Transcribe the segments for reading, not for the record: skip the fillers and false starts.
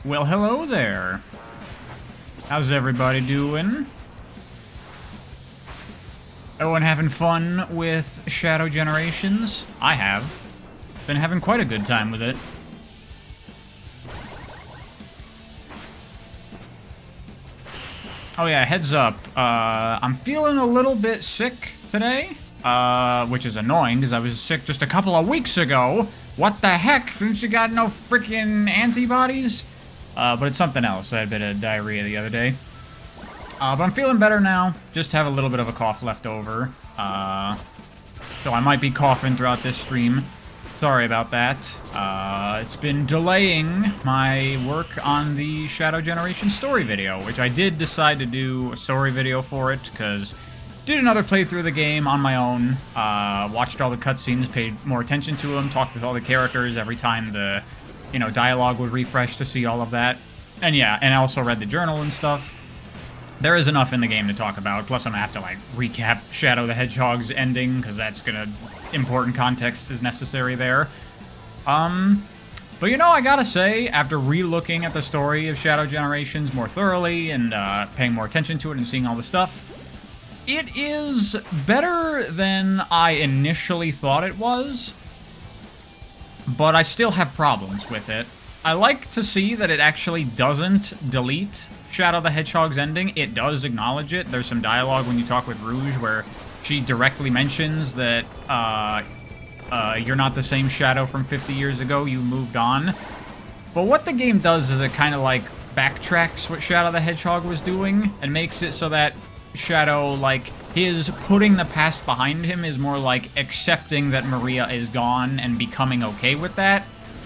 Well, hello there. How's everybody doing? Everyone having fun with Shadow Generations? I have. Been having quite a good time with it. Oh yeah, heads up. I'm feeling a little bit sick today, which is annoying because I was sick just a couple of weeks ago. What the heck? Since you got no freaking antibodies? But it's something else. I had a bit of diarrhea the other day. But I'm feeling better now. Just have a little bit of a cough left over. So I might be coughing throughout this stream. Sorry about that. It's been delaying my work on the Shadow Generation story video, which I did decide to do a story video for it, because did another playthrough of the game on my own, watched all the cutscenes, paid more attention to them, talked with all the characters every time the, dialogue would refresh to see all of that. And yeah, and I also read the journal and stuff. There is enough in the game to talk about, plus I'm gonna have to, recap Shadow the Hedgehog's ending, because that's important context is necessary there. But I gotta say, after re-looking at the story of Shadow Generations more thoroughly, and, paying more attention to it and seeing all the stuff, it is better than I initially thought it was, but I still have problems with it. I like to see that it actually doesn't delete Shadow the Hedgehog's ending. It does acknowledge it. There's some dialogue when you talk with Rouge where she directly mentions that you're not the same Shadow from 50 years ago, you moved on. But what the game does is it kind of backtracks what Shadow the Hedgehog was doing and makes it so that Shadow, his putting the past behind him is more like accepting that Maria is gone and becoming okay with that,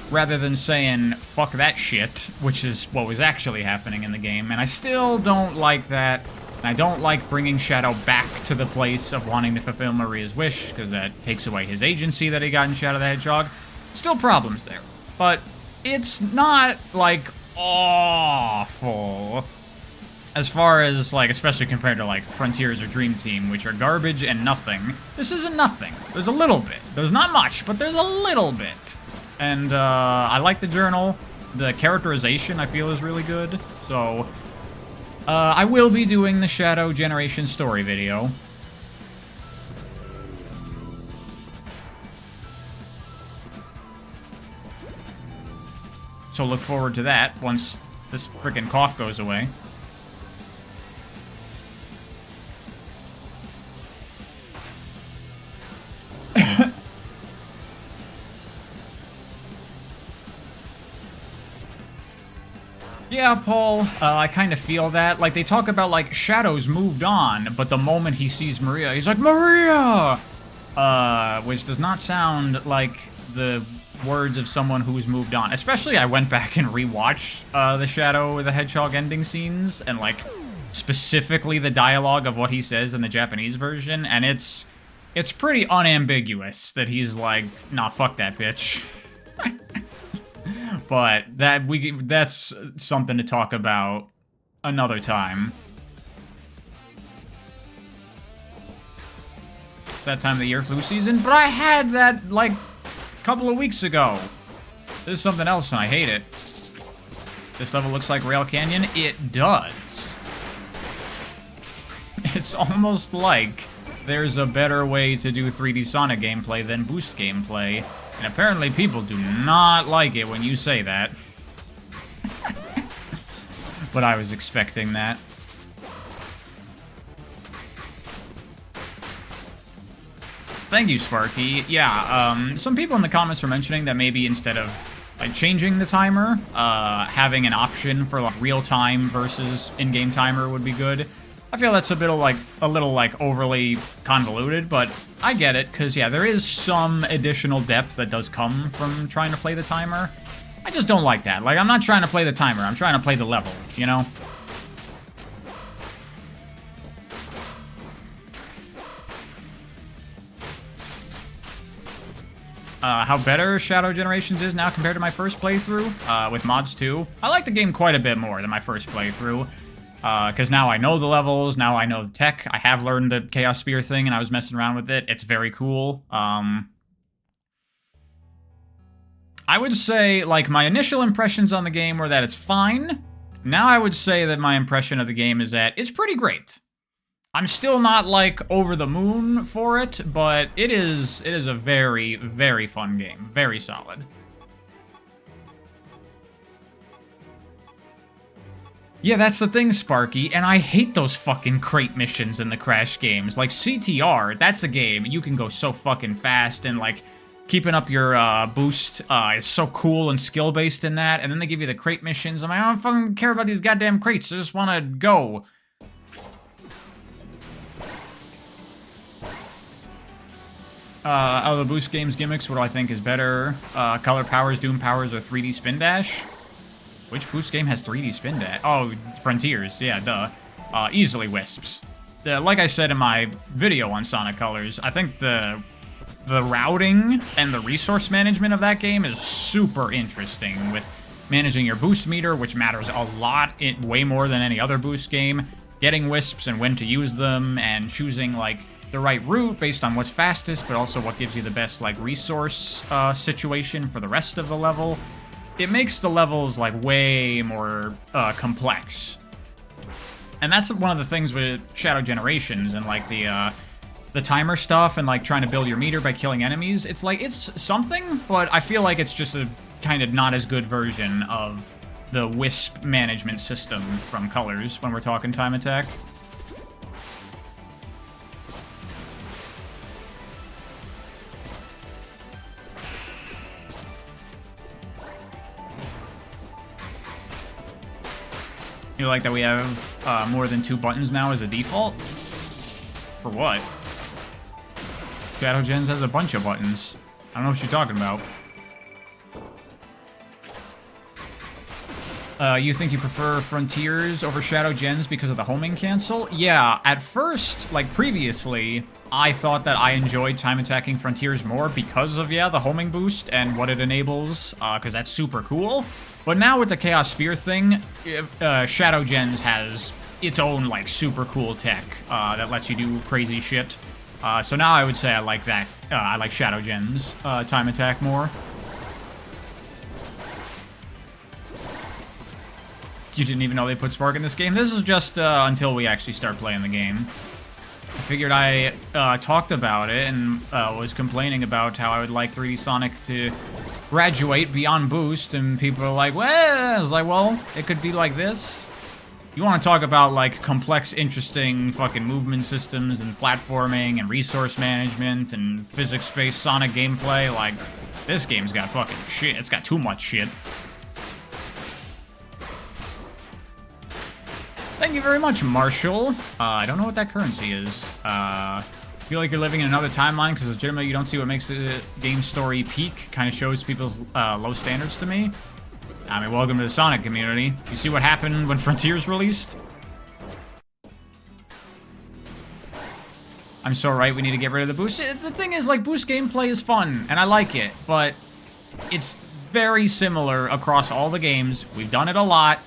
rather than saying, fuck that shit, which is what was actually happening in the game. And I still don't like that. And I don't like bringing Shadow back to the place of wanting to fulfill Maria's wish, because that takes away his agency that he got in Shadow the Hedgehog. Still problems there. But it's not, awful. As far as, especially compared to, Frontiers or Dream Team, which are garbage and nothing. This isn't nothing. There's a little bit. There's not much, but there's a little bit. And, I like the journal. The characterization, I feel, is really good. So, I will be doing the Shadow Generation story video. So look forward to that once this frickin' cough goes away. Yeah, Paul, I kind of feel that. They talk about, Shadow's moved on, but the moment he sees Maria, he's like, Maria! Which does not sound like the words of someone who's moved on. Especially, I went back and rewatched the Shadow the Hedgehog ending scenes, and, specifically the dialogue of what he says in the Japanese version, and it's pretty unambiguous that he's like, nah, fuck that bitch. But that's something to talk about another time. It's that time of the year, flu season, but I had that, a couple of weeks ago. This is something else, and I hate it. This level looks like Rail Canyon. It does. It's almost like there's a better way to do 3D Sonic gameplay than boost gameplay. And apparently people do not like it when you say that. But I was expecting that. Thank you, Sparky. Yeah, some people in the comments were mentioning that maybe instead of, changing the timer, having an option for, real-time versus in-game timer would be good. I feel that's a little overly convoluted, but I get it, because, yeah, there is some additional depth that does come from trying to play the timer. I just don't like that. I'm not trying to play the timer, I'm trying to play the level, you know? How better Shadow Generations is now compared to my first playthrough, with mods too. I like the game quite a bit more than my first playthrough. Because now I know the levels, now I know the tech. I have learned the Chaos Spear thing, and I was messing around with it. It's very cool. I would say, like, my initial impressions on the game were that it's fine. Now I would say that my impression of the game is that it's pretty great. I'm still not, like, over the moon for it, but it is a very, very fun game. Very solid. Yeah, that's the thing, Sparky, and I hate those fucking crate missions in the Crash games. Like, CTR, that's a game, you can go so fucking fast, and, like, keeping up your boost is so cool and skill-based in that, and then they give you the crate missions. I'm like, I don't fucking care about these goddamn crates, I just want to go. Out of the boost games gimmicks, what do I think is better? Color powers, Doom powers, or 3D spin dash? Which boost game has 3D spin dash? Oh, Frontiers, yeah, duh. Easily Wisps. Like I said in my video on Sonic Colors, I think the routing and the resource management of that game is super interesting, with managing your boost meter, which matters a lot, way more than any other boost game, getting Wisps and when to use them, and choosing, like, the right route based on what's fastest, but also what gives you the best, like, resource situation for the rest of the level. It makes the levels, like, way more complex. And that's one of the things with Shadow Generations and, like, the timer stuff and, like, trying to build your meter by killing enemies. It's, like, it's something, but I feel like it's just a kind of not as good version of the Wisp management system from Colors when we're talking time attack. You like that we have more than 2 buttons now as a default? For what? Shadow Gens has a bunch of buttons. I don't know what you're talking about. You think you prefer Frontiers over Shadow Gens because of the homing cancel? Yeah, at first, like previously, I thought that I enjoyed time attacking Frontiers more because of, yeah, the homing boost and what it enables, because that's super cool. But now with the Chaos Spear thing, Shadow Gens has its own, like, super cool tech that lets you do crazy shit. So now I would say I like that. I like Shadow Gens time attack more. You didn't even know they put Spark in this game? This is just until we actually start playing the game. I figured I talked about it and was complaining about how I would like 3D Sonic to graduate beyond boost, and people are like, well, I was like, well, it could be like this. You want to talk about, like, complex, interesting fucking movement systems and platforming and resource management and physics-based Sonic gameplay, like, this game's got fucking shit. It's got too much shit. Thank you very much, Marshall. I don't know what that currency is. Feel like you're living in another timeline because legitimately you don't see what makes the game story peak. Kind of shows people's low standards to me. I mean, welcome to the Sonic community. You see what happened when Frontiers released? I'm so right, we need to get rid of the boost. The thing is, like, boost gameplay is fun, and I like it, but it's very similar across all the games. We've done it a lot.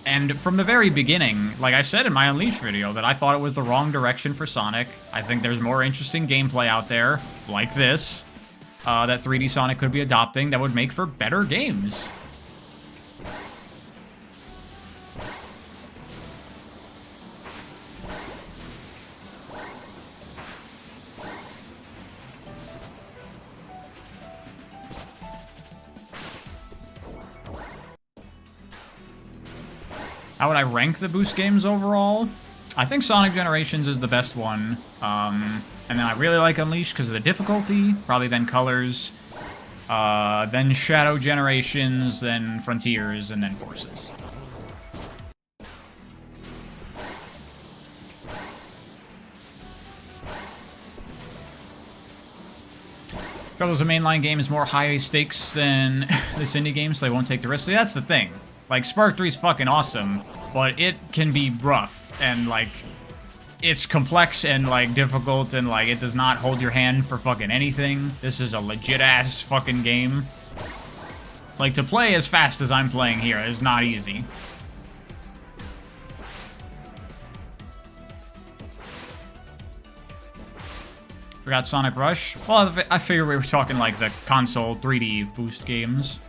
And from the very beginning, like I said in my Unleashed video, that I thought it was the wrong direction for Sonic. I think there's more interesting gameplay out there, like this, that 3D Sonic could be adopting that would make for better games. How would I rank the boost games overall? I think Sonic Generations is the best one. And then I really like Unleashed because of the difficulty. Probably then Colors. Then Shadow Generations, then Frontiers, and then Forces. Colors, a mainline game, is more high stakes than this indie game, so they won't take the risk. See, that's the thing. Like, Spark 3 is fucking awesome, but it can be rough, and, like, it's complex and, like, difficult, and, like, it does not hold your hand for fucking anything. This is a legit-ass fucking game. Like, to play as fast as I'm playing here is not easy. Forgot Sonic Rush. Well, I figured we were talking like the console 3D boost games.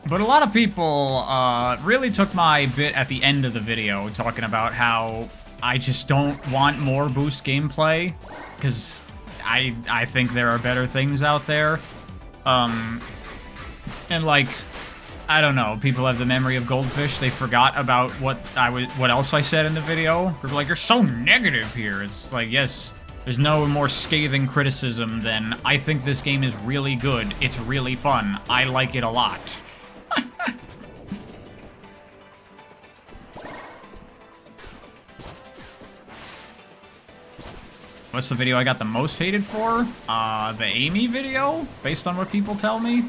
But a lot of people really took my bit at the end of the video talking about how I just don't want more boost gameplay, because I think there are better things out there. And like, I don't know, people have the memory of goldfish. They forgot about what else I said in the video. They're like, you're so negative here. It's like, yes, there's no more scathing criticism than I think this game is really good. It's really fun. I like it a lot. What's the video I got the most hated for? The Amy video, based on what people tell me.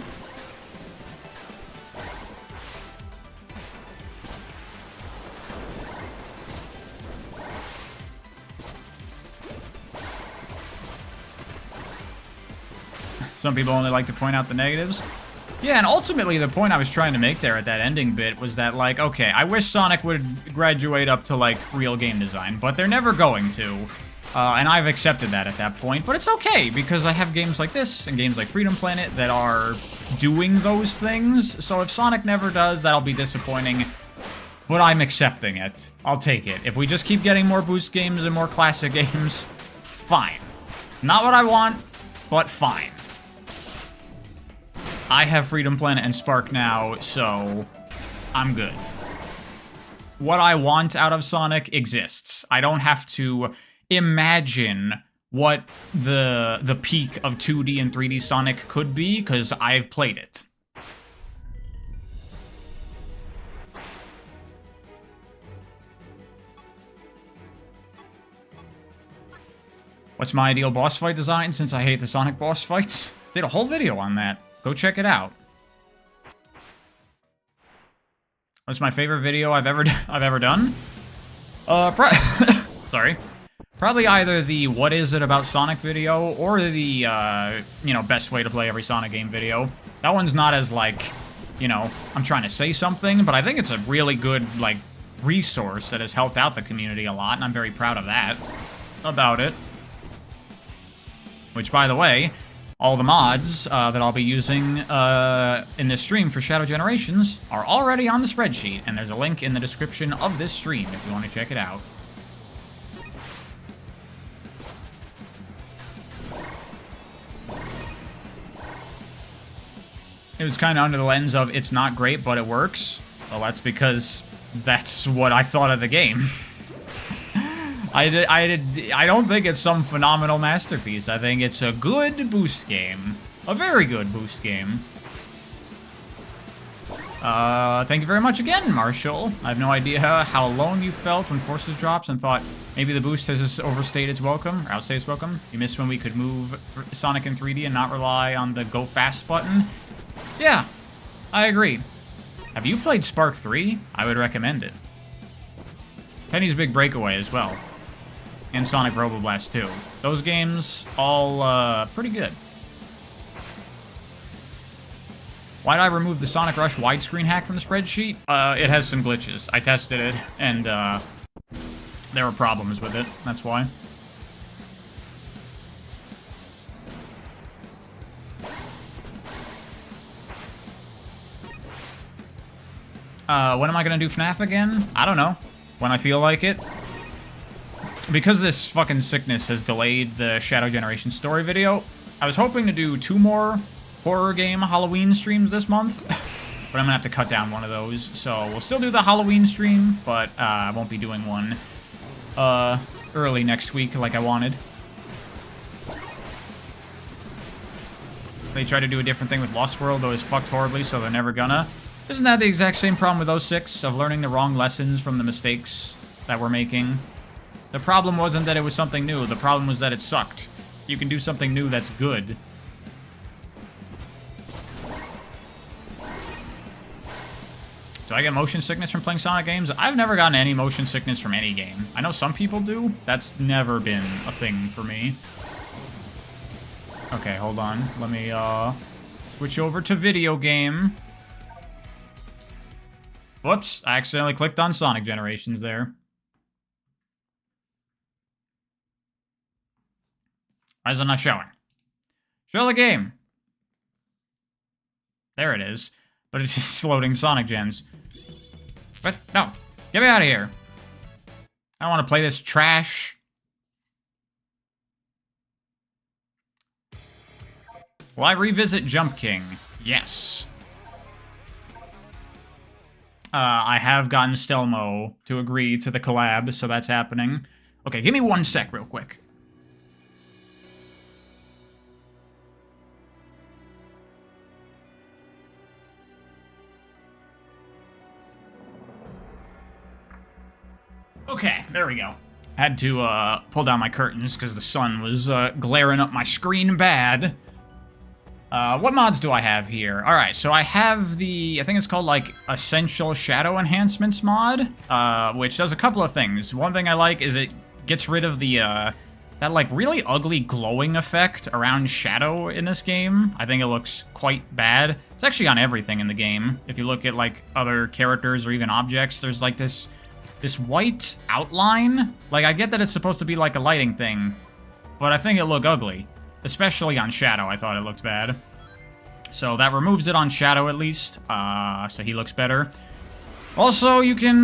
Some people only like to point out the negatives. Yeah, and ultimately the point I was trying to make there at that ending bit was that, like, okay, I wish Sonic would graduate up to, like, real game design, but they're never going to. And I've accepted that at that point, but it's okay, because I have games like this and games like Freedom Planet that are doing those things, so if Sonic never does, that'll be disappointing, but I'm accepting it. I'll take it. If we just keep getting more boost games and more classic games, fine. Not what I want, but fine. I have Freedom Planet and Spark now, so I'm good. What I want out of Sonic exists. I don't have to imagine what the peak of 2D and 3D Sonic could be, because I've played it. What's my ideal boss fight design, since I hate the Sonic boss fights? Did a whole video on that. Go check it out. What's my favorite video I've ever done? Sorry. Probably either the what is it about Sonic video or the, you know, best way to play every Sonic game video. That one's not as, like, you know, I'm trying to say something, but I think it's a really good, like, resource that has helped out the community a lot, and I'm very proud of that. About it. Which, by the way, all the mods that I'll be using in this stream for Shadow Generations are already on the spreadsheet, and there's a link in the description of this stream if you want to check it out. It was kind of under the lens of, it's not great, but it works. Well, that's because that's what I thought of the game. I don't think it's some phenomenal masterpiece. I think it's a good boost game. A very good boost game. Thank you very much again, Marshall. I have no idea how alone you felt when Forces drops and thought maybe the boost has overstayed its welcome, or outstayed its welcome. You missed when we could move Sonic in 3D and not rely on the go fast button. Yeah, I agree. Have you played Spark 3? I would recommend it. Penny's Big Breakaway as well. And Sonic Roboblast 2. Those games, all pretty good. Why did I remove the Sonic Rush widescreen hack from the spreadsheet? It has some glitches. I tested it, and there were problems with it. That's why. When am I gonna do FNAF again? I don't know. When I feel like it. Because this fucking sickness has delayed the Shadow Generation story video, I was hoping to do 2 more horror game Halloween streams this month, but I'm gonna have to cut down one of those. So we'll still do the Halloween stream, but I won't be doing one early next week like I wanted. They tried to do a different thing with Lost World, though it's fucked horribly, so they're never gonna. Isn't that the exact same problem with 06, of learning the wrong lessons from the mistakes that we're making? The problem wasn't that it was something new, the problem was that it sucked. You can do something new that's good. Do I get motion sickness from playing Sonic games? I've never gotten any motion sickness from any game. I know some people do. That's never been a thing for me. Okay, hold on. Let me, switch over to video game. Whoops, I accidentally clicked on Sonic Generations there. Why is it not showing? Show the game. There it is. But it's just loading Sonic Gens. But, no. Get me out of here. I don't want to play this trash. Will I revisit Jump King? Yes. I have gotten Stelmo to agree to the collab, so that's happening. Okay, give me 1 sec real quick. Okay, there we go. Had to pull down my curtains because the sun was glaring up my screen bad. What mods do I have here? Alright, so I have the, I think it's called, like, Essential Shadow Enhancements mod, which does a couple of things. One thing I like is it gets rid of the, that, like, really ugly glowing effect around Shadow in this game. I think it looks quite bad. It's actually on everything in the game. If you look at, like, other characters or even objects, there's, like, this white outline. Like, I get that it's supposed to be, like, a lighting thing, but I think it looked ugly. Especially on Shadow, I thought it looked bad. So that removes it on Shadow, at least. So he looks better. Also, you can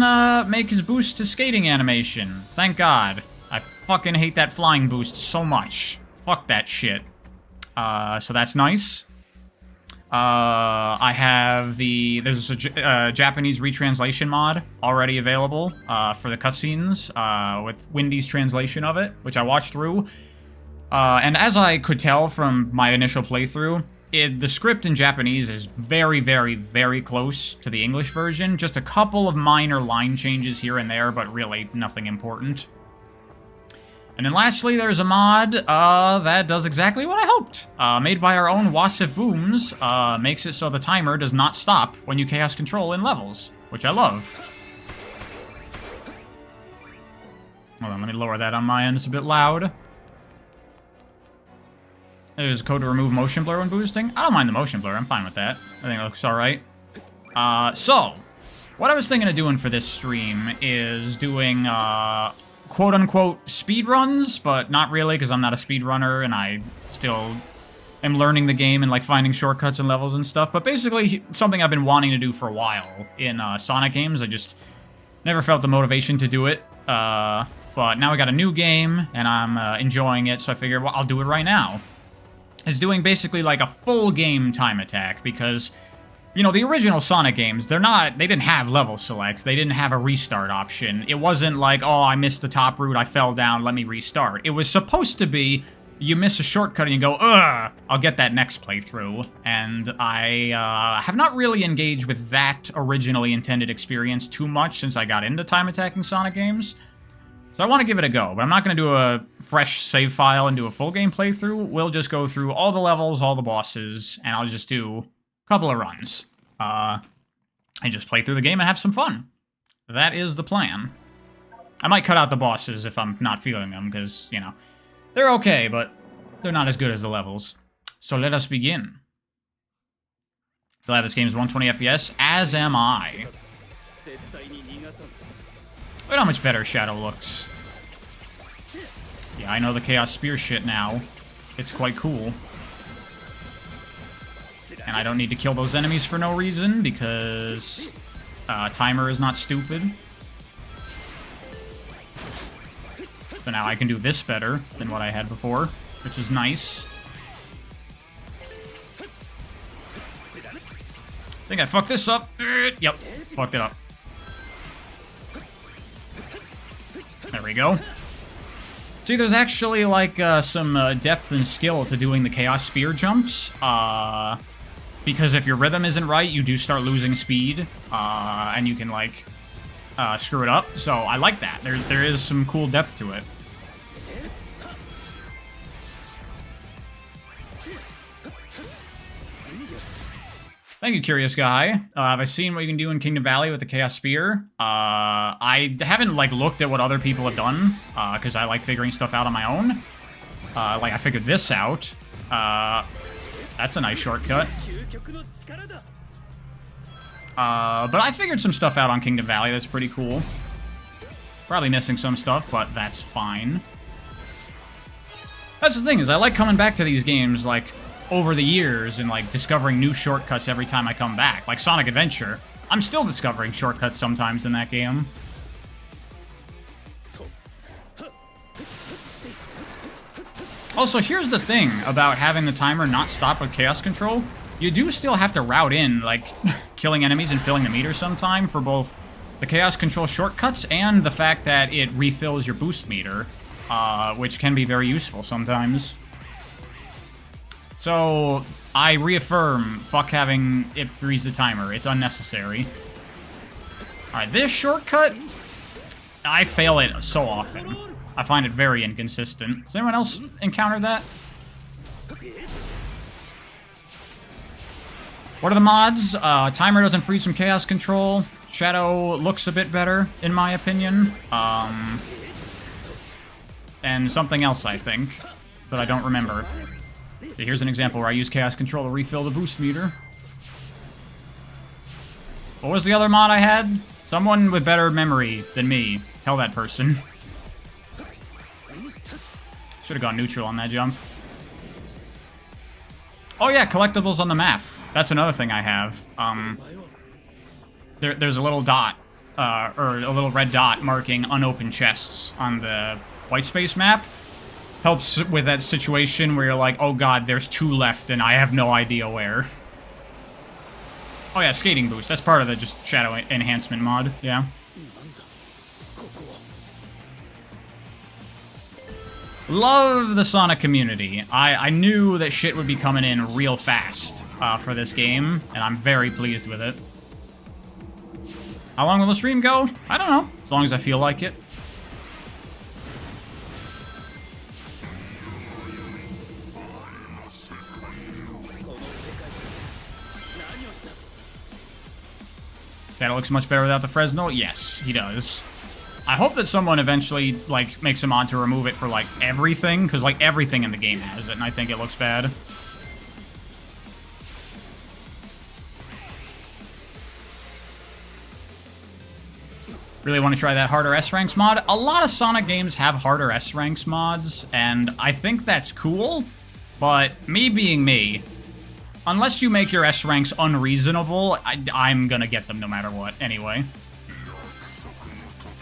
make his boost to skating animation. Thank God. I fucking hate that flying boost so much. Fuck that shit. So that's nice. I have the... There's a Japanese retranslation mod already available for the cutscenes with Wendy's translation of it, which I watched through. And as I could tell from my initial playthrough, the script in Japanese is very, very, very close to the English version. Just a couple of minor line changes here and there, but really nothing important. And then lastly, there's a mod that does exactly what I hoped. Made by our own Wasif Booms, makes it so the timer does not stop when you chaos control in levels, which I love. Hold on, let me lower that on my end. It's a bit loud. There's a code to remove motion blur when boosting. I don't mind the motion blur. I'm fine with that. I think it looks alright. So, what I was thinking of doing for this stream is doing, quote-unquote speedruns, but not really, because I'm not a speedrunner, and I still am learning the game and, like, finding shortcuts and levels and stuff. But basically, something I've been wanting to do for a while in Sonic games. I just never felt the motivation to do it. But now I got a new game, and I'm enjoying it, so I figured, well, I'll do it right now. Is doing basically like a full game time attack, because, you know, the original Sonic games, they didn't have level selects, they didn't have a restart option. It wasn't like, oh, I missed the top route, I fell down, let me restart. It was supposed to be, you miss a shortcut and you go, ugh, I'll get that next playthrough. And I have not really engaged with that originally intended experience too much since I got into time attacking Sonic games. So I want to give it a go, but I'm not going to do a fresh save file and do a full game playthrough. We'll just go through all the levels, all the bosses, and I'll just do a couple of runs. And just play through the game and have some fun. That is the plan. I might cut out the bosses if I'm not feeling them, because, you know, they're okay, but they're not as good as the levels. So let us begin. Glad this game is 120 FPS, as am I. Look at how much better Shadow looks. Yeah, I know the Chaos Spear shit now. It's quite cool. And I don't need to kill those enemies for no reason, because timer is not stupid. So now I can do this better than what I had before, which is nice. I think I fucked this up. Yep, fucked it up. There we go. See, there's actually, like, some depth and skill to doing the Chaos Spear jumps. Because if your rhythm isn't right, you do start losing speed. And you can, like, screw it up. So I like that. There is some cool depth to it. Thank you, Curious Guy. Have I seen what you can do in Kingdom Valley with the Chaos Spear? I haven't, like, looked at what other people have done, because I like figuring stuff out on my own. Like, I figured this out. That's a nice shortcut. But I figured some stuff out on Kingdom Valley that's pretty cool. Probably missing some stuff, but that's fine. That's the thing, is I like coming back to these games, like, over the years and, like, discovering new shortcuts every time I come back. Like Sonic Adventure. I'm still discovering shortcuts sometimes in that game. Also, here's the thing about having the timer not stop with Chaos Control. You do still have to route in, like, killing enemies and filling the meter sometime for both the Chaos Control shortcuts and the fact that it refills your boost meter, which can be very useful sometimes. So, I reaffirm, fuck having it freeze the timer. It's unnecessary. Alright, this shortcut, I fail it so often. I find it very inconsistent. Has anyone else encountered that? What are the mods? Timer doesn't freeze from Chaos Control. Shadow looks a bit better, in my opinion. And something else, I think, but I don't remember. So here's an example where I use Chaos Control to refill the boost meter. What was the other mod I had? Someone with better memory than me. Tell that person. Should have gone neutral on that jump. Oh yeah, collectibles on the map. That's another thing I have. There's a little dot, or a little red dot marking unopened chests on the white space map. Helps with that situation where you're like, oh god, there's 2 left and I have no idea where. Oh yeah, skating boost. That's part of the just shadow enhancement mod, yeah. Love the Sonic community. I knew that shit would be coming in real fast for this game, and I'm very pleased with it. How long will the stream go? I don't know, as long as I feel like it. Shadow looks much better without the Fresnel? Yes, he does. I hope that someone eventually, like, makes a mod to remove it for, like, everything, because, like, everything in the game has it, and I think it looks bad. Really want to try that harder S-Ranks mod? A lot of Sonic games have harder S-Ranks mods, and I think that's cool, but me being me, unless you make your S-Ranks unreasonable, I'm gonna get them no matter what, anyway.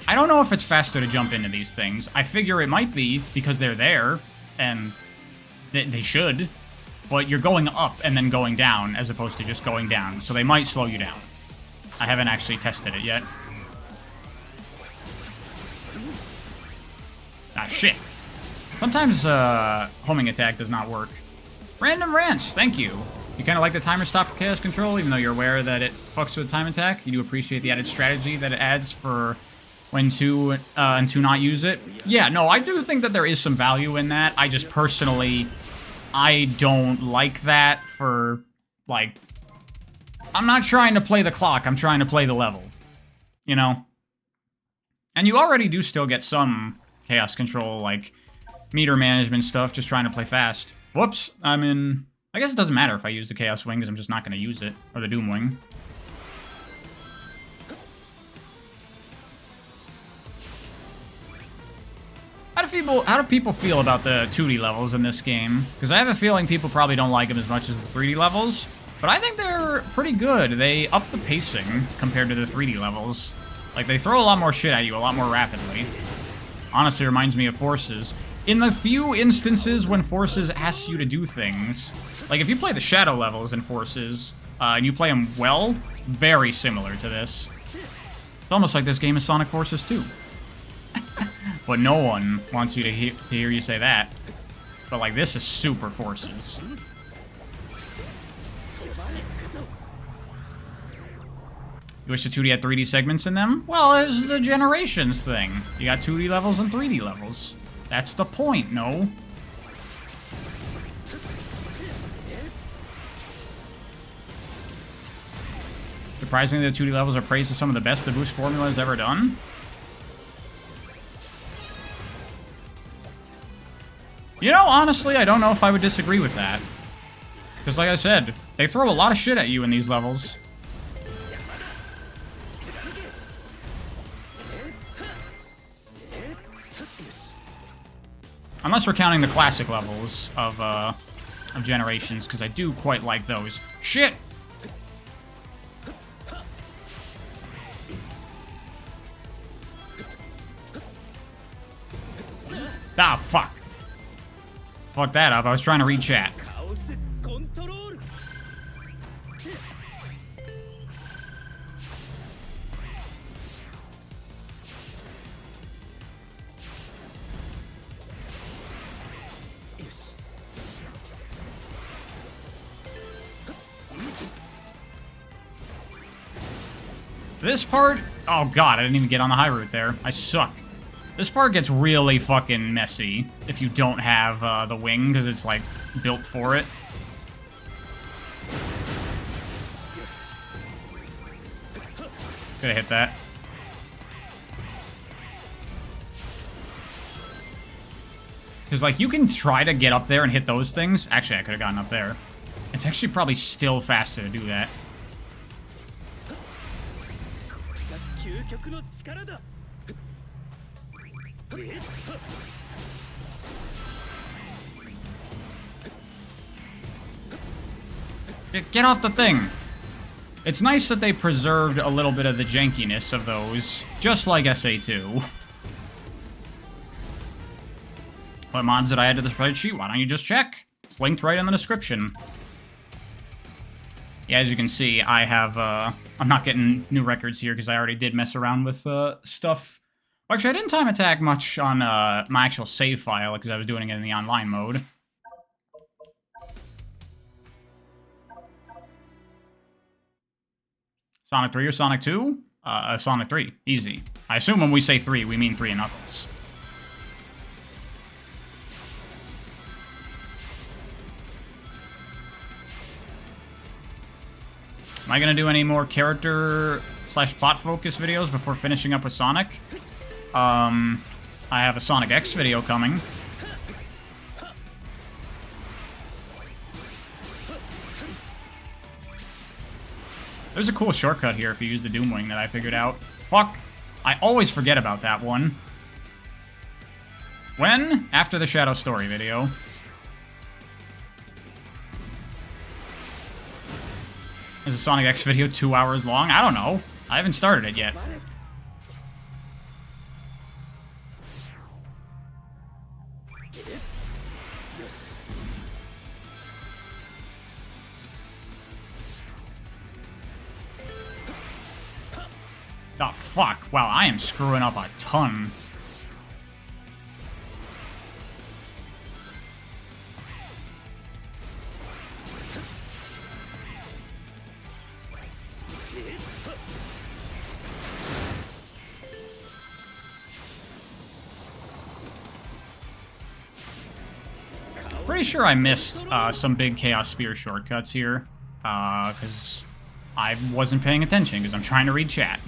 I don't know if it's faster to jump into these things. I figure it might be, because they're there, and they should, but you're going up and then going down, as opposed to just going down, so they might slow you down. I haven't actually tested it yet. Ah, shit. Sometimes, homing attack does not work. Random Rants, thank you. You kind of like the timer stop for Chaos Control, even though you're aware that it fucks with time attack. You do appreciate the added strategy that it adds for when to and to not use it. Yeah, no, I do think that there is some value in that. I just personally, I don't like that for, like, I'm not trying to play the clock, I'm trying to play the level. You know? And you already do still get some Chaos Control, like, meter management stuff, just trying to play fast. Whoops, I'm in... I guess it doesn't matter if I use the Chaos Wing, because I'm just not going to use it. Or the Doom Wing. How do people feel about the 2D levels in this game? Because I have a feeling people probably don't like them as much as the 3D levels. But I think they're pretty good. They up the pacing compared to the 3D levels. Like, they throw a lot more shit at you a lot more rapidly. Honestly, reminds me of Forces. In the few instances when Forces asks you to do things, like if you play the Shadow levels in Forces, and you play them well, very similar to this. It's almost like this game is Sonic Forces 2. But no one wants you to hear you say that. But like, this is super Forces. You wish the 2D had 3D segments in them? Well, it's the Generations thing. You got 2D levels and 3D levels. That's the point, no? Surprisingly, the 2D levels are praised as some of the best the boost formula has ever done. You know, honestly, I don't know if I would disagree with that. Because like I said, they throw a lot of shit at you in these levels. Unless we're counting the classic levels of Generations, because I do quite like those. Shit! Ah, fuck. Fuck that up. I was trying to read chat. This part... Oh god, I didn't even get on the high route there. I suck. This part gets really fucking messy if you don't have the wing, because it's, like, built for it. Could've hit that. Because, like, you can try to get up there and hit those things. Actually, I could've gotten up there. It's actually probably still faster to do that. Get off the thing! It's nice that they preserved a little bit of the jankiness of those, just like SA2. What mods did I add to the spreadsheet? Why don't you just check? It's linked right in the description. Yeah, as you can see, I have, I'm not getting new records here because I already did mess around with stuff. Well, actually, I didn't time attack much on my actual save file because I was doing it in the online mode. Sonic 3 or Sonic 2? Sonic 3. Easy. I assume when we say 3, we mean 3 and Knuckles. Am I going to do any more character/plot focus videos before finishing up with Sonic? I have a Sonic X video coming. There's a cool shortcut here if you use the Doom Wing that I figured out. Fuck! I always forget about that one. When? After the Shadow Story video. Is a Sonic X video 2 hours long? I don't know. I haven't started it yet. Oh, fuck. Wow, I am screwing up a ton. Pretty sure I missed some big Chaos Spear shortcuts here, because I wasn't paying attention, because I'm trying to read chat.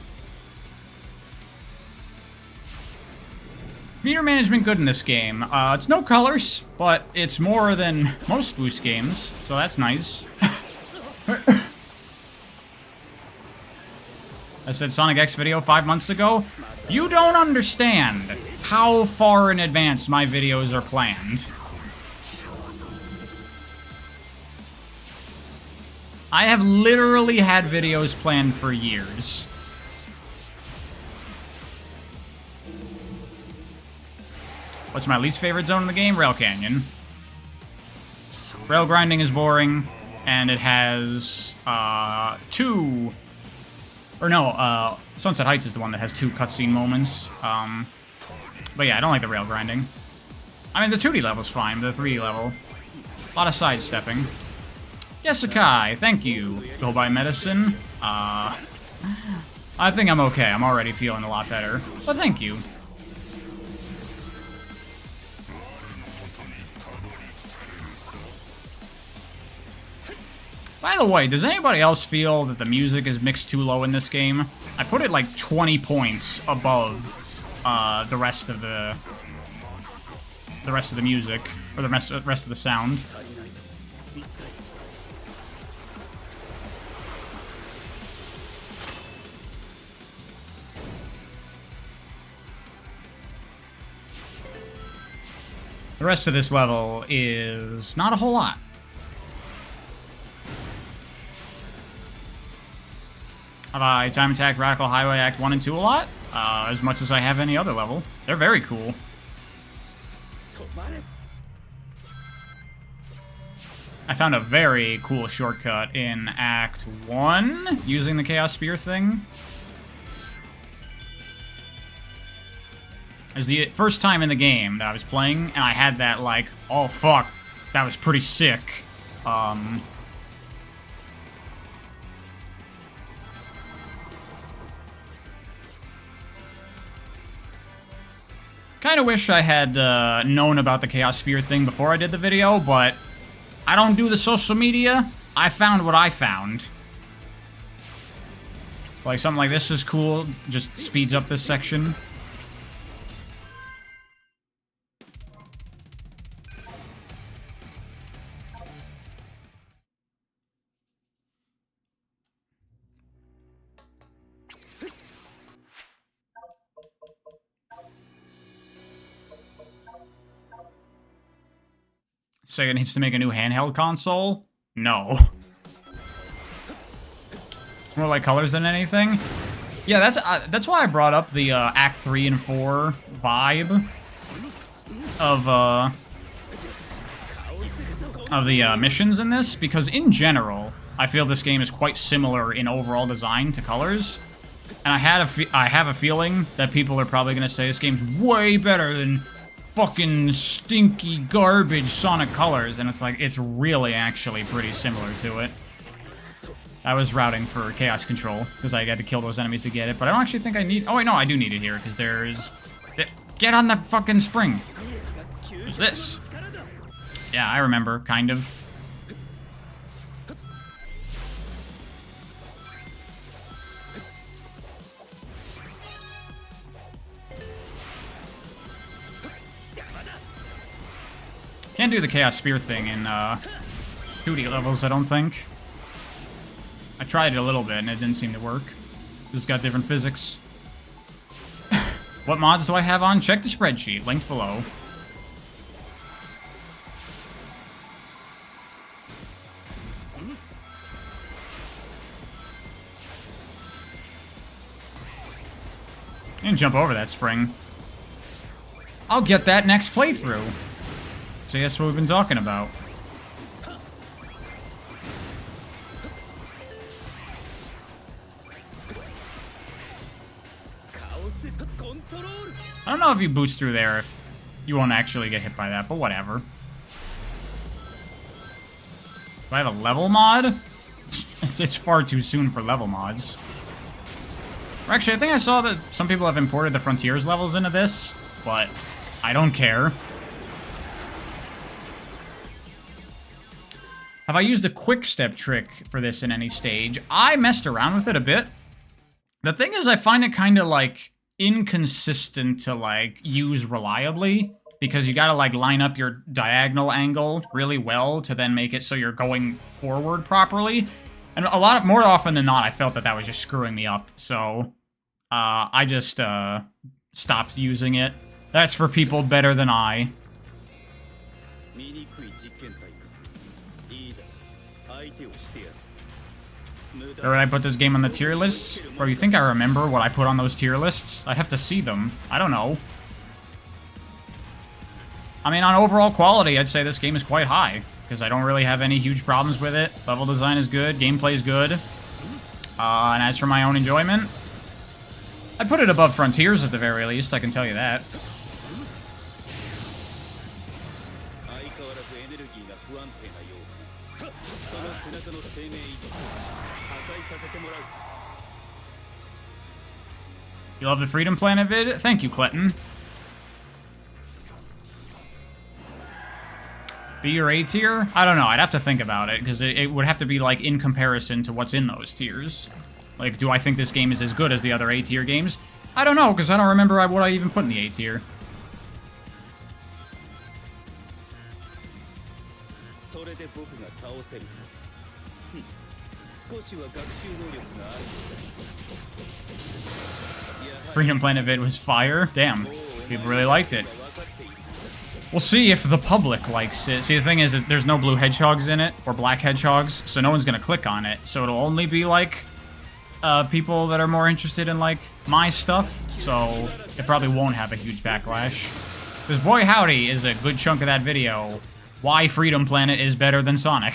Meter management good in this game. It's no colors, but it's more than most Boost games, so that's nice. I said Sonic X video 5 months ago. You don't understand how far in advance my videos are planned. I have literally had videos planned for years. What's my least favorite zone in the game? Rail Canyon. Rail grinding is boring, and it has two... Or no, Sunset Heights is the one that has 2 cutscene moments. But yeah, I don't like the rail grinding. I mean, the 2D level's fine, but the 3D level... A lot of sidestepping. Yesikai, thank you. Go buy medicine. I think I'm okay. I'm already feeling a lot better. But thank you. By the way, does anybody else feel that the music is mixed too low in this game? I put it like 20 points above the rest of the music, or the rest of the sound. The rest of this level is not a whole lot. Have I time attack, Radical Highway, Act 1 and 2 a lot? As much as I have any other level. They're very cool. I found a very cool shortcut in Act 1 using the Chaos Spear thing. It was the first time in the game that I was playing, and I had that, like, oh fuck, that was pretty sick. Kind of wish I had known about the Chaos Spear thing before I did the video, but I don't do the social media. I found what I found. Like, something like this is cool. Just speeds up this section. Sega needs to make a new handheld console? No. It's more like colors than anything. Yeah, that's why I brought up the Act 3 and 4 vibe of the missions in this, because in general, I feel this game is quite similar in overall design to Colors. And I have a feeling that people are probably going to say this game's way better than fucking stinky garbage Sonic Colors, and it's like, it's really actually pretty similar to it. I was routing for Chaos Control, because I had to kill those enemies to get it, but I don't actually think I need... Oh wait, no, I do need it here, because there's... Get on the fucking spring! There's this. Yeah, I remember, kind of. Can't do the Chaos Spear thing in 2D levels, I don't think. I tried it a little bit and it didn't seem to work. It's got different physics. What mods do I have on? Check the spreadsheet, linked below. And jump over that spring. I'll get that next playthrough. See, that's what we've been talking about. I don't know if you boost through there if you won't actually get hit by that, but whatever. Do I have a level mod? It's far too soon for level mods. Or actually, I think I saw that some people have imported the Frontiers levels into this, but I don't care. Have I used a quick step trick for this in any stage? I messed around with it a bit. The thing is, I find it kind of, like, inconsistent to, like, use reliably, because you gotta, like, line up your diagonal angle really well to then make it so you're going forward properly. And more often than not, I felt that that was just screwing me up, so I just stopped using it. That's for people better than I. Or would I put this game on the tier lists? Or you think I remember what I put on those tier lists? I'd have to see them. I don't know. I mean, on overall quality, I'd say this game is quite high, because I don't really have any huge problems with it. Level design is good, gameplay is good. And as for my own enjoyment, I'd put it above Frontiers at the very least, I can tell you that. You love the Freedom Planet vid? Thank you, Clinton. B or A tier? I don't know, I'd have to think about it, because it would have to be, like, in comparison to what's in those tiers. Like, do I think this game is as good as the other A tier games? I don't know, because I don't remember what I even put in the A tier. Freedom Planet vid was fire? Damn, people really liked it. We'll see if the public likes it. See, the thing is there's no blue hedgehogs in it, or black hedgehogs, so no one's gonna click on it. So it'll only be, like, people that are more interested in, like, my stuff. So it probably won't have a huge backlash. Because boy howdy is a good chunk of that video why Freedom Planet is better than Sonic.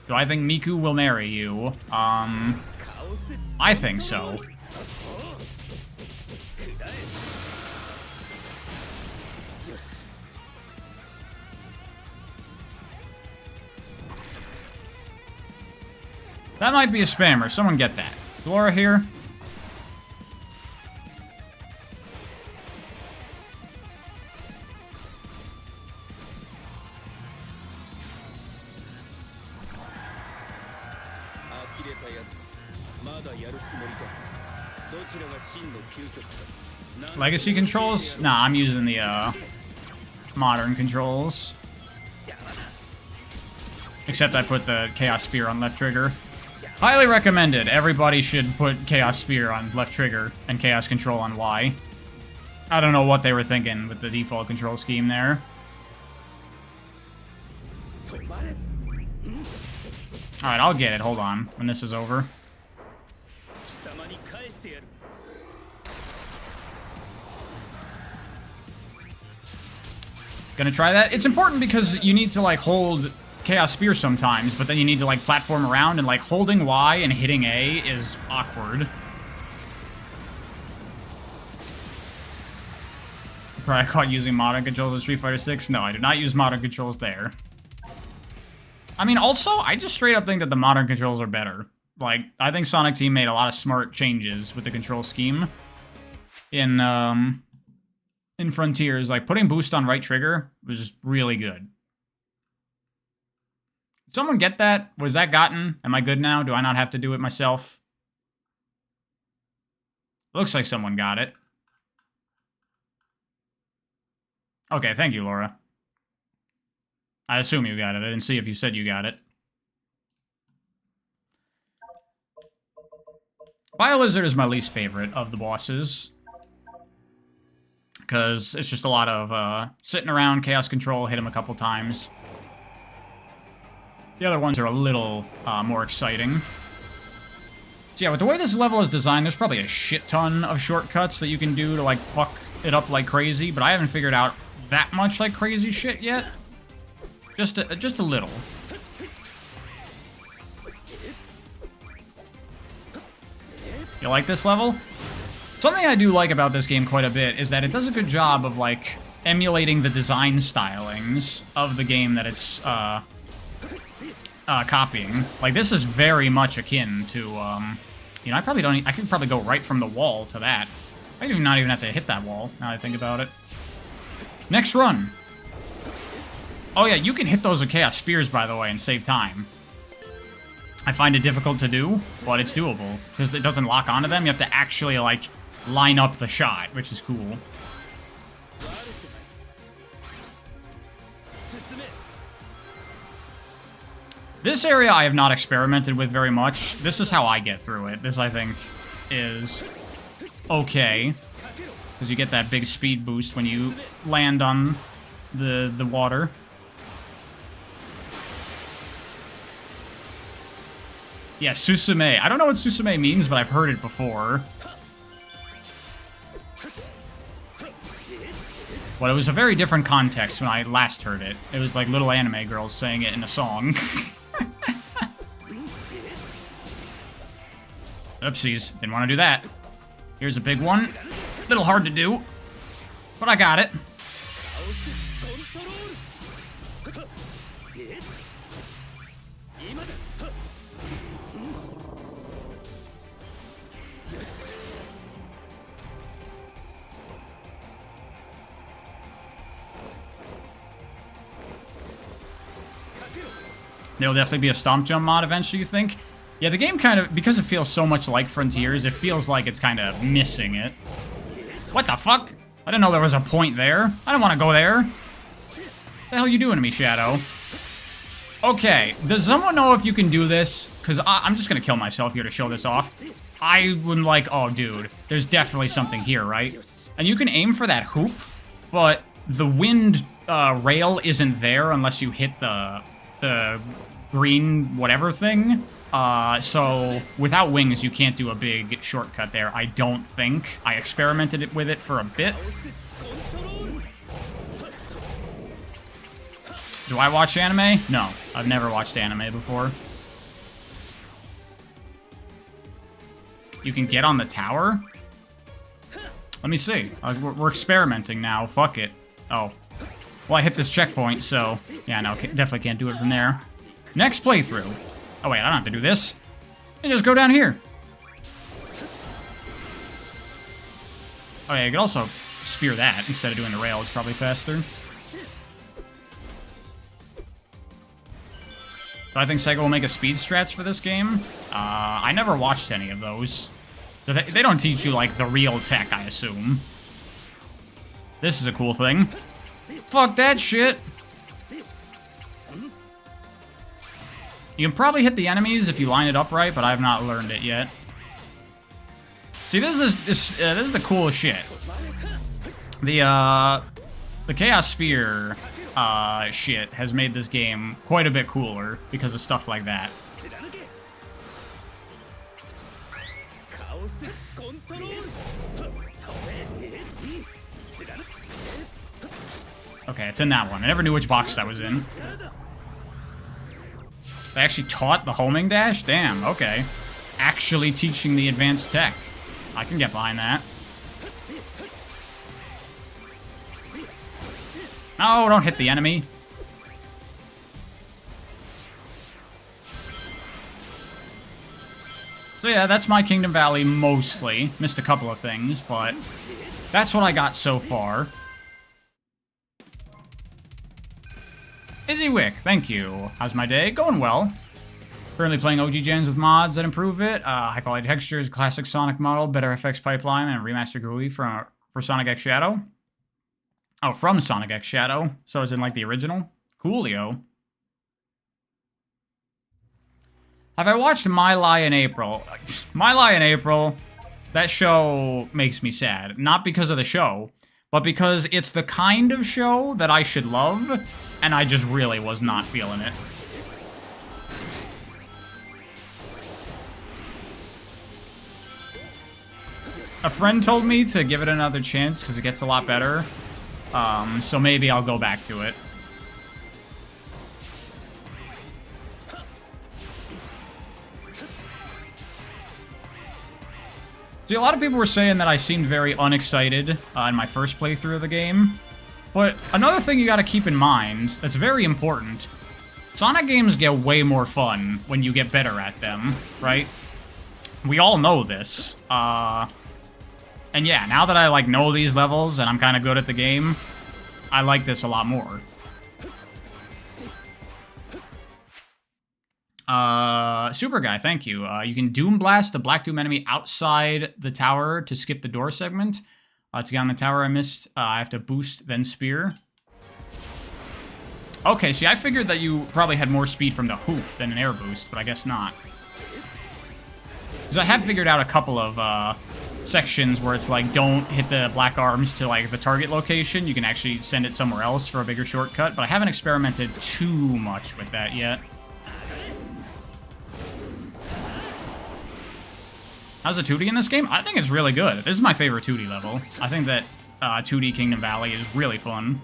Do I think Miku will marry you? I think so. That might be a spammer. Someone get that. Is Laura here? Legacy controls? Nah, I'm using the modern controls. Except I put the Chaos Spear on left trigger. Highly recommended. Everybody should put Chaos Spear on left trigger and Chaos Control on Y. I don't know what they were thinking with the default control scheme there. Alright, I'll get it. Hold on. When this is over. Gonna try that. It's important because you need to, like, hold Chaos Spear sometimes, but then you need to, like, platform around, and, like, holding Y and hitting A is awkward. Probably caught using modern controls in Street Fighter 6. No, I do not use modern controls there. I mean, also, I just straight up think that the modern controls are better. Like, I think Sonic Team made a lot of smart changes with the control scheme in Frontiers. Like, putting boost on right trigger was just really good. Did someone get that? Was that gotten? Am I good now? Do I not have to do it myself? Looks like someone got it. Okay, thank you, Laura. I assume you got it. I didn't see if you said you got it. Biolizard is my least favorite of the bosses. Because it's just a lot of sitting around, Chaos Control, hit him a couple times. The other ones are a little more exciting. So yeah, with the way this level is designed, there's probably a shit ton of shortcuts that you can do to, like, fuck it up like crazy, but I haven't figured out that much, like, crazy shit yet. Just a little. You like this level? Something I do like about this game quite a bit is that it does a good job of, like, emulating the design stylings of the game that it's copying. Like, this is very much akin to, you know, I could probably go right from the wall to that. I do not even have to hit that wall, now that I think about it. Next run. Oh yeah, you can hit those with Chaos Spears, by the way, and save time. I find it difficult to do, but it's doable. Because it doesn't lock onto them, you have to actually, like, line up the shot, which is cool. This area I have not experimented with very much. This is how I get through it. This, I think, is okay. Because you get that big speed boost when you land on the water. Yeah, Susume. I don't know what Susume means, but I've heard it before. Well, it was a very different context when I last heard it. It was like little anime girls saying it in a song. Oopsies, didn't want to do that. Here's a big one. Little hard to do, but I got it. There'll definitely be a Stomp Jump mod eventually, you think? Yeah, the game kind of, because it feels so much like Frontiers, it feels like it's kind of missing it. What the fuck? I didn't know there was a point there. I don't want to go there. What the hell are you doing to me, Shadow? Okay, does someone know if you can do this? Because I'm just going to kill myself here to show this off. I would like, oh, dude, there's definitely something here, right? And you can aim for that hoop, but the wind rail isn't there unless you hit the green whatever thing. So without wings, you can't do a big shortcut there, I don't think. I experimented with it for a bit. Do I watch anime? No, I've never watched anime before. You can get on the tower? Let me see. We're experimenting now. Fuck it. Oh. Well, I hit this checkpoint, so... Yeah, no, definitely can't do it from there. Next playthrough. Oh, wait, I don't have to do this. I just go down here. Oh, yeah, you could also spear that instead of doing the rail. It's probably faster. So I think Sega will make a speed strats for this game. I never watched any of those. They don't teach you, like, the real tech, I assume. This is a cool thing. Fuck that shit. You can probably hit the enemies if you line it up right, but I've not learned it yet. See, this is the coolest shit. The Chaos Spear shit has made this game quite a bit cooler because of stuff like that. Okay, it's in that one. I never knew which box that was in. They actually taught the homing dash? Damn, okay. Actually teaching the advanced tech. I can get behind that. No, don't hit the enemy. So yeah, that's my Kingdom Valley mostly. Missed a couple of things, but that's what I got so far. Izzy Wick, thank you. How's my day? Going well. Currently playing OG gens with mods that improve it. High quality textures, classic Sonic model, better FX pipeline, and remastered GUI for Sonic X Shadow. Oh, from Sonic X Shadow. So it's in like the original. Coolio. Have I watched My Lie in April? My Lie in April, that show makes me sad. Not because of the show, but because it's the kind of show that I should love, and I just really was not feeling it. A friend told me to give it another chance because it gets a lot better. So maybe I'll go back to it. See, a lot of people were saying that I seemed very unexcited in my first playthrough of the game. But another thing you gotta keep in mind that's very important, Sonic games get way more fun when you get better at them, right? We all know this. And yeah, now that I like know these levels and I'm kind of good at the game, I like this a lot more. Super Guy, thank you. You can Doom Blast the Black Doom enemy outside the tower to skip the door segment. To get on the tower I missed, I have to boost, then spear. Okay, see, I figured that you probably had more speed from the hoop than an air boost, but I guess not. Because I have figured out a couple of, sections where it's like, don't hit the black arms to, like, the target location. You can actually send it somewhere else for a bigger shortcut, but I haven't experimented too much with that yet. How's the 2D in this game? I think it's really good. This is my favorite 2D level. I think that 2D Kingdom Valley is really fun.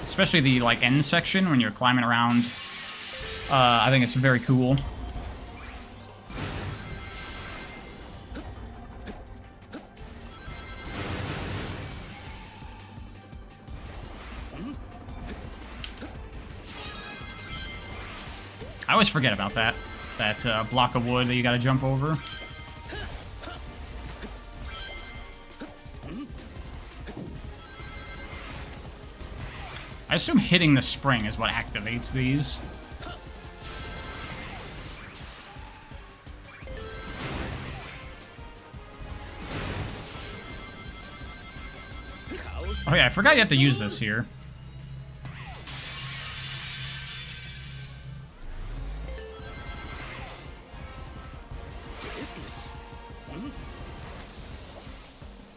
Especially the, like, end section when you're climbing around. I think it's very cool. I always forget about that. That block of wood that you gotta jump over. I assume hitting the spring is what activates these. Oh yeah, I forgot you have to use this here.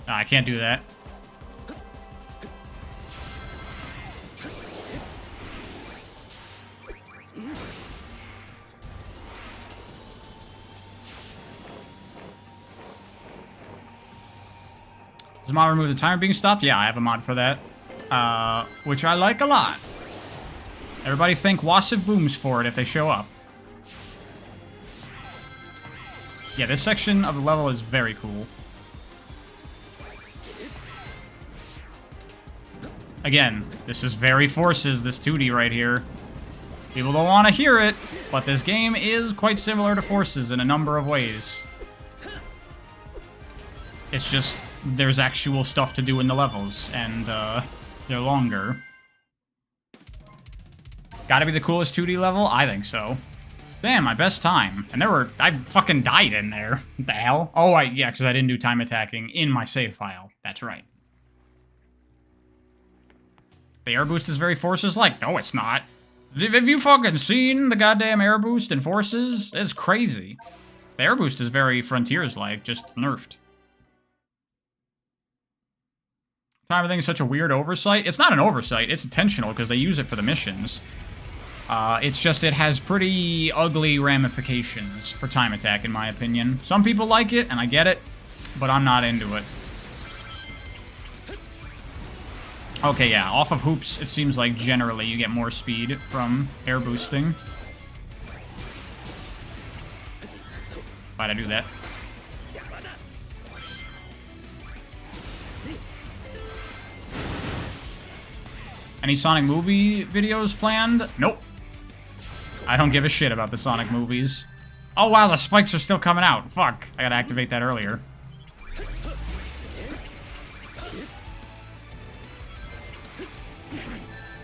I can't do that. Does the mod remove the timer being stopped? Yeah, I have a mod for that. Which I like a lot. Everybody thank Wasif Booms for it if they show up. Yeah, this section of the level is very cool. Again, this is very Forces, this 2D right here. People don't want to hear it, but this game is quite similar to Forces in a number of ways. It's just, there's actual stuff to do in the levels, and they're longer. Gotta be the coolest 2D level? I think so. Damn, my best time. And I fucking died in there. What the hell? Oh, yeah, because I didn't do time attacking in my save file. That's right. The air boost is very Forces-like. No, it's not. Have you fucking seen the goddamn air boost in Forces? It's crazy. The air boost is very Frontiers-like, just nerfed. Time thing is such a weird oversight. It's not an oversight, it's intentional because they use it for the missions. It's just it has pretty ugly ramifications for time attack, in my opinion. Some people like it, and I get it, but I'm not into it. Okay, yeah, off of hoops, it seems like generally you get more speed from air boosting. Why'd I do that? Any Sonic movie videos planned? Nope. I don't give a shit about the Sonic movies. Oh wow, the spikes are still coming out. Fuck, I gotta activate that earlier.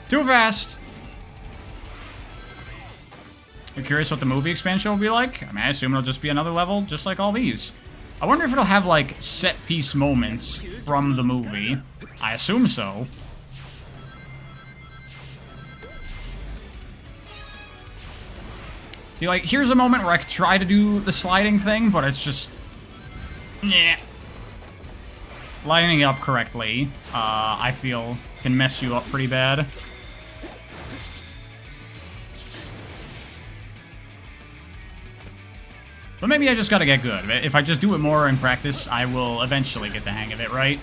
Too fast! I'm curious what the movie expansion will be like. I mean, I assume it'll just be another level, just like all these. I wonder if it'll have, like, set-piece moments from the movie. I assume so. See, like, here's a moment where I could try to do the sliding thing, but it's just... yeah. Lining it up correctly, I feel, can mess you up pretty bad. But maybe I just gotta get good. If I just do it more in practice, I will eventually get the hang of it, right?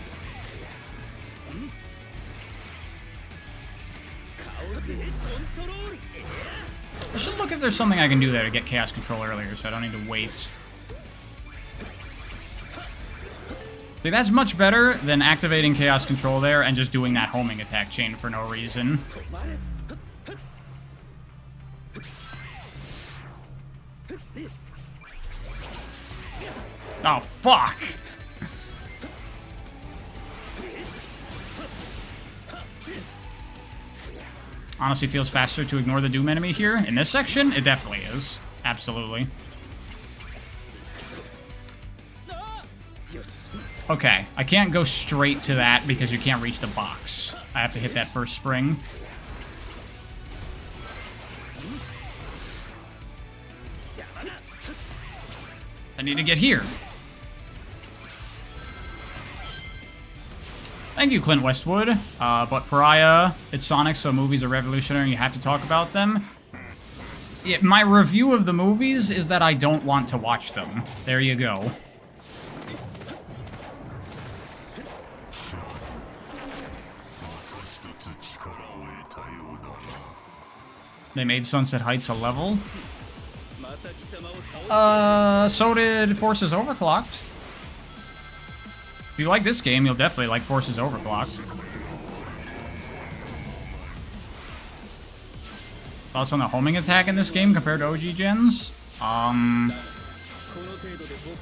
I should look if there's something I can do there to get Chaos Control earlier, so I don't need to wait. See, that's much better than activating Chaos Control there and just doing that homing attack chain for no reason. Oh, fuck! Honestly feels faster to ignore the Doom enemy here. In this section, it definitely is. Absolutely. Okay, I can't go straight to that because you can't reach the box. I have to hit that first spring. I need to get here. Thank you, Clint Westwood. But Pariah, it's Sonic, so movies are revolutionary and you have to talk about them. Yeah, my review of the movies is that I don't want to watch them. There you go. They made Sunset Heights a level. So did Forces Overclocked. If you like this game, you'll definitely like Forces Overclocked. Thoughts on the homing attack in this game compared to OG gens? I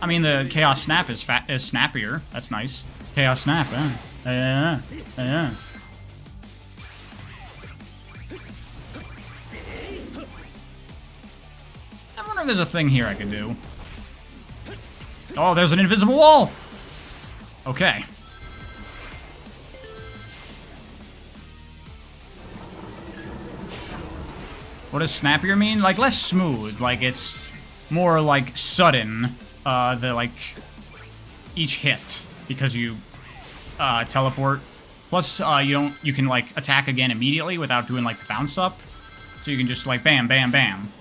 mean, the Chaos Snap is snappier. That's nice. Chaos Snap, yeah. I wonder if there's a thing here I could do. Oh, there's an invisible wall! Okay. What does snappier mean? Like, less smooth. Like, it's more, like, sudden, like, each hit. Because you teleport. Plus, you can, like, attack again immediately without doing, like, the bounce up. So you can just, like, bam, bam, bam.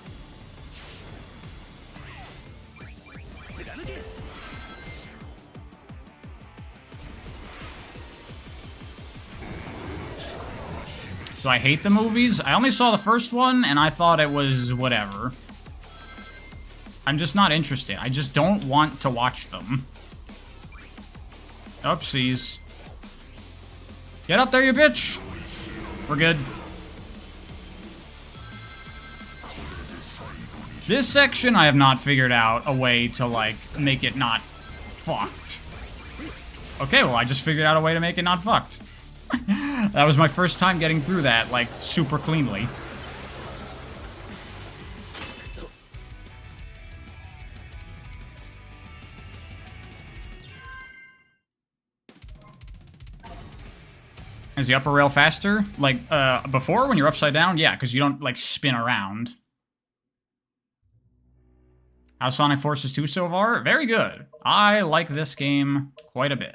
So I hate the movies. I only saw the first one, and I thought it was whatever. I'm just not interested. I just don't want to watch them. Oopsies. Get up there, you bitch! We're good. This section, I have not figured out a way to, like, make it not fucked. Okay, well, I just figured out a way to make it not fucked. That was my first time getting through that, like, super cleanly. Is the upper rail faster? Like, before, when you're upside down? Yeah, because you don't, like, spin around. How's Sonic Forces 2 so far? Very good. I like this game quite a bit.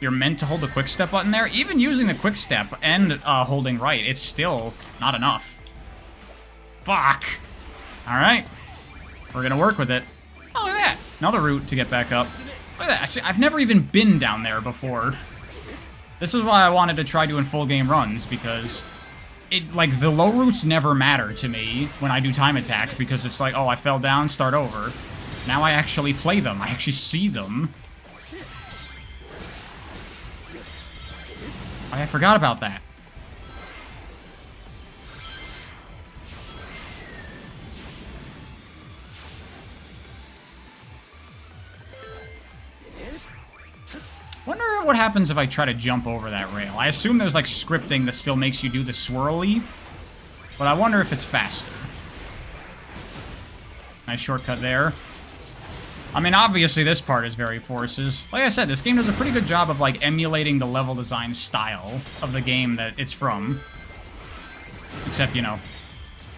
You're meant to hold the quick step button there. Even using the quick step and holding right, it's still not enough. Fuck. Alright. We're gonna work with it. Oh, look at that. Another route to get back up. Look at that. Actually, I've never even been down there before. This is why I wanted to try doing full game runs, because like, the low routes never matter to me when I do time attack, because it's like, oh, I fell down, start over. Now I actually play them. I actually see them. I forgot about that. Wonder what happens if I try to jump over that rail. I assume there's, like, scripting that still makes you do the swirly, but I wonder if it's faster. Nice shortcut there. I mean, obviously this part is very Forces. Like I said, this game does a pretty good job of, like, emulating the level design style of the game that it's from. Except, you know,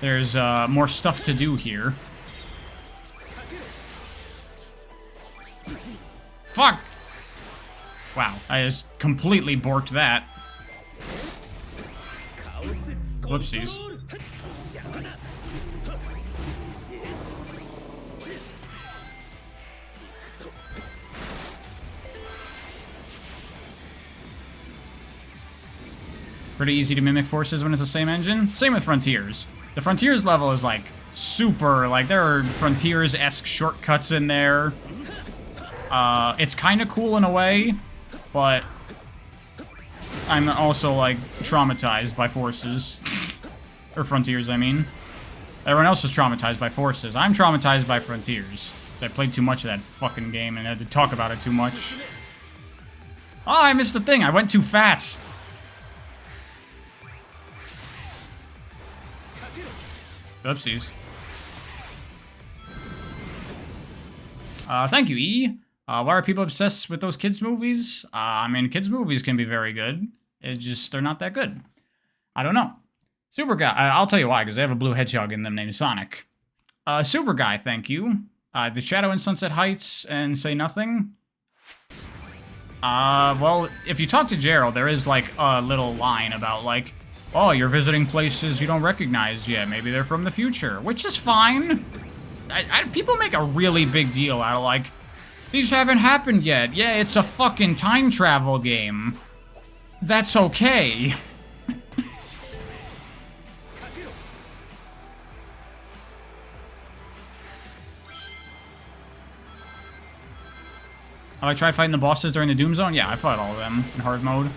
there's more stuff to do here. Fuck! Wow, I just completely borked that. Whoopsies. Pretty easy to mimic Forces when it's the same engine. Same with Frontiers. The Frontiers level is, like, super, like, there are Frontiers-esque shortcuts in there. It's kind of cool in a way, but I'm also, like, traumatized by Forces. Or Frontiers, I mean. Everyone else was traumatized by Forces. I'm traumatized by Frontiers. I played too much of that fucking game and had to talk about it too much. Oh, I missed the thing. I went too fast. Oopsies. Thank you, E. Why are people obsessed with those kids' movies? I mean, kids' movies can be very good. It's just, they're not that good. I don't know. Super Guy, I'll tell you why, because they have a blue hedgehog in them named Sonic. Super Guy, thank you. The Shadow in Sunset Heights and Say Nothing. Well, if you talk to Gerald, there is, like, a little line about, like, oh, you're visiting places you don't recognize yet. Maybe they're from the future, which is fine. People make a really big deal out of, like, these haven't happened yet. Yeah, it's a fucking time travel game. That's okay. Oh, I tried fighting the bosses during the Doom Zone? Yeah, I fought all of them in hard mode.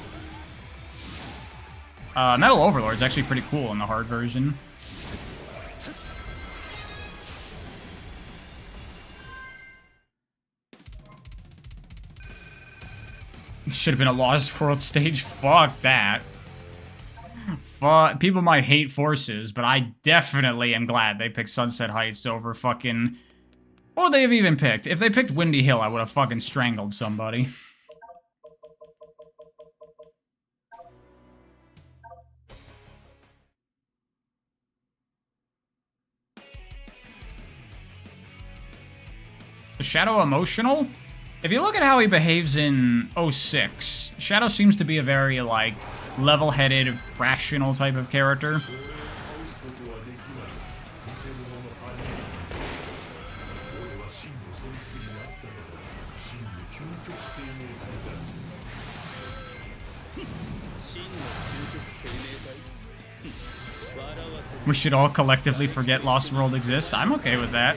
Metal Overlord's actually pretty cool in the hard version. Should have been a Lost World stage. Fuck that. People might hate Forces, but I definitely am glad they picked Sunset Heights over fucking... What would they have even picked? If they picked Windy Hill, I would have fucking strangled somebody. Is Shadow emotional? If you look at how he behaves in 06, Shadow seems to be a very, like, level-headed, rational type of character. We should all collectively forget Lost World exists. I'm okay with that.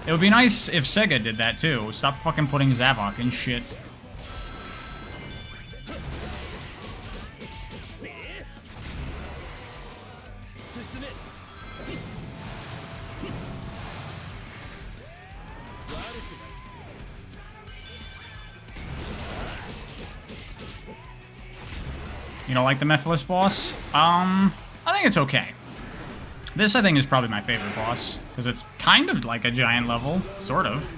It would be nice if Sega did that too. Stop fucking putting Zavok in shit. You don't like the Mephiles boss? I think it's okay. This, I think, is probably my favorite boss, because it's kind of like a giant level, sort of.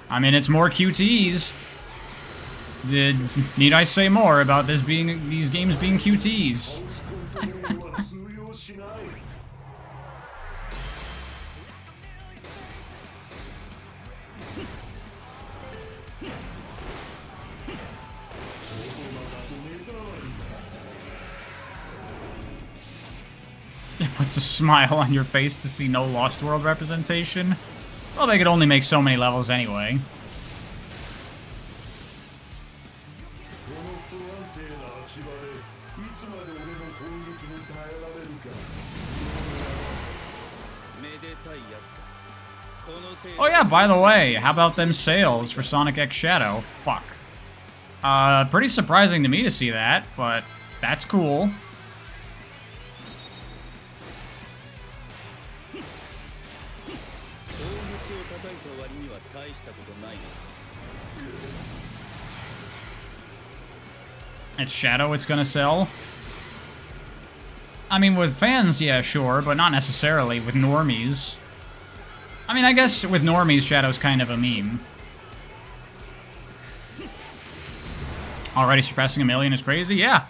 I mean, it's more QTEs. Need I say more about these games being QTEs? It puts a smile on your face to see no Lost World representation. Well, they could only make so many levels anyway. Oh yeah, by the way, how about them sales for Sonic X Shadow? Fuck. Pretty surprising to me to see that, but that's cool. It's Shadow it's gonna sell. I mean, with fans, yeah, sure, but not necessarily with normies. I mean, I guess with normies, Shadow's kind of a meme. Already surpassing 1 million is crazy? Yeah.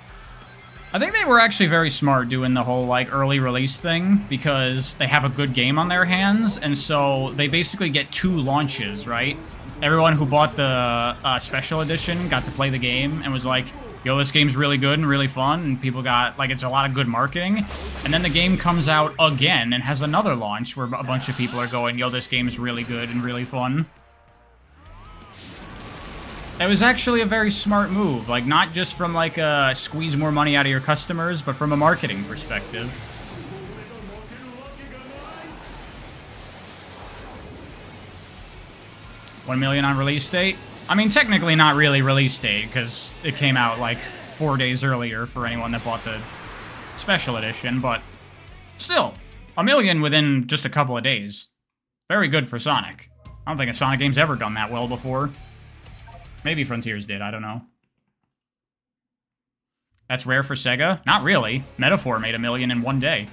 I think they were actually very smart doing the whole, like, early release thing, because they have a good game on their hands, and so they basically get 2 launches, right? Everyone who bought the special edition got to play the game and was like, yo, this game's really good and really fun, and people got, like, it's a lot of good marketing. And then the game comes out again and has another launch where a bunch of people are going, yo, this game's really good and really fun. It was actually a very smart move, like, not just from, like, squeeze more money out of your customers, but from a marketing perspective. $1 million on release date? I mean, technically not really release date, because it came out, like, 4 days earlier for anyone that bought the special edition, but still, 1 million within just a couple of days. Very good for Sonic. I don't think a Sonic game's ever done that well before. Maybe Frontiers did, I don't know. That's rare for Sega? Not really. Metaphor made 1 million in 1 day.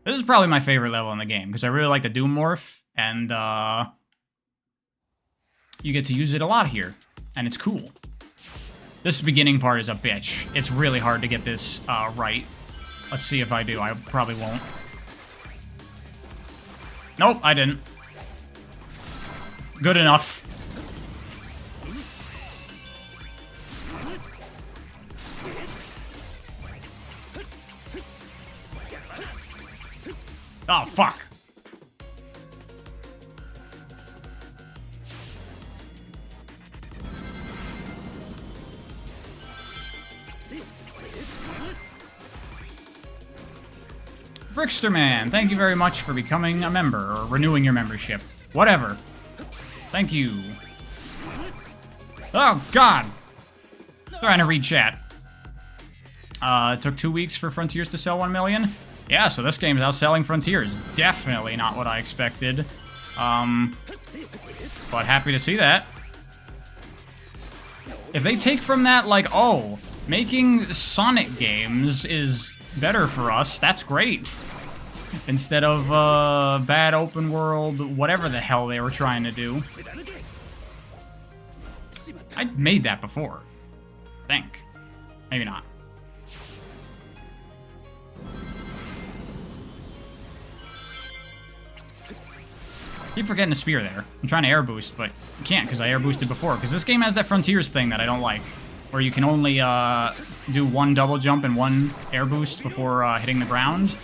This is probably my favorite level in the game, because I really like the Doom Morph, and you get to use it a lot here, and it's cool. This beginning part is a bitch. It's really hard to get this right. Let's see if I do. I probably won't. Nope, I didn't. Good enough. Oh, fuck. Brickster Man, thank you very much for becoming a member, or renewing your membership. Whatever. Thank you. Oh, God. Trying to read chat. It took 2 weeks for Frontiers to sell 1 million. Yeah, so this game's outselling Frontiers. Definitely not what I expected. But happy to see that. If they take from that, like, oh, making Sonic games is better for us, that's great. Instead of, bad open world, whatever the hell they were trying to do. I made that before. I think. Maybe not. Keep forgetting the spear there. I'm trying to air boost, but you can't because I air boosted before. Because this game has that Frontiers thing that I don't like, where you can only do one double jump and one air boost before hitting the ground.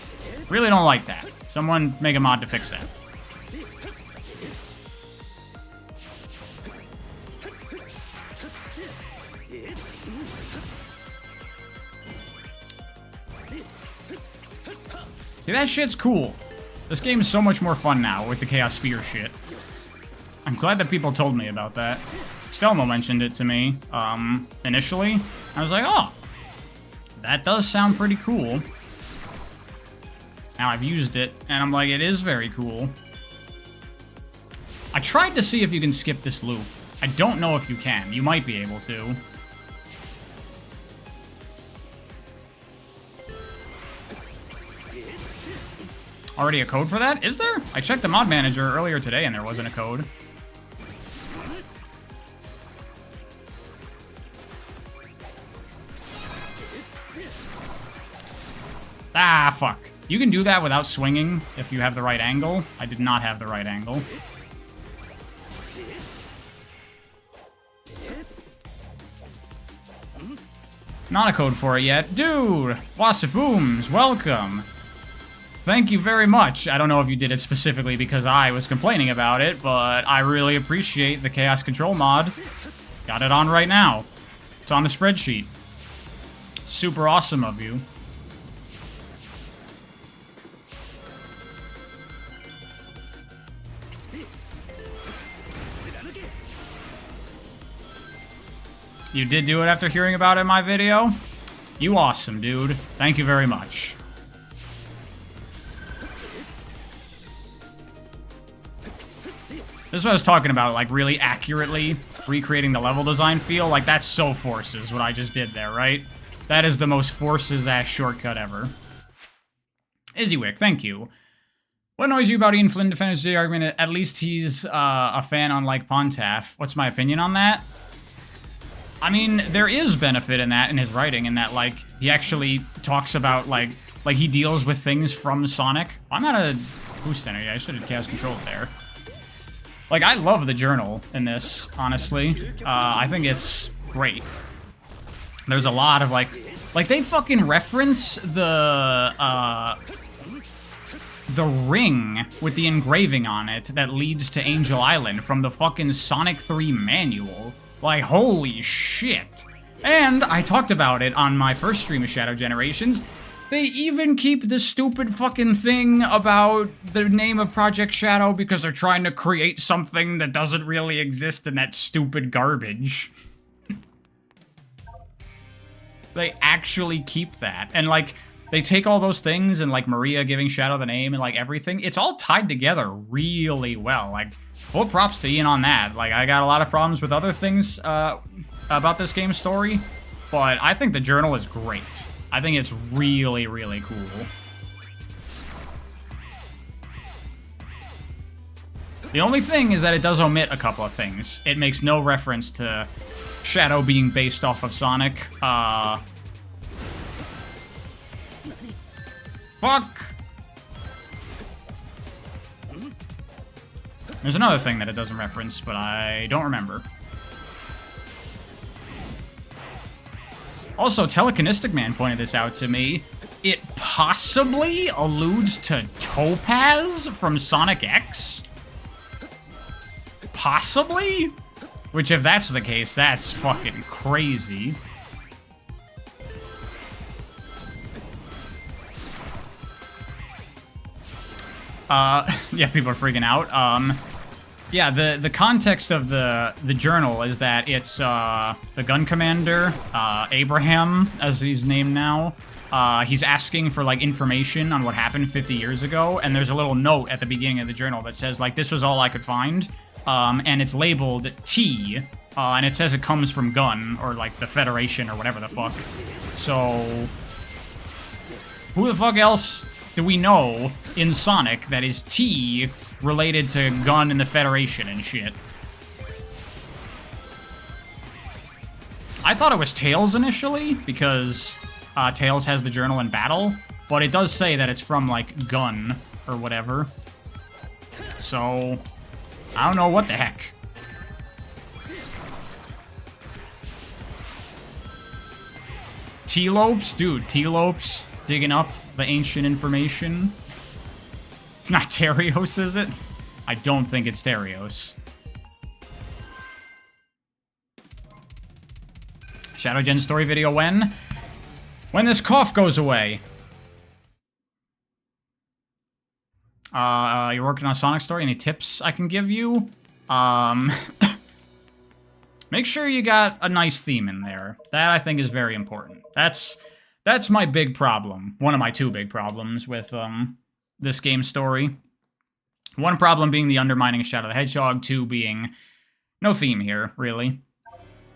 Really don't like that. Someone make a mod to fix that. See, that shit's cool. This game is so much more fun now with the Chaos Spear shit. I'm glad that people told me about that. Stelmo mentioned it to me, initially. I was like, oh, that does sound pretty cool. Now I've used it, and I'm like, it is very cool. I tried to see if you can skip this loop. I don't know if you can. You might be able to. Already a code for that? Is there? I checked the mod manager earlier today and there wasn't a code. Ah, fuck. You can do that without swinging if you have the right angle. I did not have the right angle. Not a code for it yet. Dude! Wassabooms, welcome! Thank you very much. I don't know if you did it specifically because I was complaining about it, but I really appreciate the Chaos Control mod. Got it on right now. It's on the spreadsheet. Super awesome of you. You did do it after hearing about it in my video? You awesome, dude. Thank you very much. This is what I was talking about, like, really accurately recreating the level design feel. Like, that's so Forces, what I just did there, right? That is the most Forces-ass shortcut ever. Izzywick, thank you. What annoys you about Ian Flynn defenders the argument? At least he's a fan unlike Pontaf. What's my opinion on that? I mean, there is benefit in that, in his writing, in that, like, he actually talks about, like he deals with things from Sonic. I'm not a boost energy. I should have Chaos Controlled there. Like, I love the journal in this, honestly. I think it's great. There's a lot of, like, they fucking reference the ring with the engraving on it that leads to Angel Island from the fucking Sonic 3 manual. Like, holy shit. And I talked about it on my first stream of Shadow Generations. They even keep the stupid fucking thing about the name of Project Shadow because they're trying to create something that doesn't really exist in that stupid garbage. They actually keep that. And, like, they take all those things and, like, Maria giving Shadow the name and, like, everything. It's all tied together really well. Like, full props to Ian on that. Like, I got a lot of problems with other things about this game's story, but I think the journal is great. I think it's really, really cool. The only thing is that it does omit a couple of things. It makes no reference to Shadow being based off of Sonic. Fuck! There's another thing that it doesn't reference, but I don't remember. Also, Telekinestic Man pointed this out to me. It possibly alludes to Topaz from Sonic X? Possibly? Which, if that's the case, that's fucking crazy. Yeah, people are freaking out. Yeah, the context of the journal is that it's the gun commander, Abraham, as he's named now. He's asking for, like, information on what happened 50 years ago, and there's a little note at the beginning of the journal that says, like, this was all I could find, and it's labeled T, and it says it comes from Gun, or, like, the Federation, or whatever the fuck. So, who the fuck else do we know in Sonic that is T related to Gun and the Federation and shit? I thought it was Tails initially, because Tails has the journal in battle, but it does say that it's from, like, Gun or whatever. So, I don't know what the heck. Telopes? Dude, Telopes digging up the ancient information. It's not Terios, is it? I don't think it's Terios. Shadow Gen story video when? When this cough goes away. You're working on a Sonic story? Any tips I can give you? Make sure you got a nice theme in there. That, I think, is very important. That's my big problem. One of my two big problems with this game's story. One problem being the undermining of Shadow the Hedgehog. Two being no theme here, really.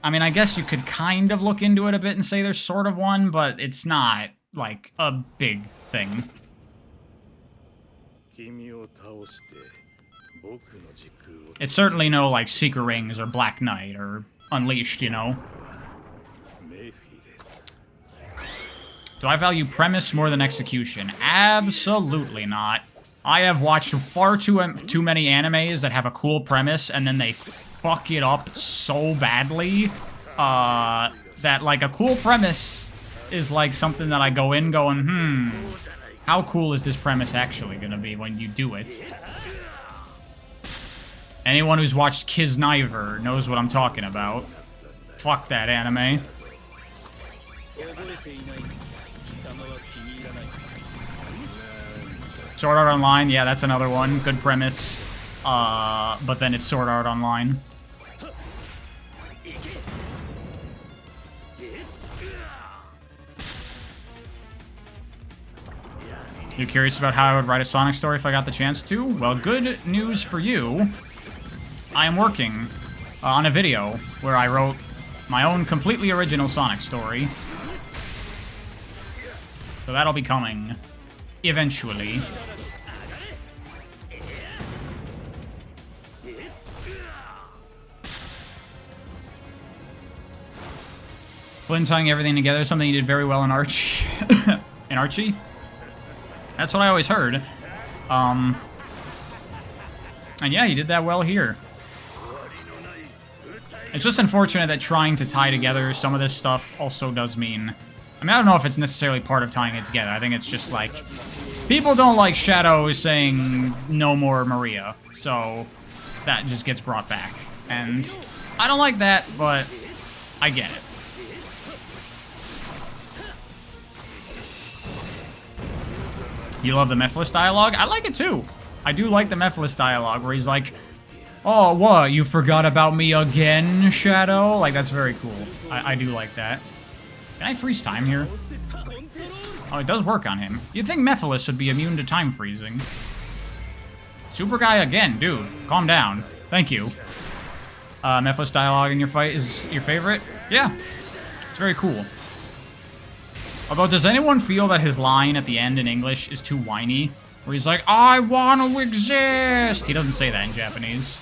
I mean, I guess you could kind of look into it a bit and say there's sort of one, but it's not, like, a big thing. It's certainly no, like, Secret Rings or Black Knight or Unleashed, you know? Do I value premise more than execution? Absolutely not. I have watched far too many animes that have a cool premise and then they fuck it up so badly that, like, a cool premise is, like, something that I go in going, how cool is this premise actually gonna be when you do it? Anyone who's watched Kisniver knows what I'm talking about. Fuck that anime. Sword Art Online, yeah, that's another one. Good premise. But then it's Sword Art Online. You curious about how I would write a Sonic story if I got the chance to? Well, good news for you. I am working on a video where I wrote my own completely original Sonic story. So that'll be coming eventually. Flynn tying everything together, something you did very well in Archie. In Archie? That's what I always heard. And yeah, you did that well here. It's just unfortunate that trying to tie together some of this stuff also does mean... I mean, I don't know if it's necessarily part of tying it together. I think it's just like... People don't like Shadow saying no more Maria. So that just gets brought back. And I don't like that, but I get it. You love the Mephiles dialogue? I like it too. I do like the Mephiles dialogue where he's like, oh, what? You forgot about me again, Shadow? Like, that's very cool. I do like that. Can I freeze time here? Oh, it does work on him. You'd think Mephiles would be immune to time freezing. Super guy again, dude. Calm down. Thank you. Mephiles dialogue in your fight is your favorite? Yeah. It's very cool. Although, does anyone feel that his line at the end in English is too whiny? Where he's like, I want to exist! He doesn't say that in Japanese.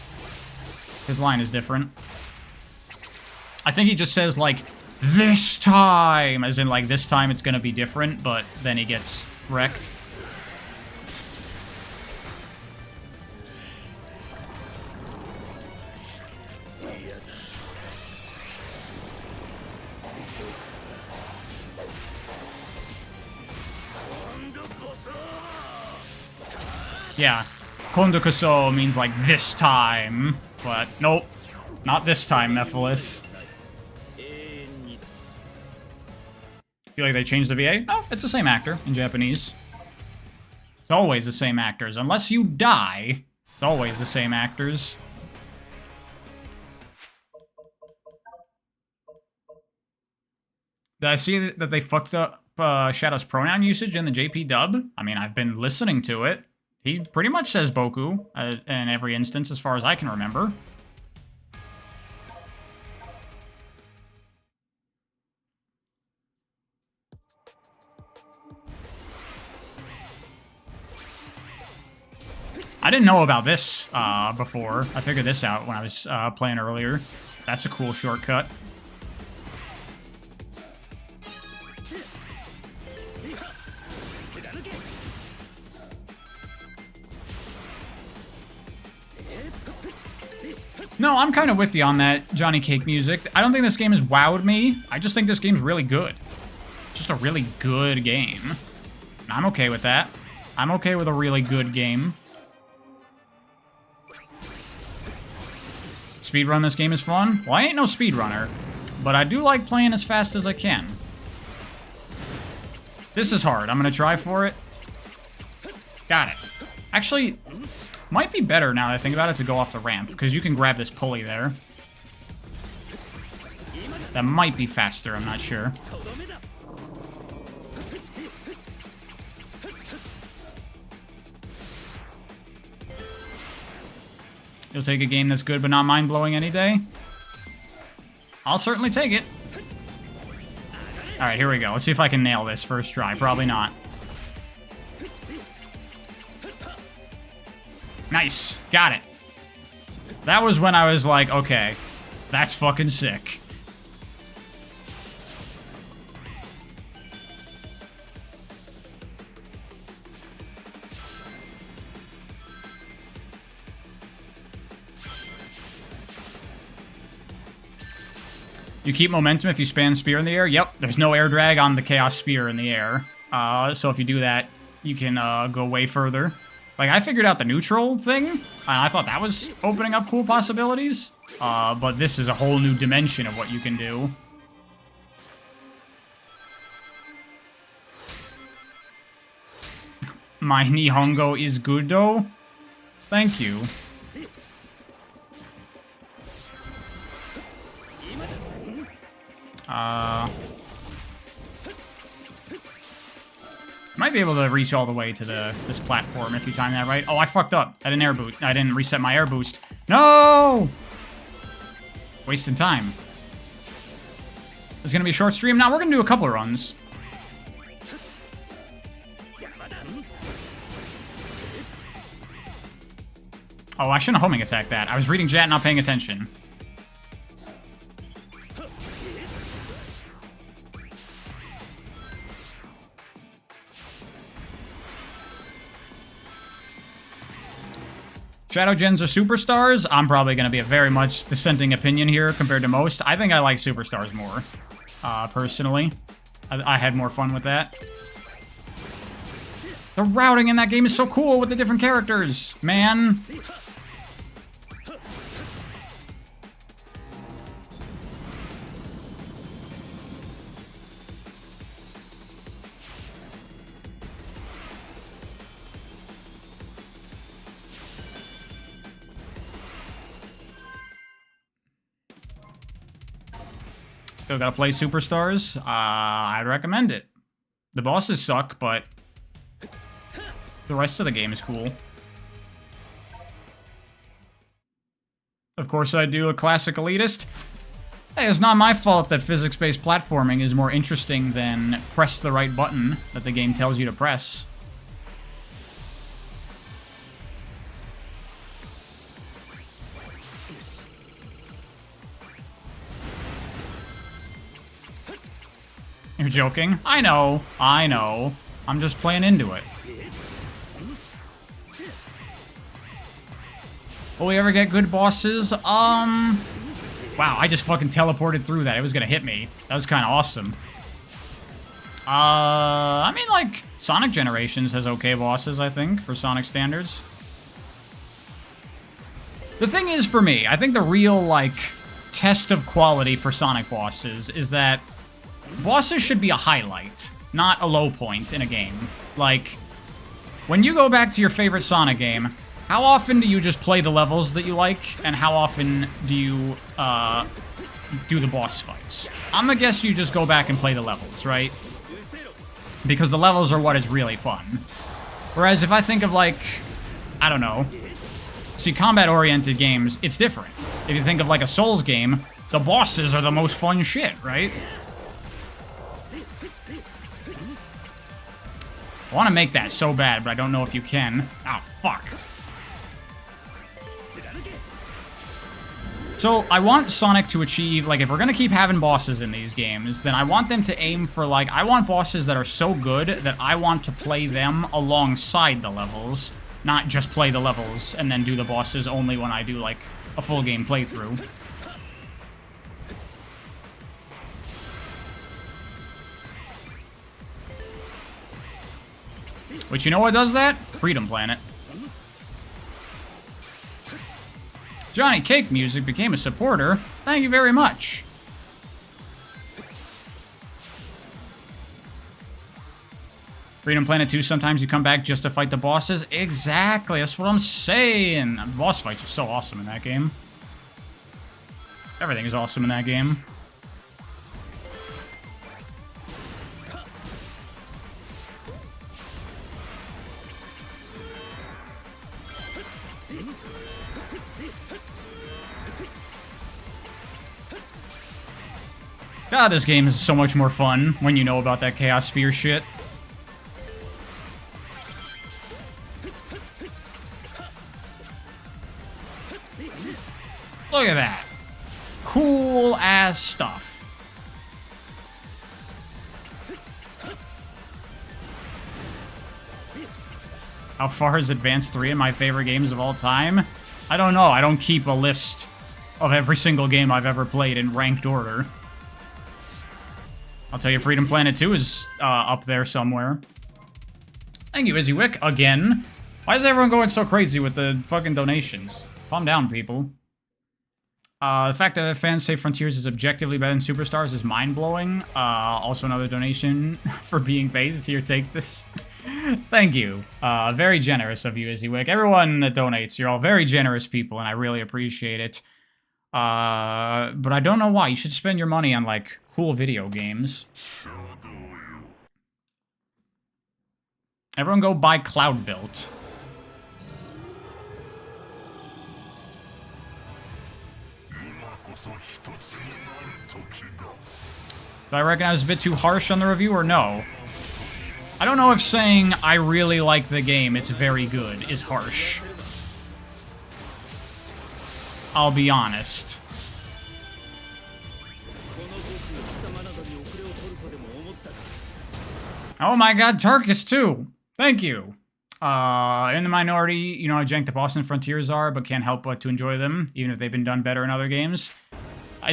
His line is different. I think he just says, like, this time! As in, like, this time it's gonna be different, but then he gets wrecked. Yeah, kondokuso means like this time, but nope, not this time, Mephiles. Feel like they changed the VA? No, it's the same actor in Japanese. It's always the same actors. Unless you die, it's always the same actors. Did I see that they fucked up Shadow's pronoun usage in the JP dub? I mean, I've been listening to it. He pretty much says Boku in every instance, as far as I can remember. I didn't know about this before. I figured this out when I was playing earlier. That's a cool shortcut. No, I'm kind of with you on that Johnny Cake music. I don't think this game has wowed me. I just think this game's really good. Just a really good game. And I'm okay with that. I'm okay with a really good game. Speedrun this game is fun? Well, I ain't no speedrunner, but I do like playing as fast as I can. This is hard. I'm gonna try for it. Got it. Actually, might be better now that I think about it to go off the ramp, because you can grab this pulley there. That might be faster, I'm not sure. You'll take a game that's good but not mind-blowing any day? I'll certainly take it. Alright, here we go. Let's see if I can nail this first try. Probably not. Nice. Got it. That was when I was like, okay, that's fucking sick. You keep momentum if you spam spear in the air? Yep, there's no air drag on the chaos spear in the air. So if you do that, you can go way further. Like, I figured out the neutral thing, and I thought that was opening up cool possibilities. But this is a whole new dimension of what you can do. My Nihongo is good, though. Thank you. Might be able to reach all the way to this platform if you time that right. Oh, I fucked up. I didn't air boost. I didn't reset my air boost. No! Wasting time. It's gonna be a short stream. Now we're gonna do a couple of runs. Oh, I shouldn't have homing attacked that. I was reading chat, not paying attention. Shadow Gens are superstars. I'm probably going to be a very much dissenting opinion here compared to most. I think I like superstars more, personally. I had more fun with that. The routing in that game is so cool with the different characters, man. Still gotta play Superstars. I'd recommend it. The bosses suck, but the rest of the game is cool. Of course I do a classic elitist. Hey, it's not my fault that physics-based platforming is more interesting than press the right button that the game tells you to press. You're joking? I know. I know. I'm just playing into it. Will we ever get good bosses? Wow, I just fucking teleported through that. It was gonna hit me. That was kind of awesome. I mean, like, Sonic Generations has okay bosses, I think, for Sonic standards. The thing is, for me, I think the real, like, test of quality for Sonic bosses is that bosses should be a highlight, not a low point in a game. Like, when you go back to your favorite Sonic game, how often do you just play the levels that you like, and how often do you do the boss fights? I'm gonna guess you just go back and play the levels, right? Because the levels are what is really fun. Whereas if I think of, like, I don't know, see, combat-oriented games, it's different. If you think of, like, a Souls game, the bosses are the most fun shit, right? I want to make that so bad, but I don't know if you can. Ah, fuck. So, I want Sonic to achieve, like, if we're gonna keep having bosses in these games, then I want them to aim for, like, I want bosses that are so good that I want to play them alongside the levels, not just play the levels and then do the bosses only when I do, like, a full game playthrough. Which, you know what does that? Freedom Planet. Johnny Cake Music became a supporter. Thank you very much. Freedom Planet 2, sometimes you come back just to fight the bosses. Exactly, that's what I'm saying. Boss fights are so awesome in that game. Everything is awesome in that game. God, this game is so much more fun when you know about that Chaos Spear shit. Look at that. Cool ass stuff. How far is Advance 3 in my favorite games of all time? I don't know. I don't keep a list of every single game I've ever played in ranked order. I'll tell you, Freedom Planet 2 is up there somewhere. Thank you, Izzywick, again. Why is everyone going so crazy with the fucking donations? Calm down, people. The fact that fans say Frontiers is objectively better than Superstars is mind-blowing. Also another donation for being based. Here, take this. Thank you. Very generous of you, Izzywick. Everyone that donates, you're all very generous people, and I really appreciate it. But I don't know why. You should spend your money on, like, cool video games. Everyone go buy Cloud Built. Do I reckon I was a bit too harsh on the review, or no? I don't know if saying I really like the game, it's very good, is harsh. I'll be honest. Oh my god, Tarkus too! Thank you! In the minority, you know how jank the Boston Frontiers are, but can't help but to enjoy them, even if they've been done better in other games. I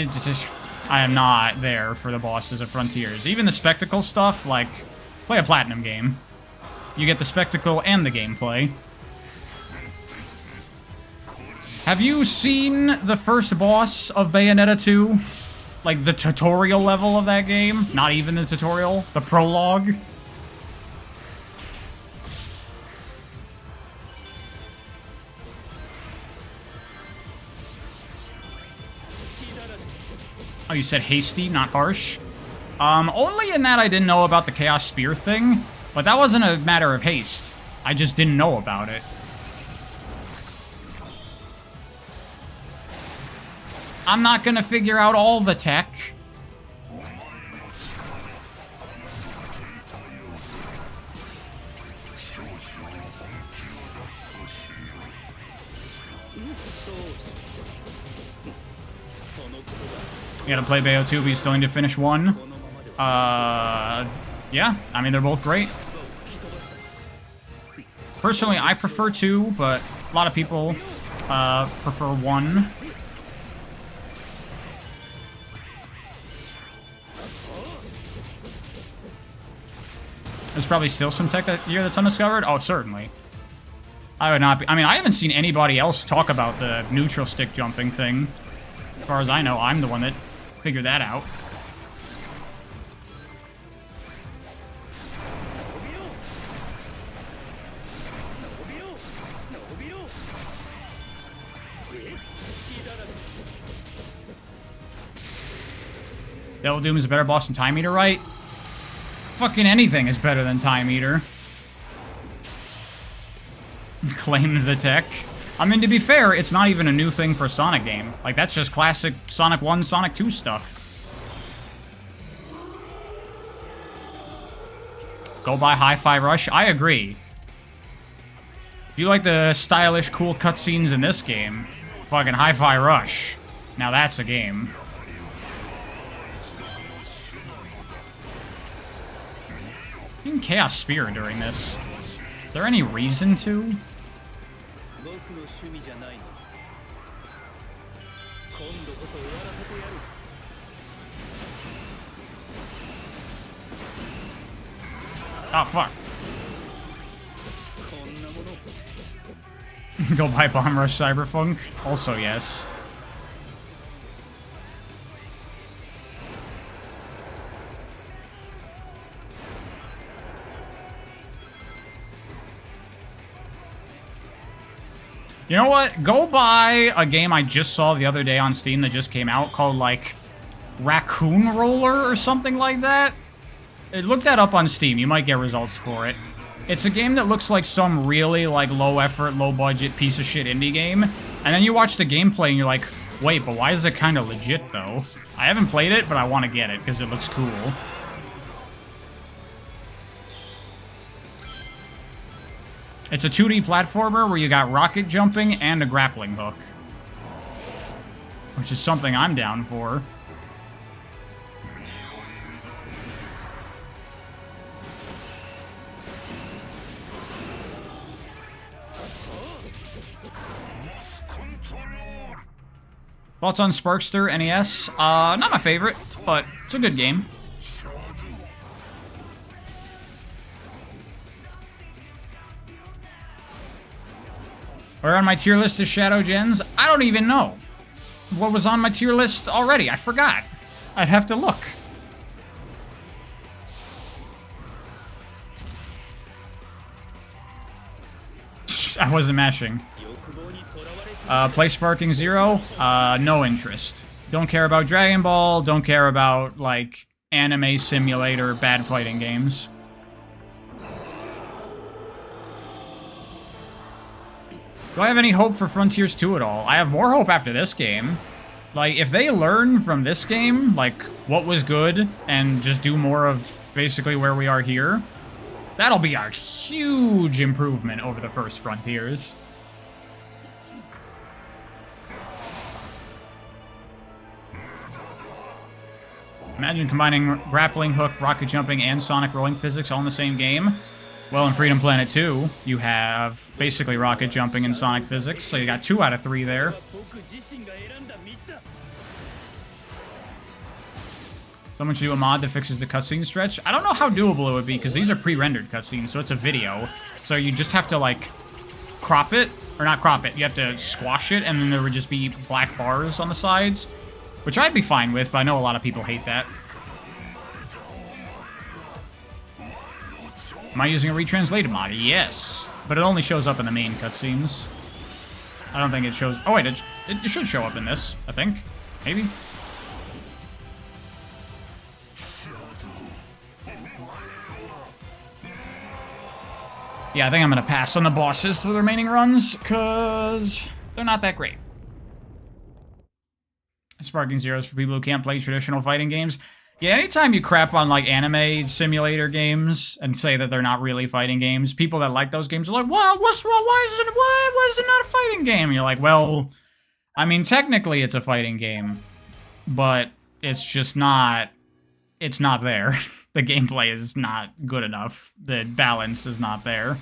am not there for the bosses of Frontiers. Even the spectacle stuff, like, play a Platinum game. You get the spectacle and the gameplay. Have you seen the first boss of Bayonetta 2? Like, the tutorial level of that game? Not even the tutorial. The prologue. Oh, you said hasty, not harsh? Only in that I didn't know about the Chaos Spear thing, but that wasn't a matter of haste. I just didn't know about it. I'm not gonna figure out all the tech. You gotta play Bayo 2, but you still need to finish 1. Yeah, I mean, they're both great. Personally, I prefer 2, but a lot of people prefer 1. There's probably still some tech here that's undiscovered? Oh, certainly. I would not be... I mean, I haven't seen anybody else talk about the neutral stick jumping thing. As far as I know, I'm the one that figured that out. Devil Doom is a better boss than Time Eater, right? Fucking anything is better than Time Eater. Claimed the tech. I mean, to be fair, it's not even a new thing for a Sonic game. Like, that's just classic Sonic 1, Sonic 2 stuff. Go buy Hi-Fi Rush? I agree. If you like the stylish, cool cutscenes in this game, fucking Hi-Fi Rush. Now that's a game. You can Chaos Spear during this. Is there any reason to? Oh, fuck. Go buy Bomb Rush Cyberpunk? Also, yes. You know what? Go buy a game I just saw the other day on Steam that just came out called, like, Raccoon Roller or something like that. Look that up on Steam. You might get results for it. It's a game that looks like some really, like, low-effort, low-budget piece of shit indie game. And then you watch the gameplay and you're like, wait, but why is it kind of legit, though? I haven't played it, but I want to get it because it looks cool. It's a 2D platformer where you got rocket jumping and a grappling hook. Which is something I'm down for. Thoughts on Sparkster NES? Not my favorite, but it's a good game. Where on my tier list is Shadow Gens? I don't even know. What was on my tier list already? I forgot. I'd have to look. I wasn't mashing. Play Sparking Zero? No interest. Don't care about Dragon Ball, don't care about, like, anime simulator bad fighting games. Do I have any hope for Frontiers 2 at all? I have more hope after this game. Like, if they learn from this game, like, what was good, and just do more of basically where we are here, that'll be a huge improvement over the first Frontiers. Imagine combining grappling hook, rocket jumping, and sonic rolling physics all in the same game. Well, in Freedom Planet 2, you have basically rocket jumping and sonic physics, so you got 2 out of 3 there. Someone should do a mod that fixes the cutscene stretch. I don't know how doable it would be, because these are pre-rendered cutscenes, so it's a video. So you just have to, like, crop it, or not crop it, you have to squash it, and then there would just be black bars on the sides, which I'd be fine with, but I know a lot of people hate that. Am I using a retranslated mod? Yes. But it only shows up in the main cutscenes. I don't think it shows... Oh, wait, it should show up in this, I think. Maybe? Yeah, I think I'm going to pass on the bosses for the remaining runs, because they're not that great. Sparking Zeros for people who can't play traditional fighting games. Yeah, anytime you crap on, like, anime simulator games and say that they're not really fighting games, people that like those games are like, well, what's wrong? Why is it not a fighting game? And you're like, well, I mean, technically it's a fighting game, but it's just not, it's not there. The gameplay is not good enough. The balance is not there.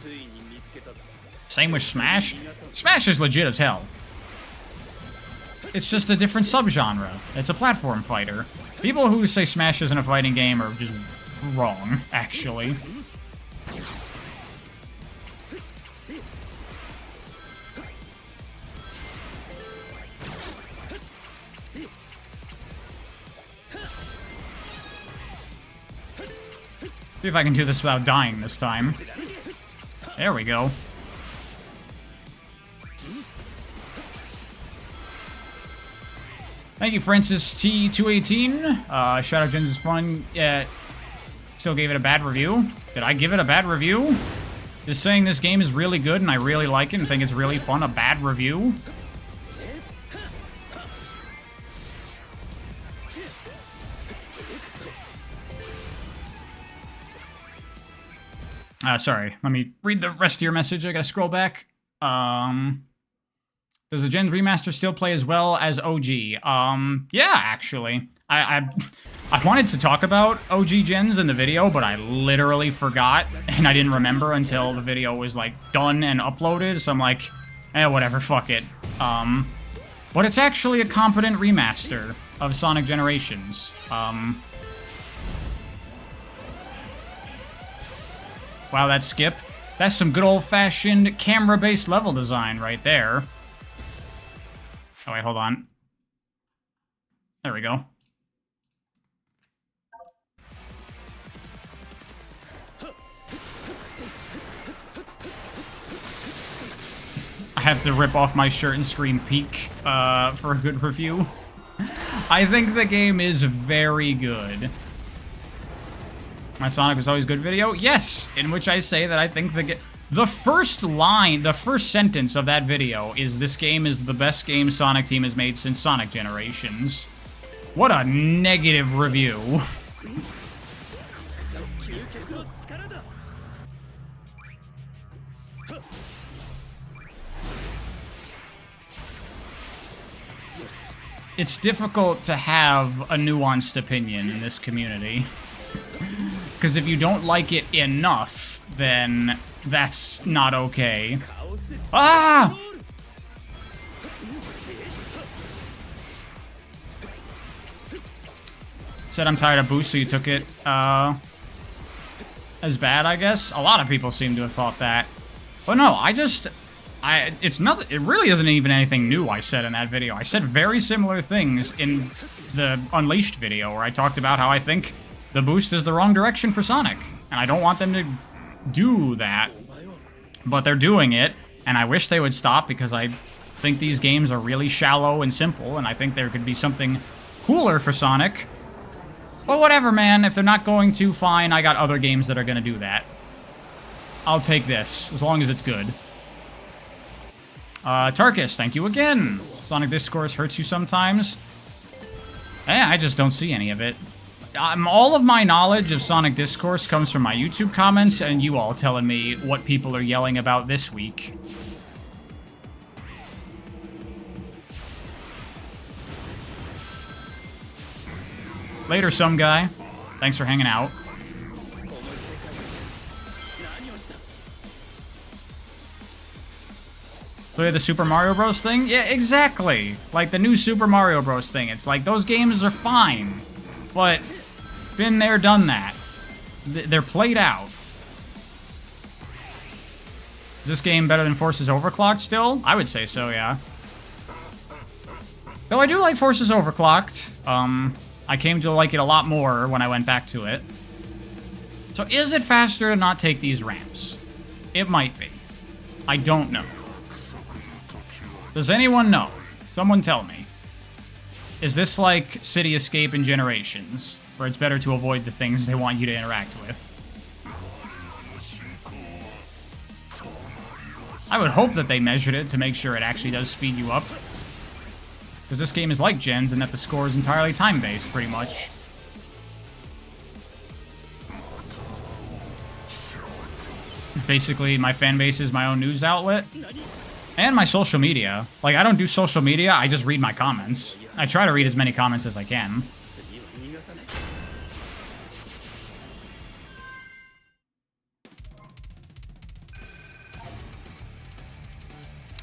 Same with Smash. Smash is legit as hell. It's just a different subgenre. It's a platform fighter. People who say Smash isn't a fighting game are just wrong, actually. See if I can do this without dying this time. There we go. Thank you, Francis T218. Shadow Gens is fun. Yeah, still gave it a bad review. Did I give it a bad review? Just saying this game is really good and I really like it and think it's really fun. A bad review? Sorry. Let me read the rest of your message. I gotta scroll back. Does the Gens remaster still play as well as OG? Yeah, actually. I wanted to talk about OG Gens in the video, but I literally forgot, and I didn't remember until the video was, like, done and uploaded, so I'm like, Whatever, fuck it. But it's actually a competent remaster of Sonic Generations. Wow, that skip. That's some good old-fashioned camera-based level design right there. Oh, wait, hold on. There we go. I have to rip off my shirt and scream peak for a good review. I think the game is very good. My Sonic was always good video? Yes! In which I say that I think the first line, the first sentence of that video is, this game is the best game Sonic Team has made since Sonic Generations. What a negative review. It's difficult to have a nuanced opinion in this community. Because if you don't like it enough, then that's not okay. Ah! Said I'm tired of boost, so you took it as bad, I guess. A lot of people seem to have thought that. But no, it's not, it really isn't even anything new I said in that video. I said very similar things in the Unleashed video, where I talked about how I think the boost is the wrong direction for Sonic, and I don't want them to do that. But they're doing it, and I wish they would stop, because I think these games are really shallow and simple, and I think there could be something cooler for Sonic. But whatever, man. If they're not going to, fine. I got other games that are going to do that. I'll take this, as long as it's good. Tarkus, thank you again. Sonic Discourse hurts you sometimes. I just don't see any of it. All of my knowledge of Sonic Discourse comes from my YouTube comments and you all telling me what people are yelling about this week. Later, some guy. Thanks for hanging out. Play the Super Mario Bros. Thing? Yeah, exactly. Like the new Super Mario Bros. Thing. It's like, those games are fine. But, been there, done that. They're played out. Is this game better than Forces Overclocked still? I would say so, yeah. Though I do like Forces Overclocked. I came to like it a lot more when I went back to it. So is it faster to not take these ramps? It might be. I don't know. Does anyone know? Someone tell me. Is this like City Escape in Generations, where it's better to avoid the things they want you to interact with? I would hope that they measured it to make sure it actually does speed you up. Because this game is like Gens in that the score is entirely time-based, pretty much. Basically, my fan base is my own news outlet. And my social media. Like, I don't do social media, I just read my comments. I try to read as many comments as I can.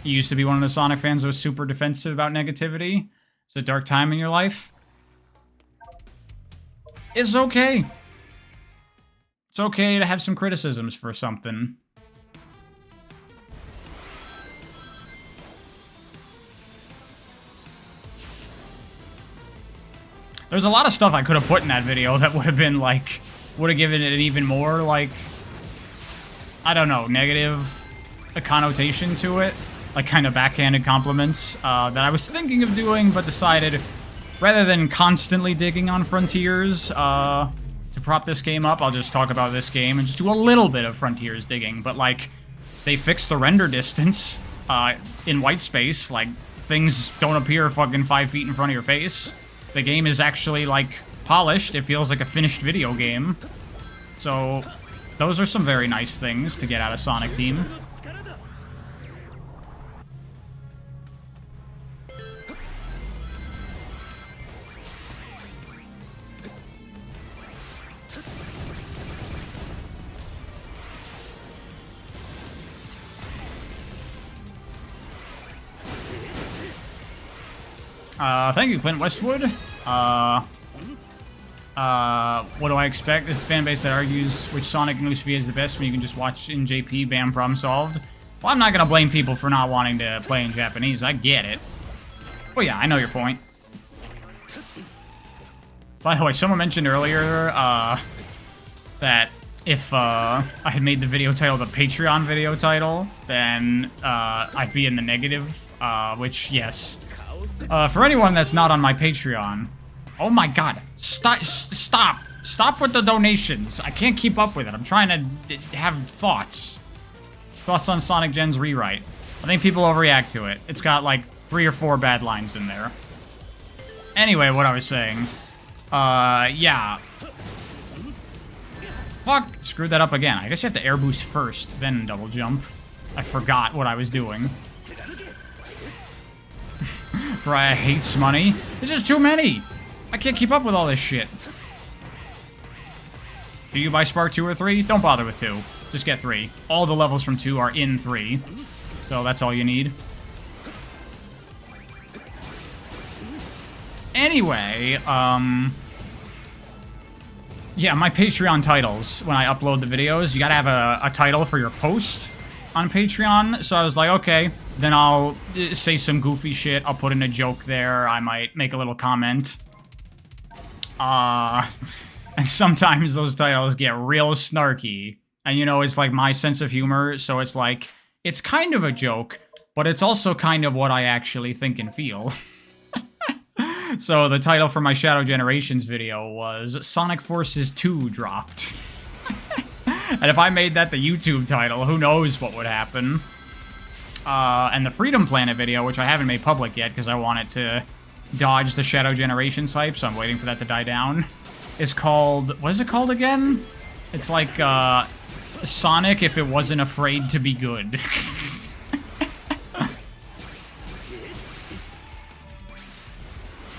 You used to be one of the Sonic fans that was super defensive about negativity. It's a dark time in your life. It's okay. It's okay to have some criticisms for something. There's a lot of stuff I could have put in that video that would have been, like, would have given it an even more, like, I don't know, negative a connotation to it. Like, kind of backhanded compliments that I was thinking of doing, but decided, rather than constantly digging on Frontiers to prop this game up, I'll just talk about this game and just do a little bit of Frontiers digging. But, like, they fixed the render distance in white space. Like, things don't appear fucking 5 feet in front of your face. The game is actually, like, polished. It feels like a finished video game. So, those are some very nice things to get out of Sonic Team. Thank you, Clint Westwood. What do I expect? This is a fan base that argues which Sonic English V is the best when you can just watch in JP, bam, problem solved. Well, I'm not gonna blame people for not wanting to play in Japanese. I get it. Oh yeah, I know your point. By the way, someone mentioned earlier, that if, I had made the video title the Patreon video title, then, I'd be in the negative, which, yes. For anyone that's not on my Patreon, oh my god, stop with the donations. I can't keep up with it. I'm trying to have thoughts on Sonic Gen's rewrite. I think people overreact to it. It's got like 3 or 4 bad lines in there. Anyway, what I was saying, yeah. Fuck, screwed that up again. I guess you have to air boost first, then double jump. I forgot what I was doing. Brian hates money. This is too many. I can't keep up with all this shit. Do you buy Spark 2 or 3? Don't bother with 2. Just get 3. All the levels from 2 are in 3. So that's all you need. Anyway, yeah, my Patreon titles, when I upload the videos, you gotta have a title for your post on Patreon. So I was like, okay, then I'll say some goofy shit. I'll put in a joke there. I might make a little comment. And sometimes those titles get real snarky. And, you know, it's like my sense of humor, so it's like, it's kind of a joke, but it's also kind of what I actually think and feel. So the title for my Shadow Generations video was Sonic Forces 2 dropped. And if I made that the YouTube title, who knows what would happen. And the Freedom Planet video, which I haven't made public yet because I want it to dodge the Shadow Generations hype, so I'm waiting for that to die down, is called, what is it called again? It's like, Sonic if it wasn't afraid to be good.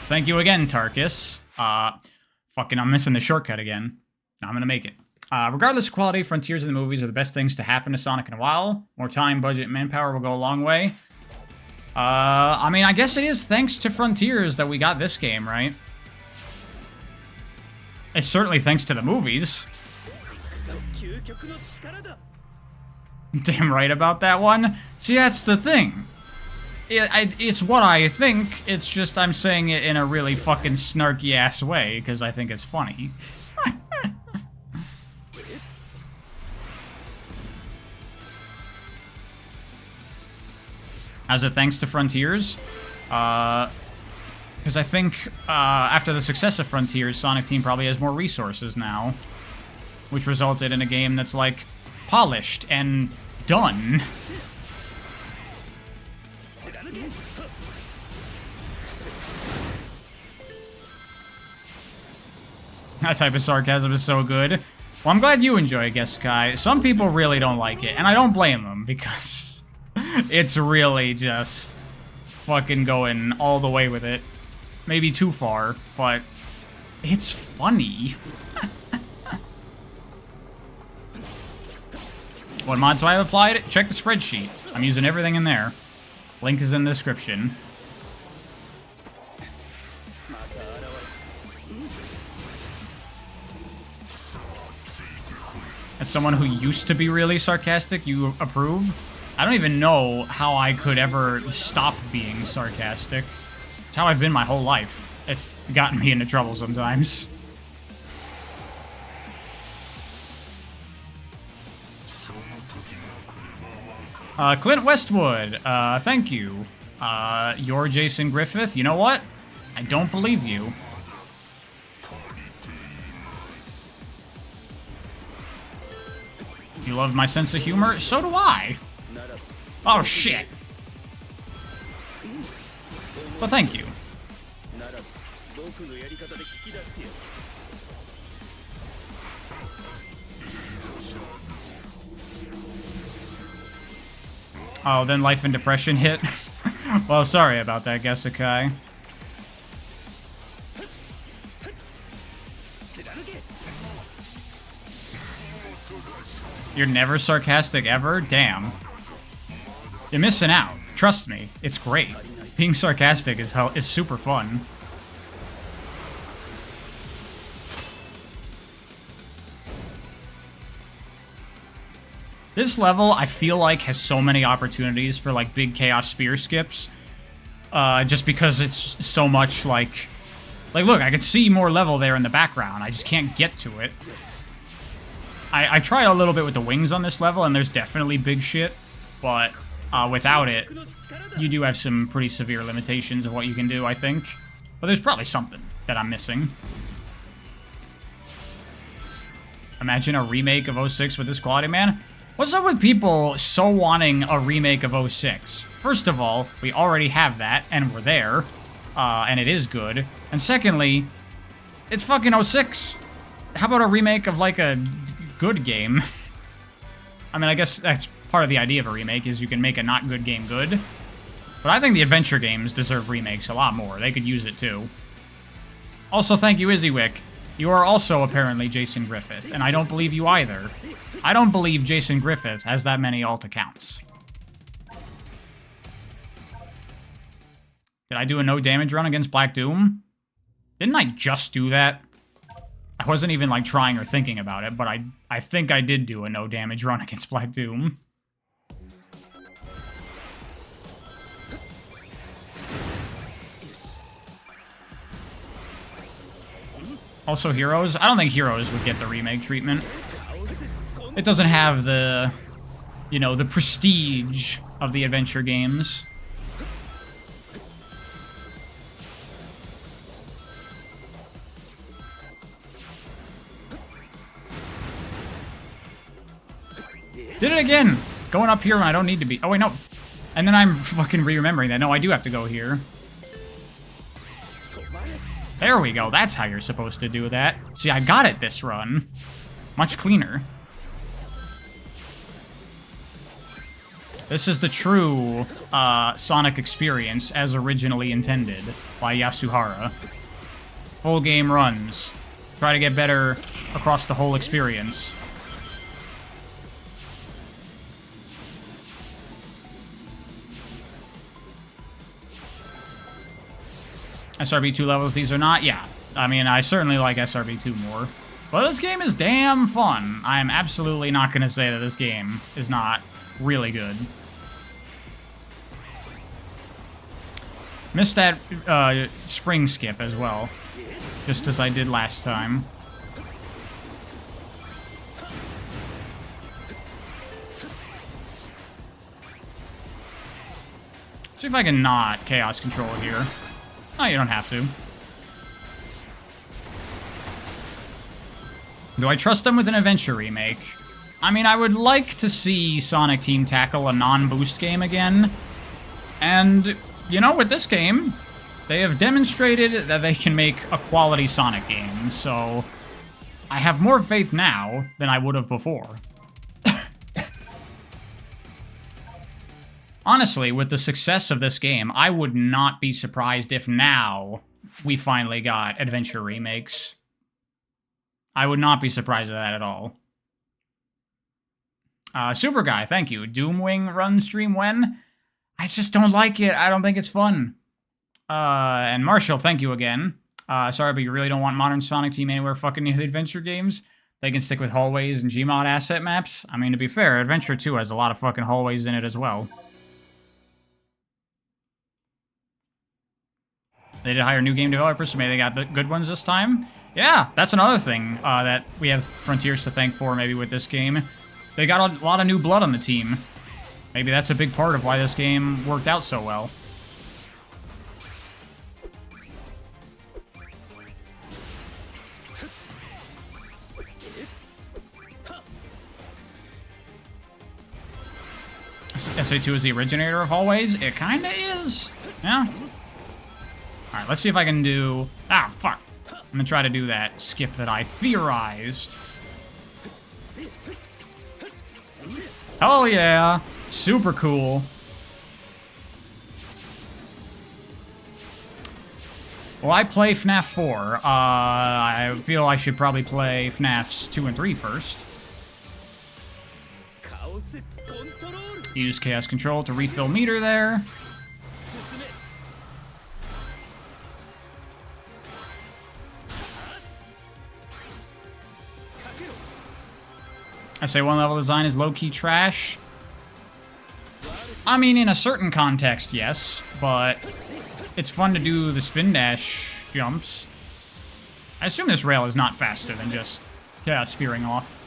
Thank you again, Tarkus. Fucking, I'm missing the shortcut again. I'm gonna make it. Regardless of quality, Frontiers in the movies are the best things to happen to Sonic in a while. More time, budget, and manpower will go a long way. I mean, I guess it is thanks to Frontiers that we got this game, right? It's certainly thanks to the movies. Damn right about that one. See, that's the thing. It's what I think, it's just I'm saying it in a really fucking snarky-ass way, because I think it's funny. As a thanks to Frontiers, because I think after the success of Frontiers, Sonic Team probably has more resources now, which resulted in a game that's, like, polished and done. That type of sarcasm is so good. Well, I'm glad you enjoy it, Gesukai. Some people really don't like it, and I don't blame them, because it's really just fucking going all the way with it. Maybe too far, but it's funny. What mods do I have applied? Check the spreadsheet. I'm using everything in there. Link is in the description. As someone who used to be really sarcastic, you approve? I don't even know how I could ever stop being sarcastic. It's how I've been my whole life. It's gotten me into trouble sometimes. Clint Westwood, thank you. You're Jason Griffith. You know what? I don't believe you. You love my sense of humor? So do I. Oh, shit. Well, thank you. Oh, then life and depression hit? Well, sorry about that, Gesukai. You're never sarcastic ever? Damn. You're missing out. Trust me, it's great. Being sarcastic is super fun. This level, I feel like, has so many opportunities for, like, big Chaos Spear skips. Just because it's so much, like... Like, look, I can see more level there in the background. I just can't get to it. I tried a little bit with the wings on this level, and there's definitely big shit. But without it, you do have some pretty severe limitations of what you can do, I think. But there's probably something that I'm missing. Imagine a remake of 06 with this quality, man. What's up with people so wanting a remake of 06? First of all, we already have that, and we're there. And it is good. And secondly, it's fucking 06. How about a remake of, like, a good game? I mean, I guess that's part of the idea of a remake, is you can make a not good game good. But I think the adventure games deserve remakes a lot more. They could use it, too. Also, thank you, Izzywick. You are also apparently Jason Griffith, and I don't believe you either. I don't believe Jason Griffith has that many alt accounts. Did I do a no damage run against Black Doom? Didn't I just do that? I wasn't even, like, trying or thinking about it, but I think I did do a no damage run against Black Doom. Also, Heroes. I don't think Heroes would get the remake treatment. It doesn't have the, you know, the prestige of the adventure games. Did it again! Going up here when I don't need to be. Oh, wait, no. And then I'm fucking re-remembering that. No, I do have to go here. There we go. That's how you're supposed to do that. See, I got it this run. Much cleaner. This is the true Sonic experience as originally intended by Yasuhara. Full game runs. Try to get better across the whole experience. SRB2 levels, these are not? Yeah. I mean, I certainly like SRB2 more. But this game is damn fun. I'm absolutely not going to say that this game is not really good. Missed that spring skip as well. Just as I did last time. See if I can not chaos control here. Oh, you don't have to. Do I trust them with an adventure remake? I mean, I would like to see Sonic Team tackle a non-boost game again. And, you know, with this game, they have demonstrated that they can make a quality Sonic game. So, I have more faith now than I would have before. Honestly, with the success of this game, I would not be surprised if now we finally got adventure remakes. I would not be surprised at that at all. Super Guy, thank you. Doomwing run stream when? I just don't like it. I don't think it's fun. And Marshall, thank you again. Sorry, but you really don't want modern Sonic Team anywhere fucking near the adventure games? They can stick with hallways and Gmod asset maps? I mean, to be fair, Adventure 2 has a lot of fucking hallways in it as well. They did hire new game developers, so maybe they got the good ones this time. Yeah, that's another thing that we have Frontiers to thank for maybe with this game. They got a lot of new blood on the team. Maybe that's a big part of why this game worked out so well. SA2 is the originator of hallways? It kinda is. Yeah. Alright, let's see if I can do... Ah, fuck. I'm gonna try to do that skip that I theorized. Hell yeah! Super cool. Well, I play FNAF 4. I feel I should probably play FNAFs 2 and 3 first. Use Chaos Control to refill meter there. I say one level design is low-key trash. I mean, in a certain context, yes, but it's fun to do the spin dash jumps. I assume this rail is not faster than just spearing off.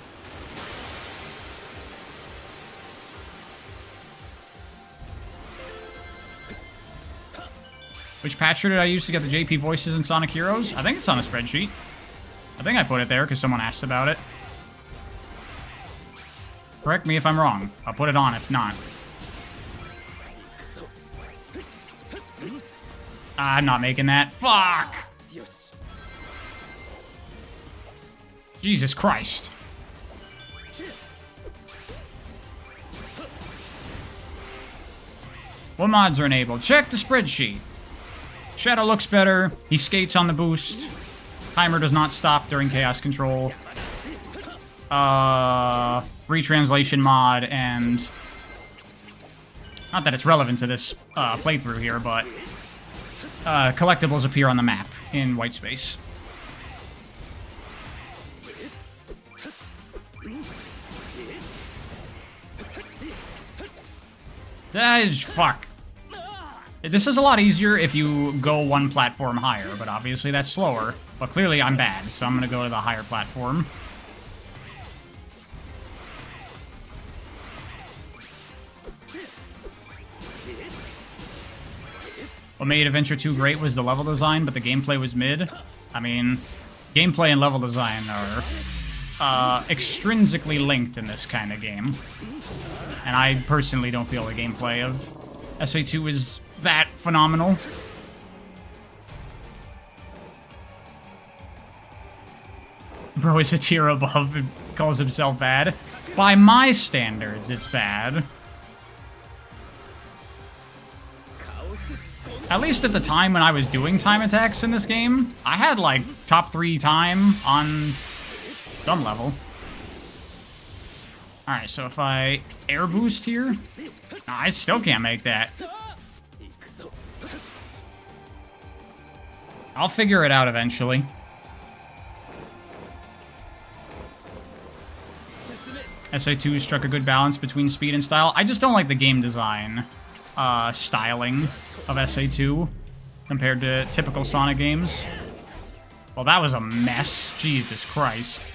Which patcher did I use to get the JP voices in Sonic Heroes? I think it's on a spreadsheet. I think I put it there because someone asked about it. Correct me if I'm wrong. I'll put it on if not. I'm not making that. Fuck! Jesus Christ. What mods are enabled? Check the spreadsheet. Shadow looks better. He skates on the boost. Timer does not stop during chaos control. Retranslation mod, and not that it's relevant to this playthrough here, but collectibles appear on the map in white space. Fuck. This is a lot easier if you go one platform higher, but obviously that's slower. But clearly I'm bad, so I'm gonna go to the higher platform. What made Adventure 2 great was the level design, but the gameplay was mid. I mean, gameplay and level design are extrinsically linked in this kind of game. And I personally don't feel the gameplay of SA2 is that phenomenal. Bro is a tier above and calls himself bad. By my standards, it's bad. At least at the time when I was doing time attacks in this game, I had like top 3 time on some level. Alright, so if I air boost here, I still can't make that. I'll figure it out eventually. SA2 struck a good balance between speed and style. I just don't like the game design styling of SA2 compared to typical Sonic games. Well, that was a mess. Jesus Christ.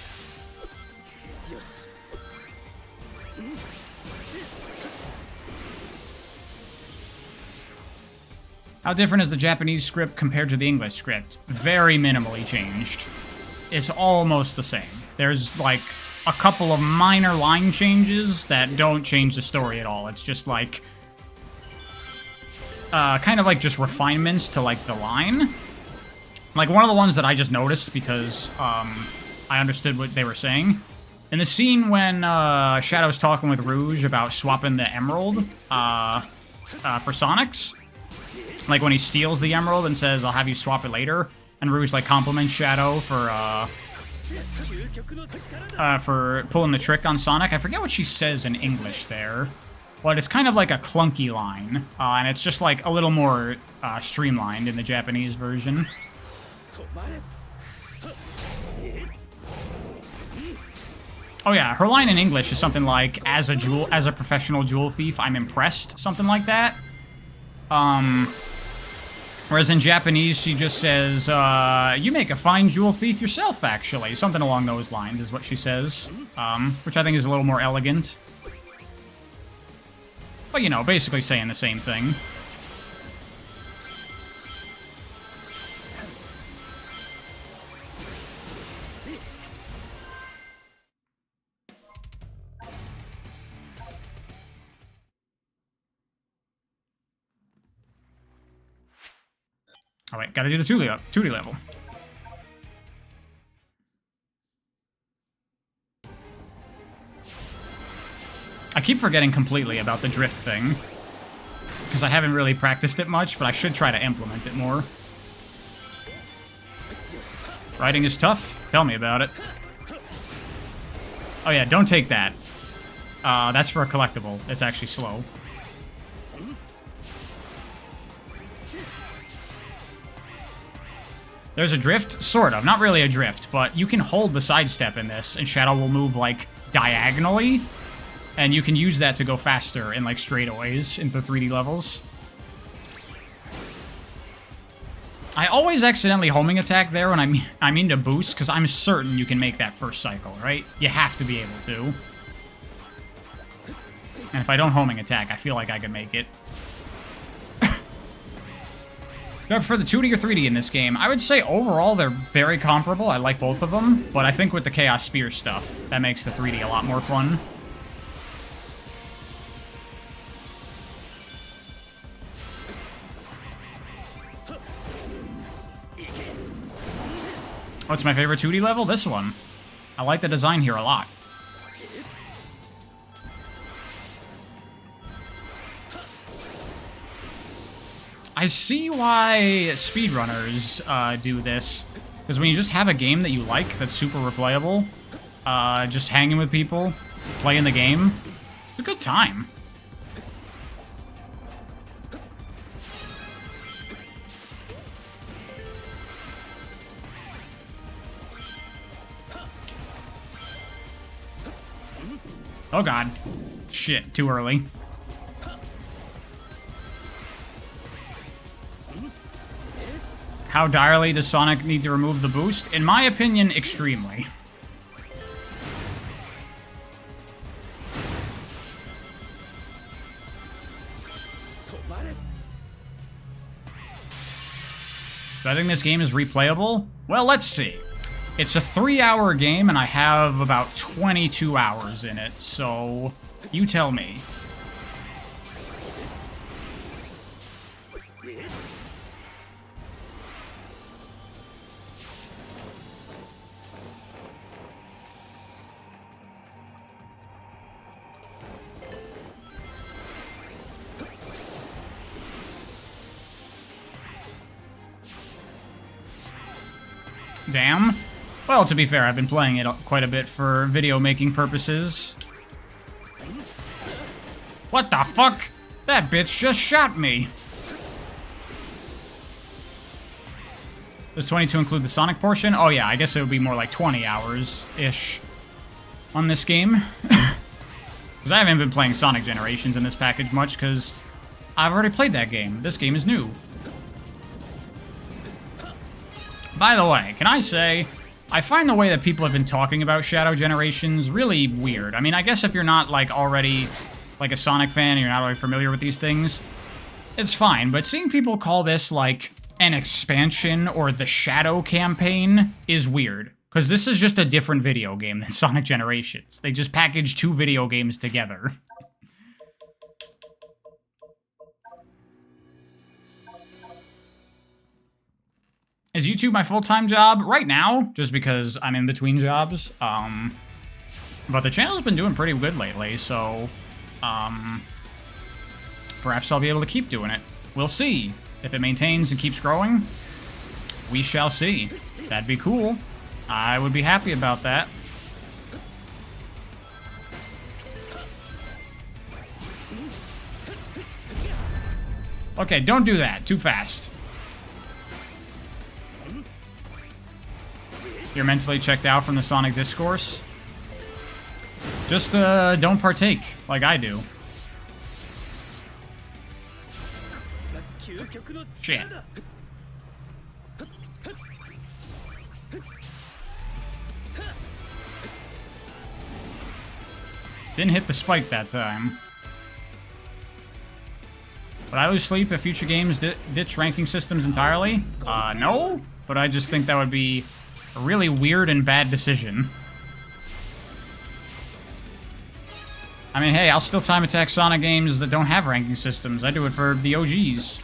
How different is the Japanese script compared to the English script? Very minimally changed. It's almost the same. There's, like, a couple of minor line changes that don't change the story at all. It's just, like, kind of like just refinements to, like, the line. Like, one of the ones that I just noticed because I understood what they were saying. In the scene when Shadow's talking with Rouge about swapping the emerald for Sonic's, like when he steals the emerald and says, I'll have you swap it later, and Rouge like compliments Shadow for pulling the trick on Sonic. I forget what she says in English there, but it's kind of like a clunky line, and it's just like a little more streamlined in the Japanese version. Oh yeah, her line in English is something like, as a professional jewel thief, I'm impressed, something like that. Whereas in Japanese, she just says, you make a fine jewel thief yourself, actually. Something along those lines is what she says, which I think is a little more elegant. But, you know, basically saying the same thing. Oh wait, gotta do the 2D level. I keep forgetting completely about the drift thing, because I haven't really practiced it much, but I should try to implement it more. Riding is tough? Tell me about it. Oh yeah, don't take that. That's for a collectible. It's actually slow. There's a drift? Sort of. Not really a drift, but you can hold the sidestep in this, and Shadow will move, like, diagonally, and you can use that to go faster in like straightaways into 3D levels. I always accidentally homing attack there when I mean to boost, because I'm certain you can make that first cycle, right? You have to be able to. And if I don't homing attack, I feel like I can make it. Do I prefer the 2D or 3D in this game? I would say overall they're very comparable. I like both of them, but I think with the Chaos Spear stuff, that makes the 3D a lot more fun. What's my favorite 2D level? This one. I like the design here a lot. I see why speedrunners do this. Because when you just have a game that you like that's super replayable, just hanging with people, playing the game, it's a good time. Oh god. Shit, too early. How direly does Sonic need to remove the boost? In my opinion, extremely. Do I think this game is replayable? Well, let's see. It's a 3-hour game, and I have about 22 hours in it, so you tell me. Damn. Well, to be fair, I've been playing it quite a bit for video making purposes. What the fuck? That bitch just shot me. Does 22 include the Sonic portion? Oh yeah, I guess it would be more like 20 hours-ish on this game. Because I haven't been playing Sonic Generations in this package much, because I've already played that game. This game is new. By the way, can I say, I find the way that people have been talking about Shadow Generations really weird. I mean, I guess if you're not, like, already, like, a Sonic fan and you're not really familiar with these things, it's fine. But seeing people call this, like, an expansion or the Shadow campaign is weird. Because this is just a different video game than Sonic Generations. They just packaged 2 video games together. Is YouTube my full-time job? Right now, just because I'm in between jobs. But the channel's been doing pretty good lately, so perhaps I'll be able to keep doing it. We'll see. If it maintains and keeps growing, we shall see. That'd be cool. I would be happy about that. Okay, don't do that. Too fast. You're mentally checked out from the Sonic discourse? Just, don't partake, like I do. Shit. Didn't hit the spike that time. Would I lose sleep if future games ditch ranking systems entirely? No, but I just think that would be a really weird and bad decision. I mean, hey, I'll still time attack Sonic games that don't have ranking systems. I do it for the OGs.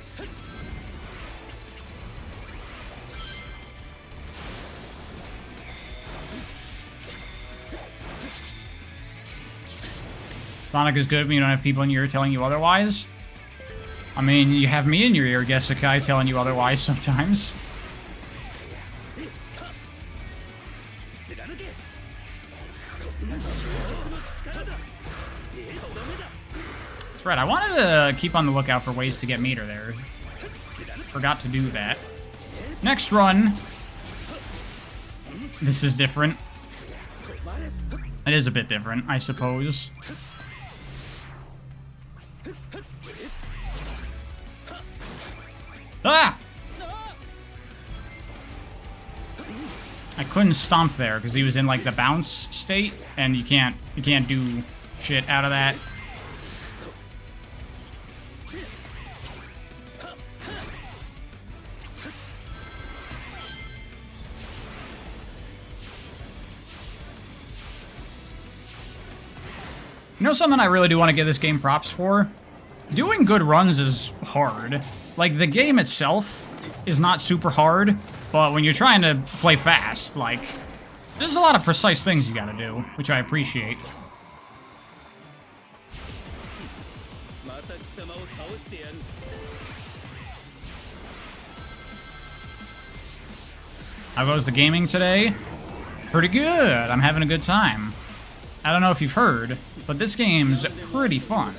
Sonic is good when you don't have people in your ear telling you otherwise. I mean, you have me in your ear, Gesekai, telling you otherwise sometimes. That's right, I wanted to keep on the lookout for ways to get meter there. Forgot to do that. Next run. This is different. It is a bit different, I suppose. Ah! I couldn't stomp there because he was in like the bounce state, and you can't do shit out of that. You know something I really do want to give this game props for? Doing good runs is hard. Like, the game itself is not super hard, but when you're trying to play fast, like, there's a lot of precise things you gotta do, which I appreciate. How goes the gaming today? Pretty good. I'm having a good time. I don't know if you've heard, but this game's pretty fun.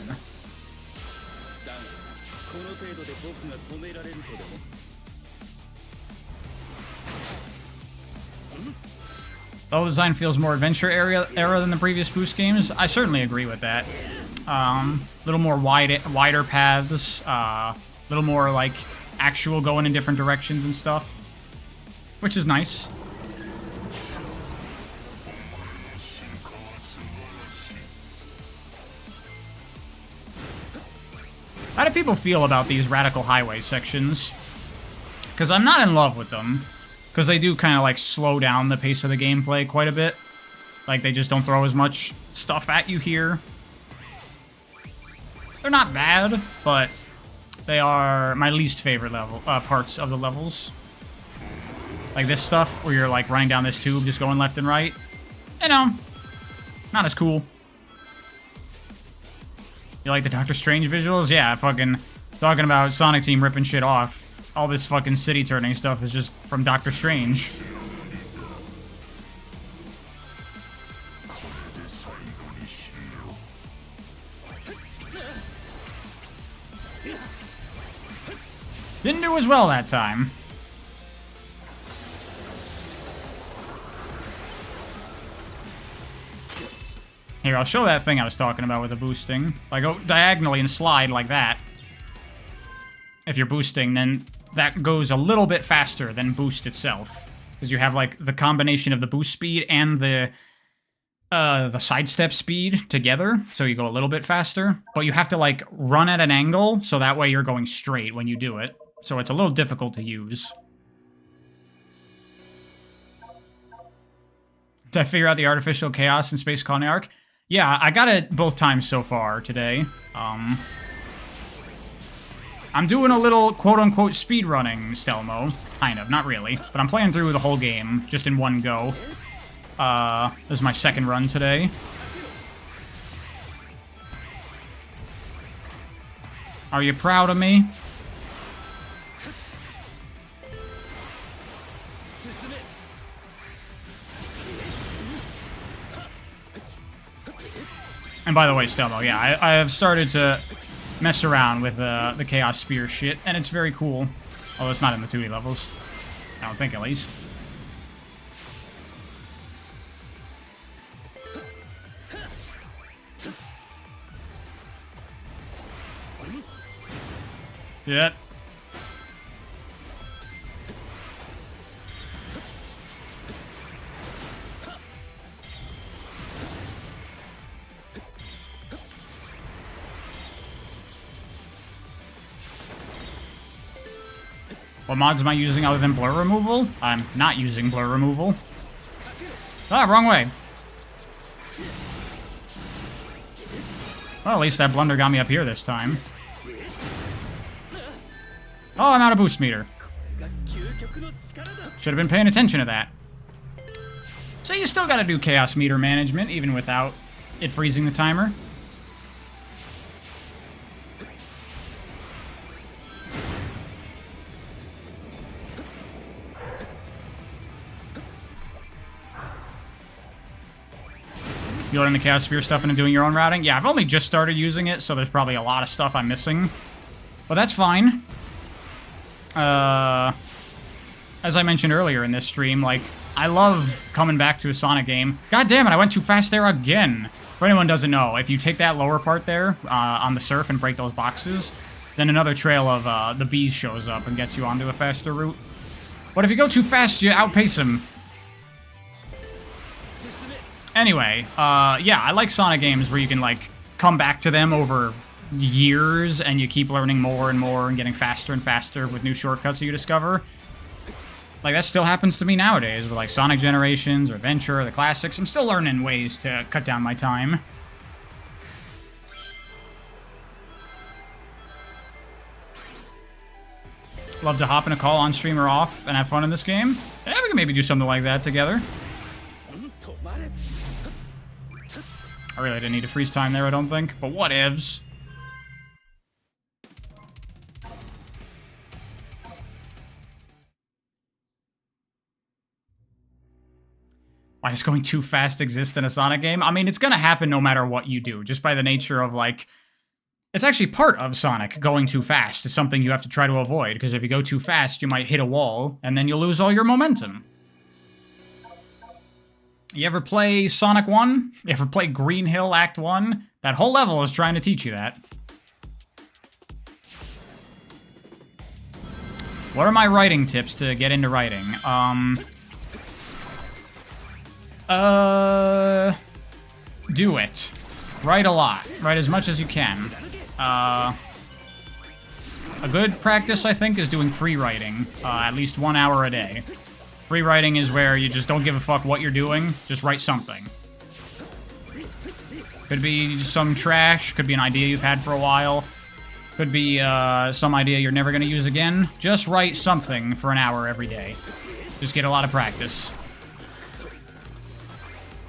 Level design feels more adventure era than the previous Boost games. I certainly agree with that. Little more wider paths, little more like actual going in different directions and stuff, which is nice. How do people feel about these Radical Highway sections? Because I'm not in love with them. Because they do kind of like slow down the pace of the gameplay quite a bit. Like they just don't throw as much stuff at you here. They're not bad, but they are my least favorite parts of the levels. Like this stuff where you're like running down this tube, just going left and right. You know, not as cool. You like the Doctor Strange visuals? Yeah, fucking talking about Sonic Team ripping shit off. All this fucking city turning stuff is just from Doctor Strange. Didn't do as well that time. Here, I'll show that thing I was talking about with the boosting. Like, go diagonally and slide like that. If you're boosting, then that goes a little bit faster than boost itself. Because you have, like, the combination of the boost speed and the sidestep speed together. So you go a little bit faster. But you have to, like, run at an angle, so that way you're going straight when you do it. So it's a little difficult to use. Did I figure out the artificial chaos in Space Colony Arc? Yeah, I got it both times so far today. I'm doing a little quote-unquote speedrunning, Stelmo. Kind of, not really. But I'm playing through the whole game, just in one go. This is my second run today. Are you proud of me? And by the way, Stelmo, yeah, I have started to mess around with the Chaos Spear shit, and it's very cool. Although it's not in the 2D levels. I don't think, at least. Yeah. What mods am I using other than blur removal? I'm not using blur removal. Ah, wrong way. Well, at least that blunder got me up here this time. Oh, I'm out of boost meter. Should have been paying attention to that. So you still gotta do chaos meter management, even without it freezing the timer. You learn the Chaos Spear stuff into doing your own routing? Yeah, I've only just started using it, so there's probably a lot of stuff I'm missing. But that's fine. As I mentioned earlier in this stream, like, I love coming back to a Sonic game. God damn it, I went too fast there again. For anyone who doesn't know, if you take that lower part there on the surf and break those boxes, then another trail of the bees shows up and gets you onto a faster route. But if you go too fast, you outpace him. Anyway, yeah, I like Sonic games where you can, like, come back to them over years and you keep learning more and more and getting faster and faster with new shortcuts that you discover. Like, that still happens to me nowadays with, like, Sonic Generations or Adventure or the classics. I'm still learning ways to cut down my time. Love to hop in a call on stream or off and have fun in this game. Yeah, we can maybe do something like that together. I really didn't need to freeze time there, I don't think. But what ifs? Why does going too fast exist in a Sonic game? I mean, it's gonna happen no matter what you do, just by the nature of, like... It's actually part of Sonic, going too fast. It's something you have to try to avoid, because if you go too fast, you might hit a wall, and then you'll lose all your momentum. You ever play Sonic 1? You ever play Green Hill Act 1? That whole level is trying to teach you that. What are my writing tips to get into writing? Do it. Write a lot. Write as much as you can. A good practice, I think, is doing free writing. At least 1 hour a day. Free writing is where you just don't give a fuck what you're doing. Just write something. Could be some trash. Could be an idea you've had for a while. Could be some idea you're never going to use again. Just write something for an hour every day. Just get a lot of practice.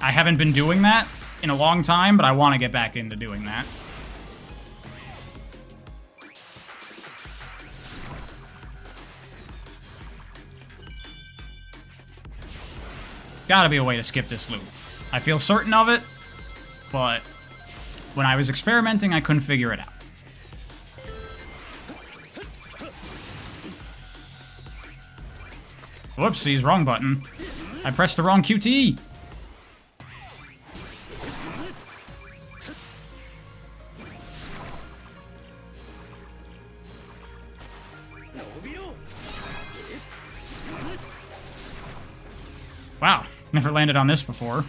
I haven't been doing that in a long time, but I want to get back into doing that. Gotta be a way to skip this loop. I feel certain of it, but when I was experimenting, I couldn't figure it out. Whoopsies, wrong button. I pressed the wrong QTE. Wow, never landed on this before.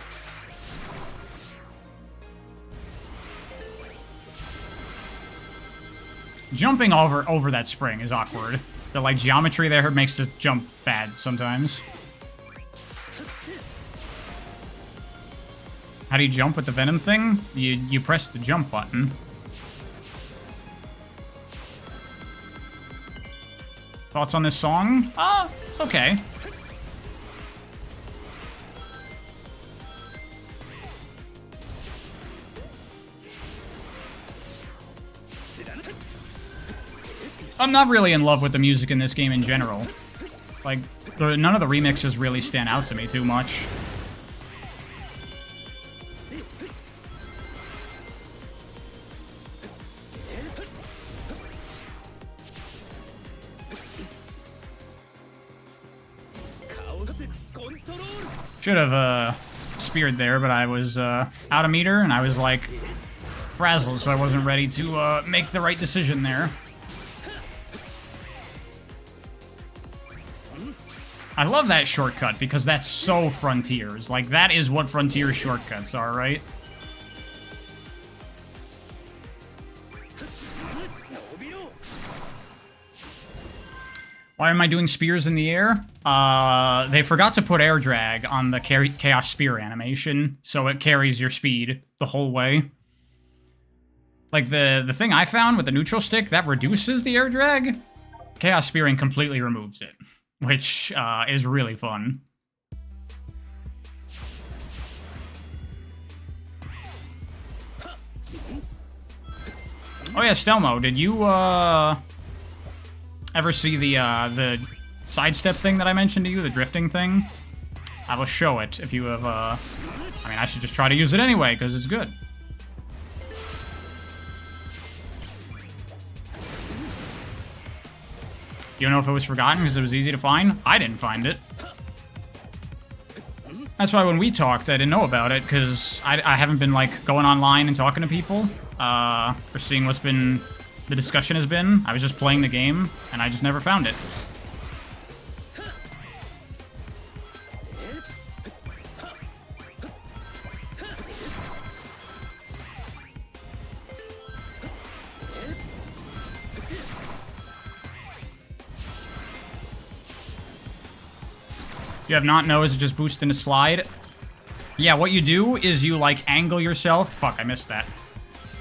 Jumping over that spring is awkward. The, like, geometry there makes the jump bad sometimes. How do you jump with the Venom thing? You press the jump button. Thoughts on this song? It's okay. I'm not really in love with the music in this game in general. Like, none of the remixes really stand out to me too much. Should have speared there, but I was out of meter, and I was, like, frazzled, so I wasn't ready to make the right decision there. I love that shortcut, because that's so Frontiers. Like, that is what Frontier shortcuts are, right? Why am I doing spears in the air? They forgot to put air drag on the Chaos Spear animation, so it carries your speed the whole way. Like, the thing I found with the neutral stick, that reduces the air drag. Chaos Spearing completely removes it, which is really fun. Oh yeah, Stelmo, did you ever see the sidestep thing that I mentioned to you, the drifting thing? I will show it if you have, I mean, I should just try to use it anyway, because it's good. You don't know if it was forgotten because it was easy to find? I didn't find it. That's why when we talked, I didn't know about it, because I haven't been, like, going online and talking to people, or seeing what's been, the discussion has been. I was just playing the game, and I just never found it. You have not knows, just boost in a slide. Yeah, what you do is you, like, angle yourself. Fuck, I missed that.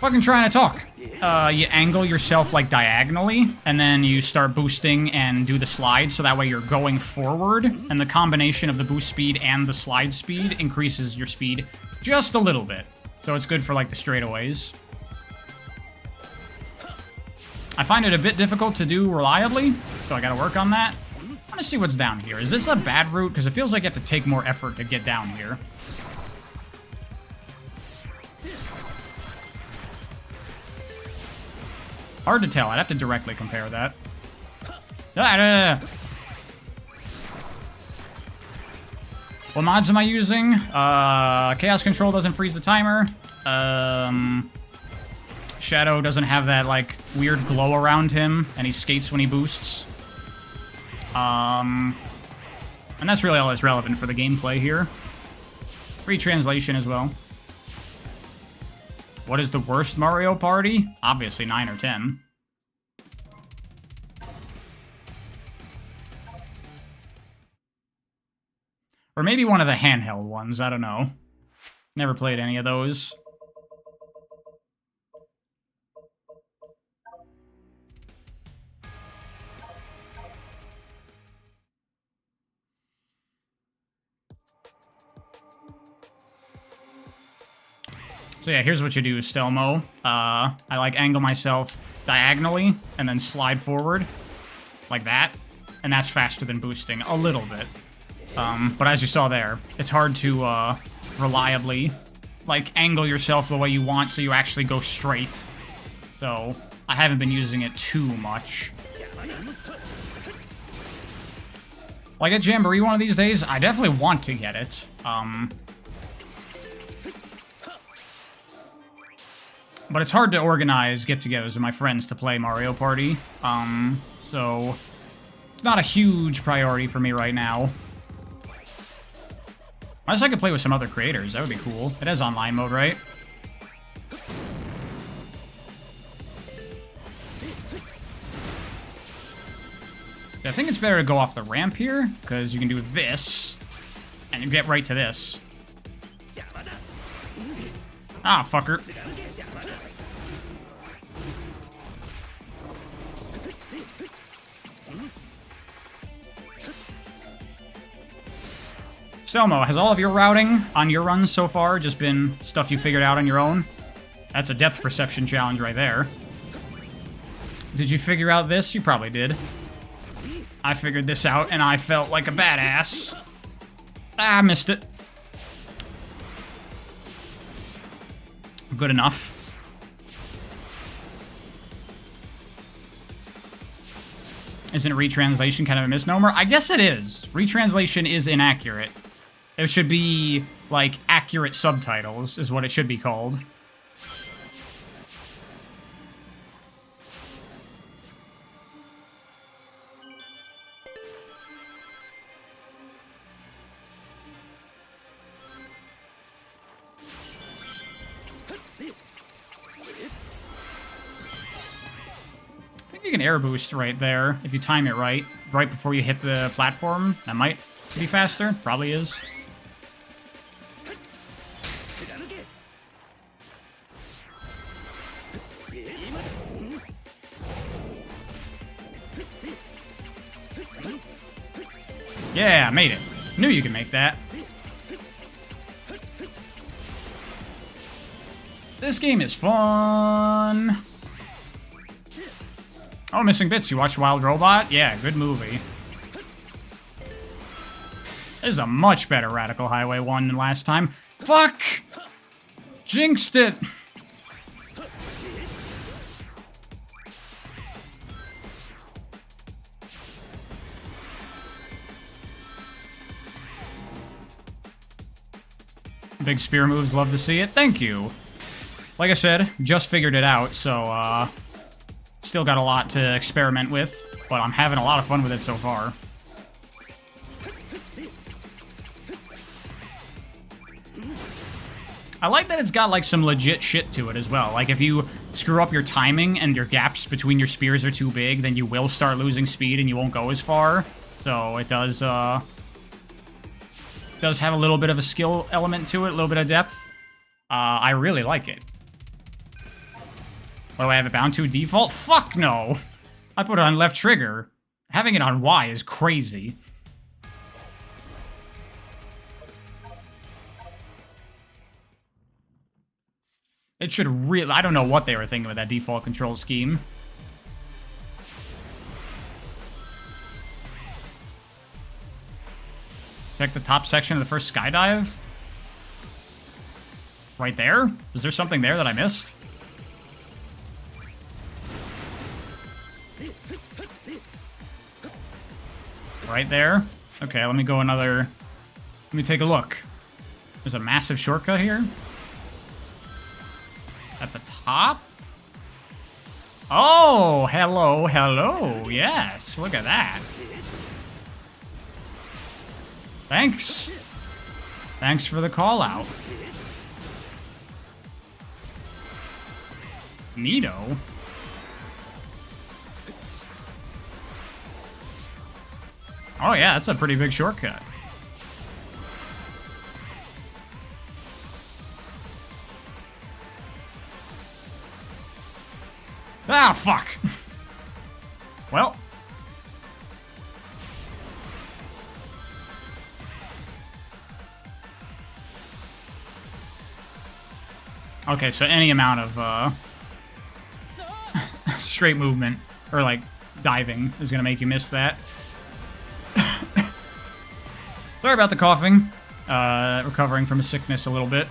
Fucking trying to talk. You angle yourself, like, diagonally, and then you start boosting and do the slide, so that way you're going forward, and the combination of the boost speed and the slide speed increases your speed just a little bit. So it's good for, like, the straightaways. I find it a bit difficult to do reliably, so I gotta work on that. I want to see what's down here. Is this a bad route? Because it feels like you have to take more effort to get down here. Hard to tell. I'd have to directly compare that. What mods am I using? Chaos Control doesn't freeze the timer. Shadow doesn't have that, like, weird glow around him, and he skates when he boosts. And that's really all that's relevant for the gameplay here. Free translation as well. What is the worst Mario Party? Obviously 9 or 10. Or maybe one of the handheld ones, I don't know. Never played any of those. So yeah, here's what you do, Stelmo. I like angle myself diagonally and then slide forward like that, and that's faster than boosting a little bit. But as you saw there, it's hard to reliably like angle yourself the way you want so you actually go straight. So I haven't been using it too much. Like a Jamboree one of these days, I definitely want to get it. But it's hard to organize get-togethers with my friends to play Mario Party. So it's not a huge priority for me right now. Unless I could play with some other creators, that would be cool. It has online mode, right? I think it's better to go off the ramp here, because you can do this, and you get right to this. Ah, fucker. Selmo, has all of your routing on your runs so far just been stuff you figured out on your own? That's a depth perception challenge right there. Did you figure out this? You probably did. I figured this out, and I felt like a badass. Ah, I missed it. Good enough. Isn't retranslation kind of a misnomer? I guess it is. Retranslation is inaccurate. It should be, like, accurate subtitles, is what it should be called. I think you can air boost right there, if you time it right before you hit the platform. That might be faster. Probably is. Yeah, made it. Knew you could make that. This game is fun. Oh, Missing Bits. You watched Wild Robot? Yeah, good movie. This is a much better Radical Highway 1 than last time. Fuck! Jinxed it! big spear moves, love to see it. Thank you. Like I said, just figured it out, so, still got a lot to experiment with, but I'm having a lot of fun with it so far. I like that it's got, like, some legit shit to it as well. Like, if you screw up your timing and your gaps between your spears are too big, then you will start losing speed and you won't go as far. So it does have a little bit of a skill element to it, a little bit of depth. I really like it. What do I have it bound to? Default? Fuck no! I put it on left trigger. Having it on Y is crazy. It should really... I don't know what they were thinking with that default control scheme. Check the top section of the first skydive. Right there? Is there something there that I missed? Right there? Okay, let me go another... Let me take a look. There's a massive shortcut here. At the top? Oh, hello, hello. Yes, look at that. Thanks. Thanks for the call out. Neato. Oh yeah, that's a pretty big shortcut. Ah, fuck. Well. Okay, so any amount of, straight movement, or, like, diving is gonna make you miss that. Sorry about the coughing. Recovering from a sickness a little bit.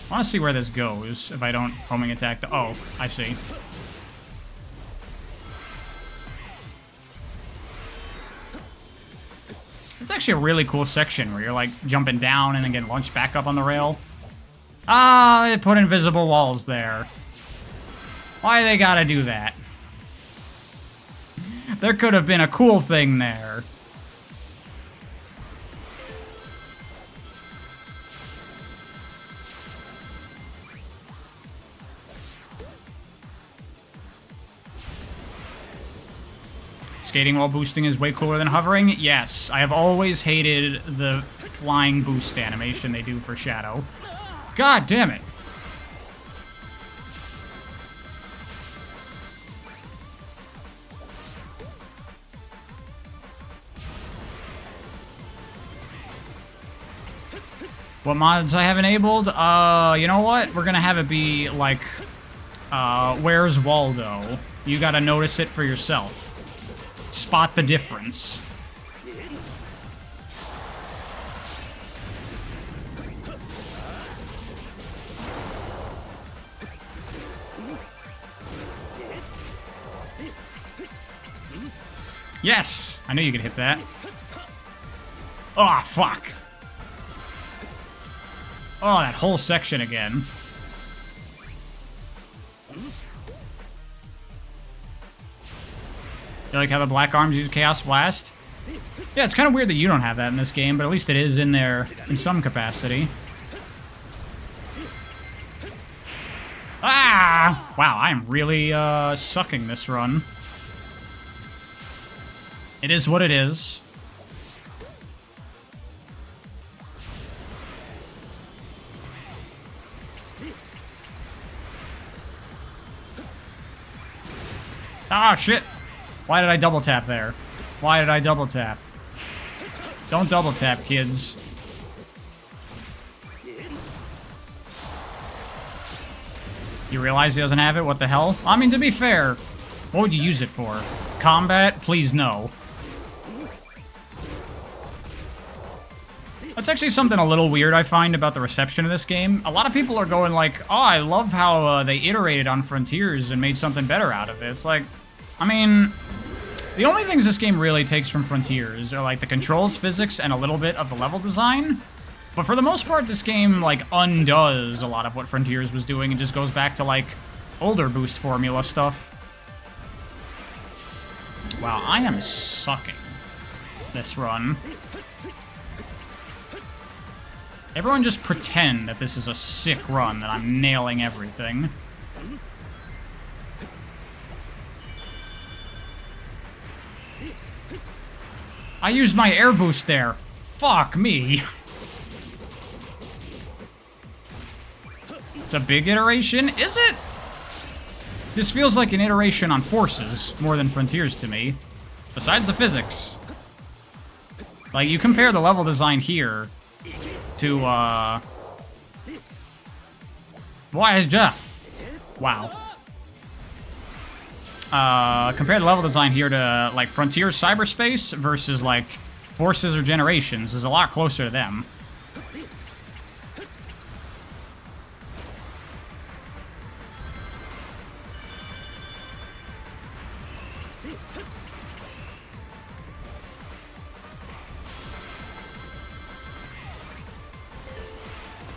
I want to see where this goes if I don't homing attack the... Oh, I see. It's actually a really cool section where you're, like, jumping down and then getting launched back up on the rail. Ah, they put invisible walls there. Why they gotta do that? There could have been a cool thing there. Skating while boosting is way cooler than hovering? Yes, I have always hated the flying boost animation they do for Shadow. God damn it. What mods I have enabled? You know what? We're gonna have it be like, where's Waldo? You gotta notice it for yourself. Spot the difference. Yes! I knew you could hit that. Oh, fuck. Oh, that whole section again. You like how the Black Arms use Chaos Blast? Yeah, it's kind of weird that you don't have that in this game, but at least it is in there in some capacity. Ah! Wow, I am really sucking this run. It is what it is. Ah, shit! Why did I double tap there? Why did I double tap? Don't double tap, kids. You realize he doesn't have it? What the hell? I mean, to be fair, what would you use it for? Combat? Please no. That's actually something a little weird I find about the reception of this game. A lot of people are going like, oh, I love how they iterated on Frontiers and made something better out of it. It's like, I mean, The only things this game really takes from Frontiers are, like, the controls, physics, and a little bit of the level design. But for the most part, this game, like, undoes a lot of what Frontiers was doing and just goes back to, like, older boost formula stuff. Wow, I am sucking this run. Everyone just pretend that this is a sick run, that I'm nailing everything. I used my air boost there. Fuck me. It's a big iteration, is it? This feels like an iteration on Forces more than Frontiers to me. Besides the physics. Like, you compare the level design here to, Wow. Compare the level design here to, like, Frontiers Cyberspace versus, like, Forces or Generations is a lot closer to them.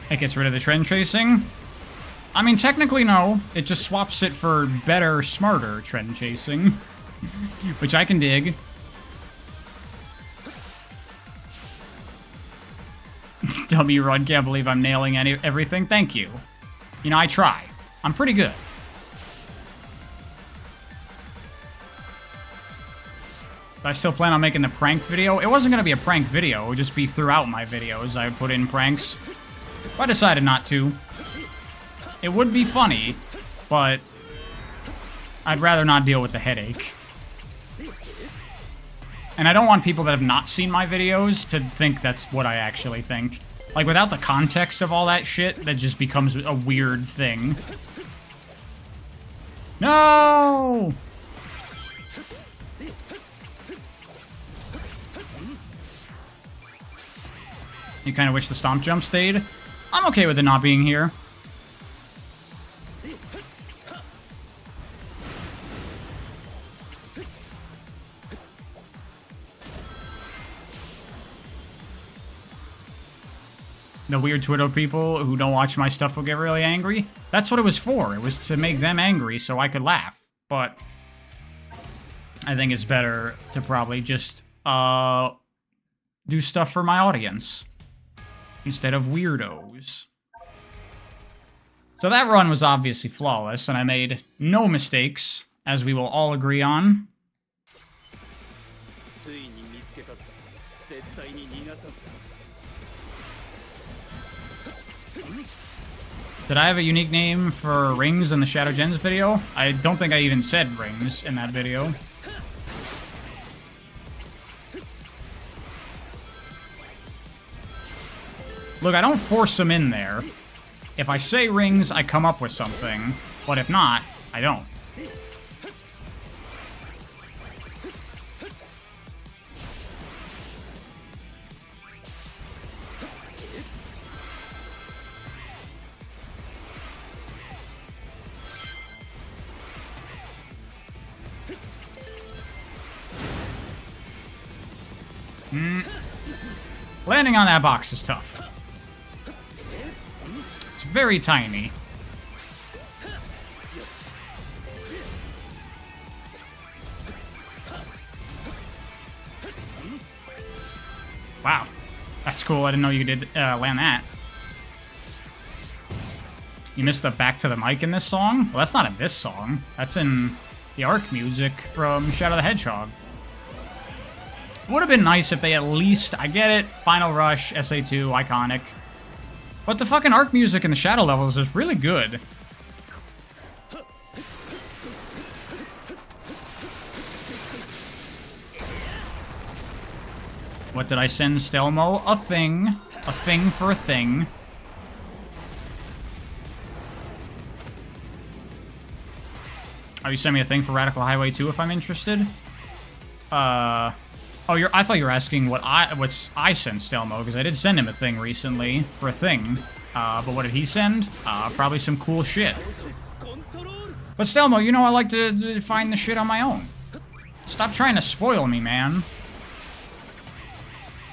It gets rid of the trend chasing. I mean, technically, no. It just swaps it for better, smarter trend chasing. Which I can dig. W run, can't believe I'm nailing everything. Thank you. You know, I try. I'm pretty good. I still plan on making the prank video. It wasn't going to be a prank video. It would just be throughout my videos. I would put in pranks. But I decided not to. It would be funny, but I'd rather not deal with the headache. And I don't want people that have not seen my videos to think that's what I actually think. Like, without the context of all that shit, that just becomes a weird thing. No! You kind of wish the stomp jump stayed? I'm okay with it not being here. The weird Twitter people who don't watch my stuff will get really angry. That's what it was for. It was to make them angry so I could laugh. But I think it's better to probably just do stuff for my audience instead of weirdos. So that run was obviously flawless, and I made no mistakes, as we will all agree on. Did I have a unique name for rings in the Shadow Gens video? I don't think I even said rings in that video. Look, I don't force them in there. If I say rings, I come up with something. But if not, I don't. Landing on that box is tough. It's very tiny. Wow. That's cool. I didn't know you did land that. You missed the back to the mic in this song? Well, that's not in this song. That's in the ARC music from Shadow the Hedgehog. Would have been nice if they at least, I get it, Final Rush, SA2, iconic. But the fucking ARC music in the Shadow levels is really good. What did I send Stelmo? A thing. A thing for a thing. Oh, you send me a thing for Radical Highway 2 if I'm interested? Oh, I thought you were asking what I sent Stelmo, because I did send him a thing recently for a thing. But what did he send? Probably some cool shit. But Stelmo, you know I like to find the shit on my own. Stop trying to spoil me, man.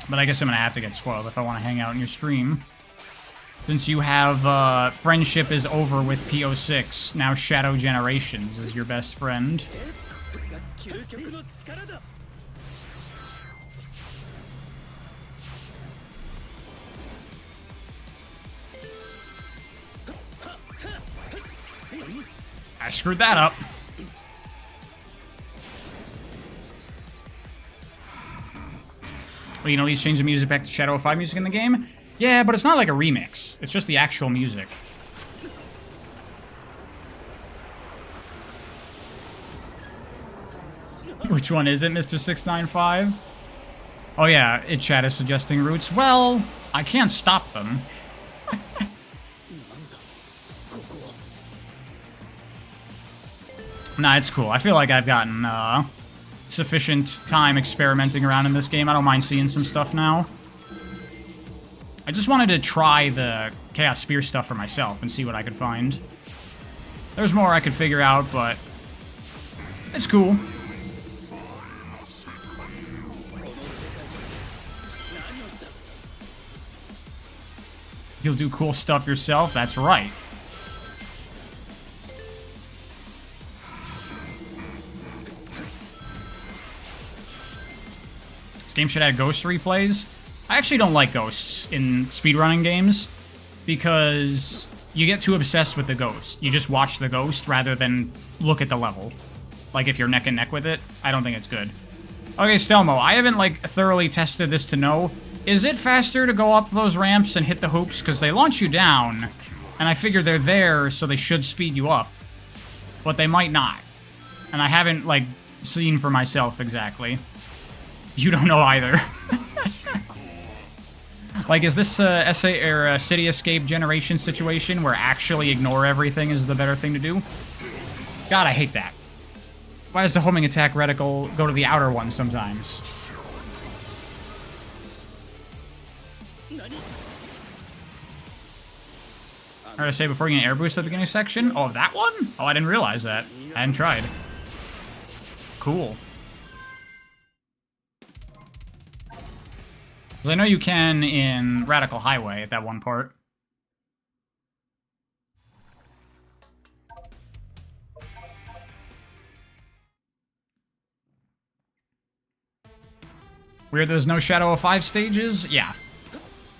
But I guess I'm gonna have to get spoiled if I want to hang out in your stream. Since you have, friendship is over with PO6, now Shadow Generations is your best friend. I screwed that up. Well, you know, he's changed the music back to Shadow of 5 music in the game? Yeah, but it's not like a remix. It's just the actual music. Which one is it, Mr. 695? Oh yeah, chat is suggesting routes. Well, I can't stop them. Nah, it's cool. I feel like I've gotten, sufficient time experimenting around in this game. I don't mind seeing some stuff now. I just wanted to try the Chaos Spear stuff for myself and see what I could find. There's more I could figure out, but it's cool. You'll do cool stuff yourself? That's right. This game should have ghost replays. I actually don't like ghosts in speedrunning games because you get too obsessed with the ghost. You just watch the ghost rather than look at the level. Like if you're neck and neck with it, I don't think it's good. Okay, Stelmo, I haven't like thoroughly tested this to know. Is it faster to go up those ramps and hit the hoops? Because they launch you down, and I figure they're there, so they should speed you up. But they might not. And I haven't, like, seen for myself exactly. You don't know either. Like, is this a city escape generation situation where actually ignore everything is the better thing to do? God, I hate that. Why does the homing attack reticle go to the outer one sometimes? Or to say before you get an air boost at the beginning section? Oh, that one? Oh, I didn't realize that. I hadn't tried. Cool. Because I know you can in Radical Highway at that one part. Weird there's no Shadow of 5 stages? Yeah.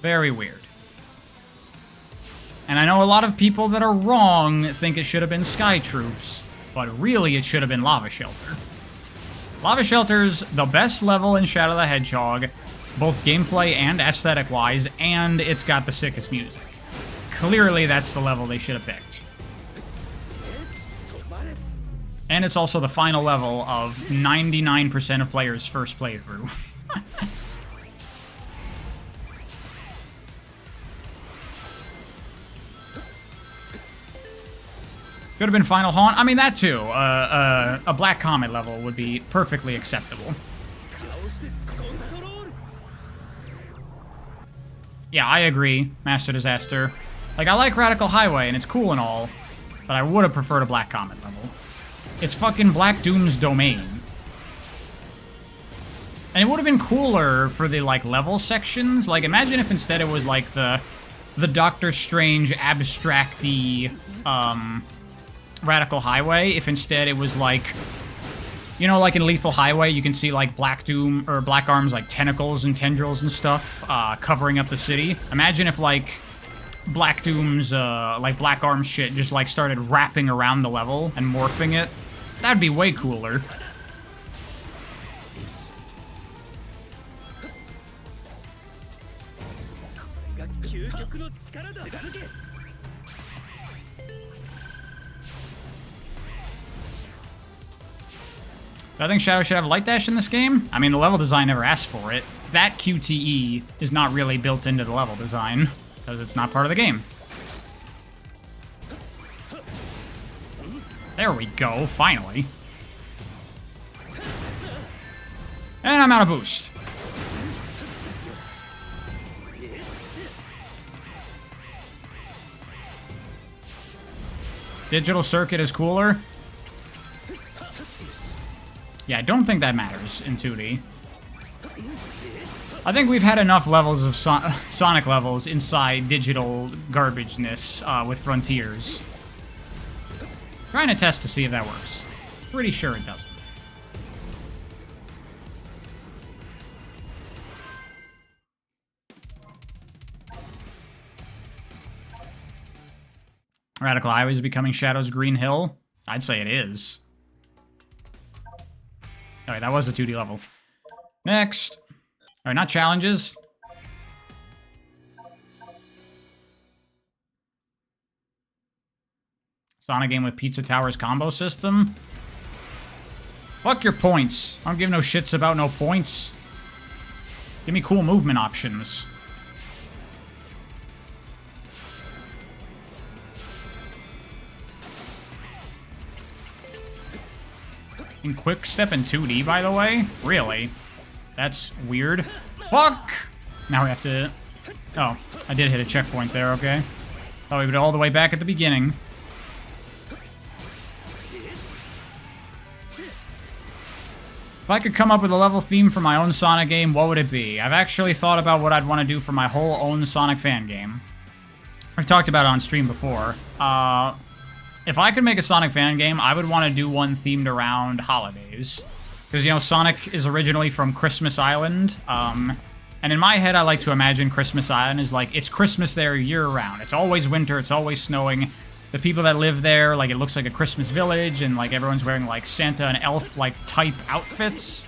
Very weird. And I know a lot of people that are wrong think it should have been Sky Troops, but really it should have been Lava Shelter. Lava Shelter's the best level in Shadow the Hedgehog, both gameplay and aesthetic-wise, and it's got the sickest music. Clearly that's the level they should have picked. And it's also the final level of 99% of players' first playthrough. Could have been Final Haunt. I mean, that too. A Black Comet level would be perfectly acceptable. Yeah, I agree, Master Disaster. Like, I like Radical Highway, and it's cool and all, but I would have preferred a Black Comet level. It's fucking Black Doom's domain. And it would have been cooler for the, like, level sections. Like, imagine if instead it was, like, the Doctor Strange abstract-y, Radical Highway, if instead it was like, you know, like in Lethal Highway, you can see like Black Doom or Black Arm's like tentacles and tendrils and stuff covering up the city. Imagine if like Black Doom's like Black Arm shit just like started wrapping around the level and morphing it. That'd be way cooler. I think Shadow should have Light Dash in this game. I mean, the level design never asked for it. That QTE is not really built into the level design, because it's not part of the game. There we go, finally. And I'm out of boost. Digital Circuit is cooler. Yeah, I don't think that matters in 2D. I think we've had enough levels of Sonic levels inside digital garbageness with Frontiers. Trying to test to see if that works. Pretty sure it doesn't. Radical Highway is becoming Shadow's Green Hill? I'd say it is. Alright, that was a 2D level. Next. Alright, not challenges. Sonic game with Pizza Towers combo system. Fuck your points. I don't give no shits about no points. Give me cool movement options. In Quick Step in 2D, by the way? Really? That's weird. Fuck! Now we have to... Oh, I did hit a checkpoint there, okay. Thought we would all the way back at the beginning. If I could come up with a level theme for my own Sonic game, what would it be? I've actually thought about what I'd want to do for my whole own Sonic fan game. I've talked about it on stream before. If I could make a Sonic fan game, I would want to do one themed around holidays. Because, you know, Sonic is originally from Christmas Island. And in my head, I like to imagine Christmas Island is like, it's Christmas there year-round. It's always winter, it's always snowing. The people that live there, like, it looks like a Christmas village, and, like, everyone's wearing, like, Santa and elf, like, type outfits.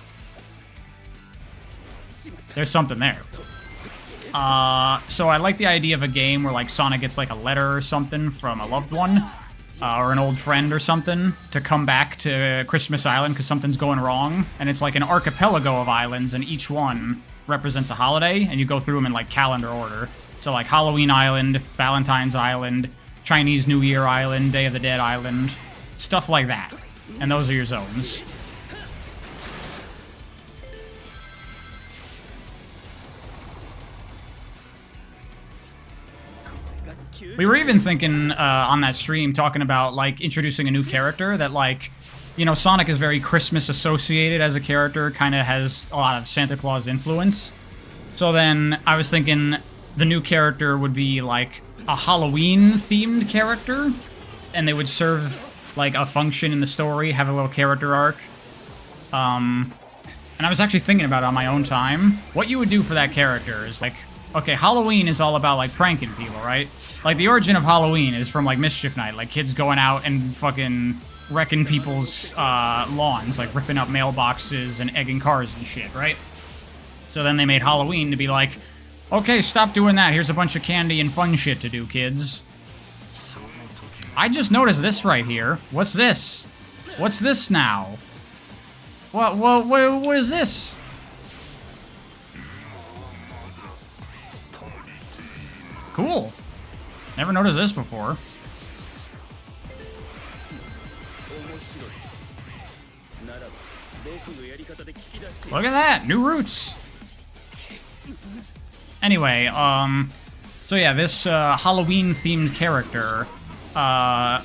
There's something there. So I like the idea of a game where, like, Sonic gets, like, a letter or something from a loved one. Or an old friend or something, to come back to Christmas Island because something's going wrong. And it's like an archipelago of islands, and each one represents a holiday, and you go through them in, like, calendar order. So, like, Halloween Island, Valentine's Island, Chinese New Year Island, Day of the Dead Island, stuff like that. And those are your zones. We were even thinking on that stream, talking about, like, introducing a new character that, like, you know, Sonic is very Christmas associated as a character, kind of has a lot of Santa Claus influence. So then I was thinking the new character would be, like, a Halloween-themed character, and they would serve, like, a function in the story, have a little character arc. And I was actually thinking about it on my own time. What you would do for that character is, like, okay, Halloween is all about, like, pranking people, right? Like, the origin of Halloween is from, like, Mischief Night, like, kids going out and fucking wrecking people's lawns, like, ripping up mailboxes and egging cars and shit, right? So then they made Halloween to be like, okay, stop doing that. Here's a bunch of candy and fun shit to do, kids. I just noticed this right here. What's this? What's this now? What is this? Cool. Never noticed this before. Look at that! New roots! Anyway, so yeah, this Halloween-themed character, the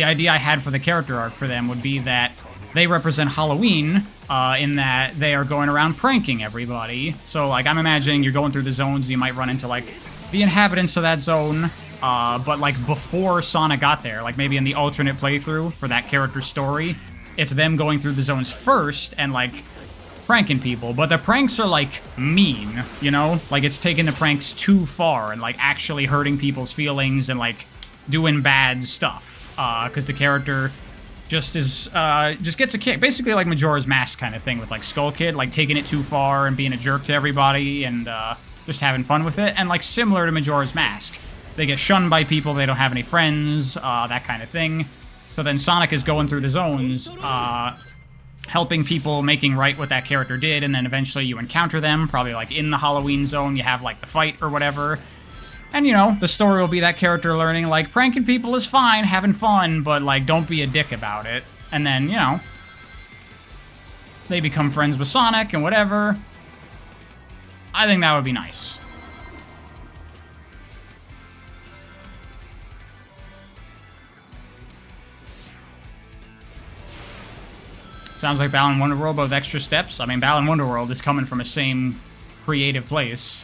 idea I had for the character arc for them would be that they represent Halloween, in that they are going around pranking everybody. So, like, I'm imagining you're going through the zones, you might run into, like, the inhabitants of that zone, but, like, before Sonic got there, like, maybe in the alternate playthrough for that character's story, it's them going through the zones first and, like, pranking people, but the pranks are, like, mean, you know? Like, it's taking the pranks too far and, like, actually hurting people's feelings and, like, doing bad stuff, because the character just gets a kick. Basically like Majora's Mask kind of thing with, like, Skull Kid, like, taking it too far and being a jerk to everybody and, just having fun with it, and, like, similar to Majora's Mask. They get shunned by people, they don't have any friends, that kind of thing. So then Sonic is going through the zones, helping people, making right what that character did, and then eventually you encounter them, probably, like, in the Halloween zone, you have, like, the fight or whatever. And, you know, the story will be that character learning, like, pranking people is fine, having fun, but, like, don't be a dick about it. And then, you know, they become friends with Sonic and whatever. I think that would be nice. Sounds like Balan Wonderworld, but with extra steps. I mean, Balan Wonderworld is coming from the same creative place.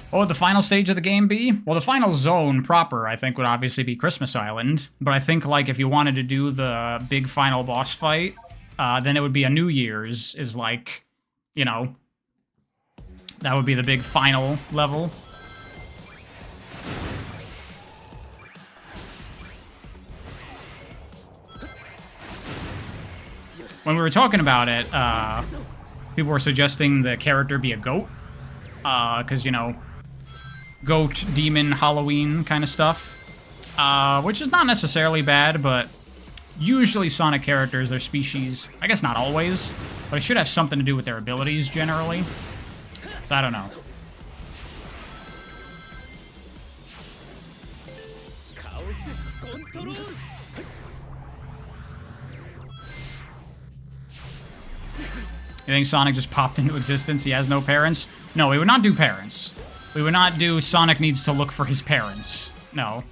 What would the final stage of the game be? Well, the final zone proper, I think, would obviously be Christmas Island. But I think, like, if you wanted to do the big final boss fight, then it would be a New Year's, is like, you know, that would be the big final level. When we were talking about it, people were suggesting the character be a goat. Because, you know, goat, demon, Halloween kind of stuff. Which is not necessarily bad, but usually Sonic characters, their species, I guess not always, but it should have something to do with their abilities generally. So I don't know. You think Sonic just popped into existence? He has no parents? No, we would not do parents. We would not do Sonic needs to look for his parents. No.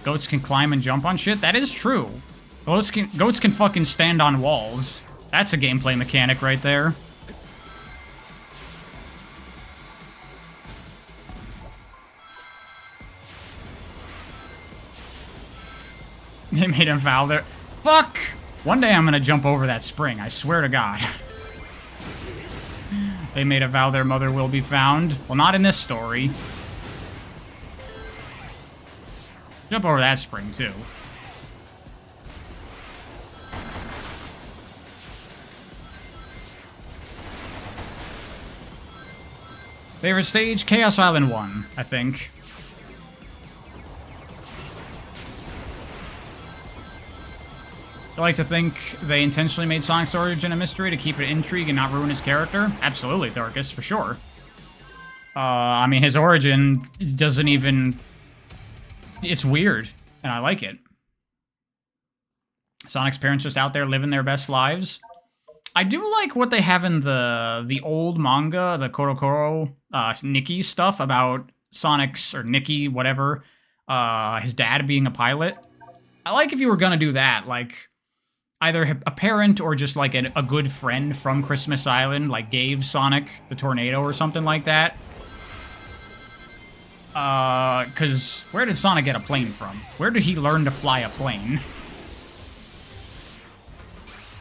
Goats can climb and jump on shit? That is true. Goats can fucking stand on walls. That's a gameplay mechanic right there. They made him vow there. Fuck! One day I'm gonna jump over that spring, I swear to God. They made a vow their mother will be found. Well, not in this story. Jump over that spring, too. Favorite stage? Chaos Island 1, I think. I like to think they intentionally made Sonic's origin a mystery to keep it intrigue and not ruin his character. Absolutely, Thorkus, for sure. I mean, his origin doesn't even... It's weird, and I like it. Sonic's parents just out there living their best lives. I do like what they have in the old manga, the Korokoro Nikki stuff about Sonic's, or Nikki, whatever, his dad being a pilot. I like if you were gonna do that, like... either a parent or just like a good friend from Christmas Island, like gave Sonic the tornado or something like that. Because where did Sonic get a plane from? Where did he learn to fly a plane?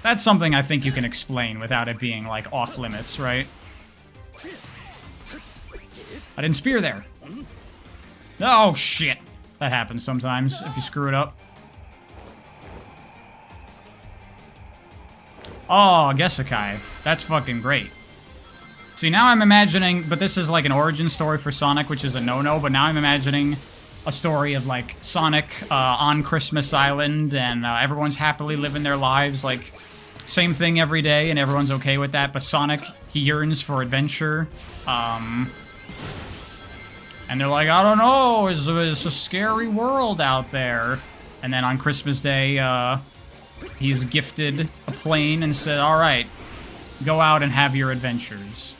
That's something I think you can explain without it being, like, off limits, right? I didn't spear there. Oh, shit. That happens sometimes if you screw it up. Oh, Gesekai. That's fucking great. See, now I'm imagining, but this is like an origin story for Sonic, which is a no-no, but now I'm imagining a story of, like, Sonic on Christmas Island, and everyone's happily living their lives, like, same thing every day, and everyone's okay with that, but Sonic, he yearns for adventure, and they're like, I don't know, it's a scary world out there, and then on Christmas Day, he's gifted a plane and said, alright, go out and have your adventures.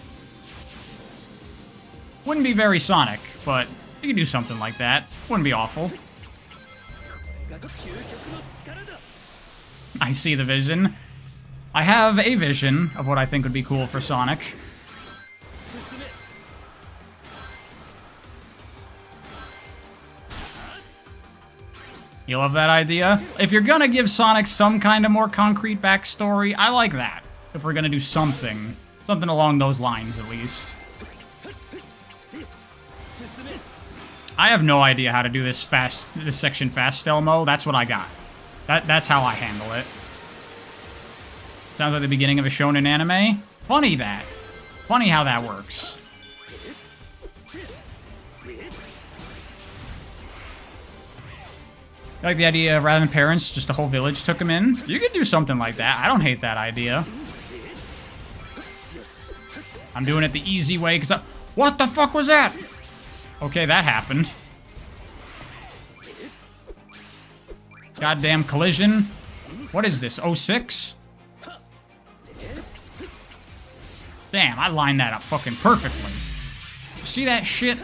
Wouldn't be very Sonic, but you could do something like that. Wouldn't be awful. I see the vision. I have a vision of what I think would be cool for Sonic. You love that idea? If you're gonna give Sonic some kind of more concrete backstory, I like that. If we're gonna do something. Something along those lines, at least. I have no idea how to do this section fast, Stelmo. That's what I got. That's how I handle it. Sounds like the beginning of a shonen anime. Funny that. Funny how that works. I like the idea of, rather than parents, just the whole village took him in. You could do something like that. I don't hate that idea. I'm doing it the easy way, because what the fuck was that? Okay, that happened. Goddamn collision. What is this, 06? Damn, I lined that up fucking perfectly. See that shit?